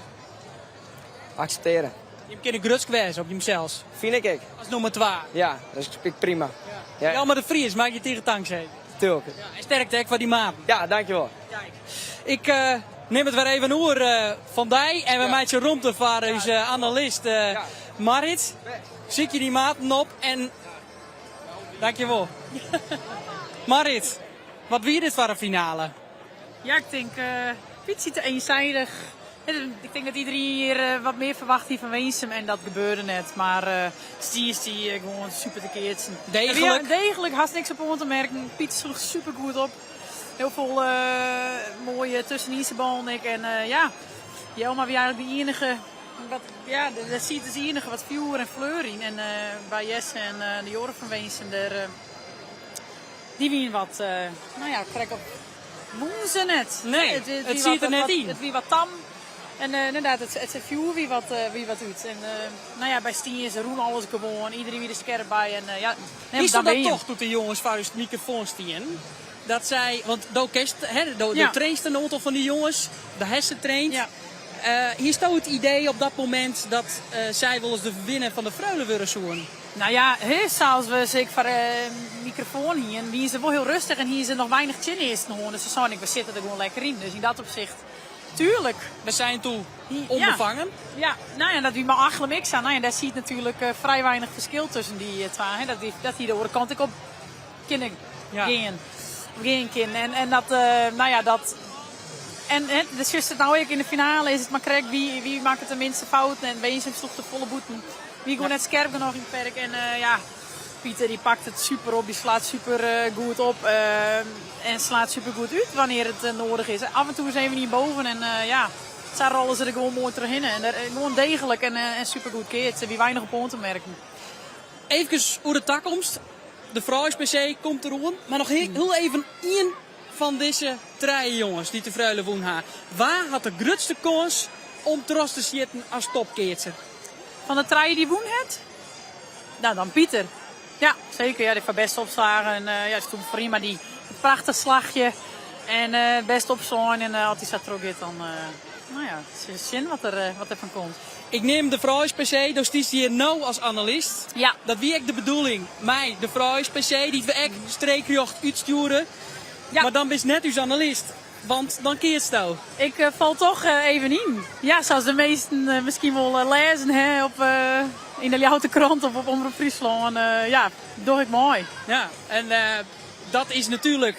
accepteren. Je hebt een grutsk wijs op jezelf. Vind ik. Als nummer 2. Ja, dat is prima. Ja. Jelma de Vries, maak je tegen dankzij. Tuurlijk. Ja, en sterkte van die maat. Ja, dankjewel. Kijk, ik neem het weer even oor van die en we maken rondte voor onze analist Marit. Zit je die maten op en... Dankjewel. Marit, wat wie dit voor een finale? Ja, ik denk, het ziet te eenzijdig. Ik denk dat iedereen hier wat meer verwacht hier van Weensum en dat gebeurde net. Maar Stie is gewoon super te keertsen. Degelijk? Ja, degelijk, haast niks op te merken. Piet sloeg super goed op. Heel veel mooie tusseninse bal en ik. En ja, Jelma wie eigenlijk de enige... dat ziet dus de enige wat vuur en fleur in. En bij Jesse en de Joren van Weensum, die wien wat, nou ja, trek op... Moen ze net. Nee, het ziet er net in. Het wie wat tam. En inderdaad, het vuur wie wat uit. En nou ja, bij Stien is Roen alles gewoon. Iedereen weer er scherp bij. En ja, is dat toch doet de jongens van het microfoon Stien? Dat zij, want de trainst een aantal van die jongens, de Hessen traint. Ja. Hier staat het idee op dat moment dat zij wel eens de winnaar van de Freule willen zoeken. Nou ja, zoals we zeker voor de microfoon hier, die is er wel heel rustig en hier is er nog weinig chin eerst nog. Dus we zitten er gewoon lekker in. Dus in dat opzicht, tuurlijk. We zijn toe onbevangen. Ja, nou ja, dat wie maar achterlijk mix aan. Nou ja, daar ziet natuurlijk vrij weinig verschil tussen die twee. Dat die de andere kant ik op kunnen gaan. En dat, nou ja, dat... En dus just het nou ook in de finale is het maar correct wie maakt het de minste fouten. En Weensum sloeg de volle boeten. Wie gewoon net scherp nog in het perk. En ja, Pieter die pakt het super op. Die slaat super goed op. En slaat super goed uit wanneer het nodig is. Af en toe is even niet boven. En ja, daar rollen ze er gewoon mooi terug in. En gewoon degelijk en super goed keert. Wie weinig op on te merken. Even over de toekomst. De vrouwenspc komt er rond. Maar nog heel even één van deze drie jongens die te Freule wonen. Waar had de grootste kans om trots te zitten als topkeertser? van de trui die woen het? Nou, dan Pieter. Ja, zeker. Ja, die van best opslagen. En ja, stond prima. Die prachtig slagje. En best opzoen. En als hij zat er ook in, dan... nou ja, het is zin wat er van komt. Ik neem de vrouwen PC, dus die is hier nou als analist. Ja. Dat wie ik de bedoeling, mij, de vrouwen PC, die we echt streekjocht uitsturen. Ja. Maar dan ben je net uw analist. Want dan keert het nou. Ik val toch even in. Ja, zoals de meesten misschien wel lezen hè, in de Ljouwte krant of op Omroep Friesland. Ja, doe ik mooi. Ja, en dat is natuurlijk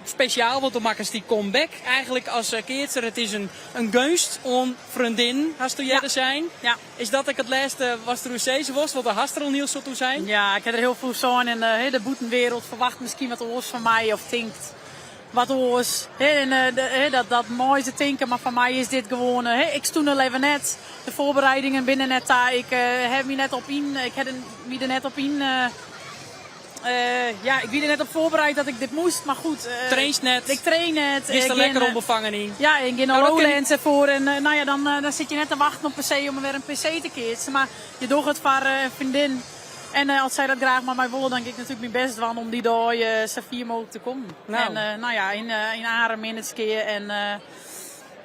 speciaal, want dan maken ze die comeback. Eigenlijk als keertser, het is een gunst om vriendin, als toen jij er zijn. Ja. Is dat ik het laatste was er UC was, want de hast er al niet zo toe zijn? Ja, ik heb er heel veel zo'n en de boetenwereld verwacht misschien wat oors van mij of denkt wat oors. Dat mooi te denken, maar van mij is dit gewoon. Ik stond er even net. De voorbereidingen binnen net daar. Ik heb me net op in. Ik heb me er net op in. Ja, ik ben er net op voorbereid dat ik dit moest, maar goed. Traint net. Ik train net. Is er lekker onbevangen in? Ja, ik ga naar Lowlands ervoor en nou ja, dan zit je net te wachten op PC om weer een PC te keersen. Maar je doet het voor een vriendin. En als zij dat graag maar mij willen, dan ik natuurlijk mijn best doen om die door zo vier mogelijk te komen. Nou. En nou ja, in Arem in het keer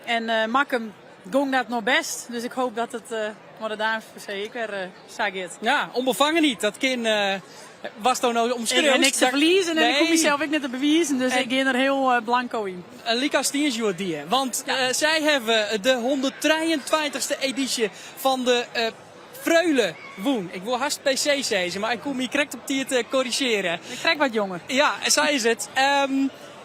en Makkum ging dat nog best. Dus ik hoop dat het maar de dames zeker zaget. Ja, onbevangen niet. Dat kind was toch nou omschreven. Ik heb niks te verliezen en ik hoef mezelf ook niet te bewijzen. Dus En ik ga er heel blanco in. Lika Stiensjoer die. Want zij hebben de 123e editie van de Freule woen. Ik wil haast PC zeggen, maar ik kom hier correct op die te corrigeren. Ik krijg wat jonger. Ja, zij is het.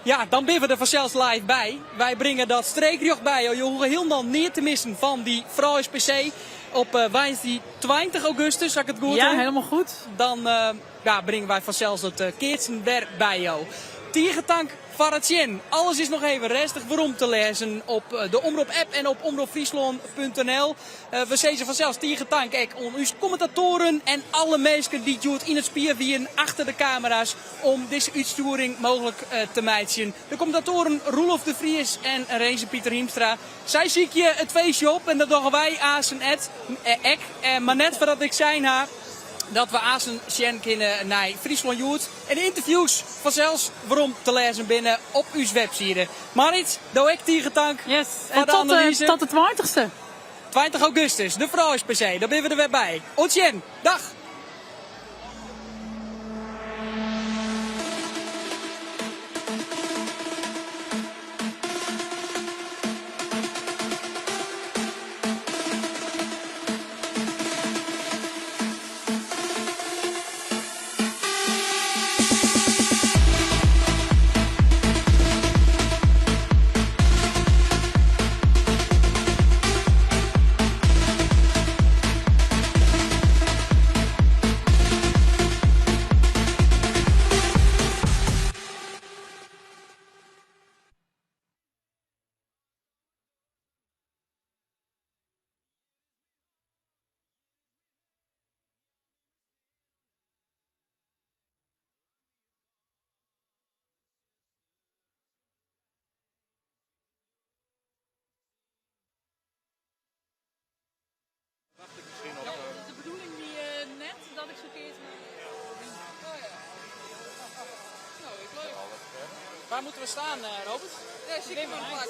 Ja, dan ben we er vanzelfs live bij. Wij brengen dat streekjocht bij. Je hoeft helemaal niet te missen van die Vrouwens PC op woensdag 20 augustus, als ik het goed heb. Ja, helemaal goed. Dan brengen wij vanzelfs het keertsen weer bij jou. Tiergetank Faratien. Alles is nog even restig waarom te lezen op de Omroep app en op omroepfriesland.nl. We zeiden vanzelfs Tiergetank ook onze commentatoren en alle mensen die het in het spier wieren achter de camera's om deze uitsturing mogelijk te maken. De commentatoren Roelof de Vries en Reze Pieter Hiemstra. Zij zie ik je het feestje op en dat doen wij aas en ek. Maar net voordat ik zei dat we Asen Sjen kunnen naar Friesland Youth. En de interviews vanzelfs waarom te lezen binnen op uw website. Marit, doe ik Tiergetank. Yes. En tot de 20e. 20 augustus, de Vrouwens PC. Daar ben we er weer bij. Otjen, dag. De bedoeling die net dat ik zo keer. Waar moeten we staan, Robert? Ja, zie ik maar.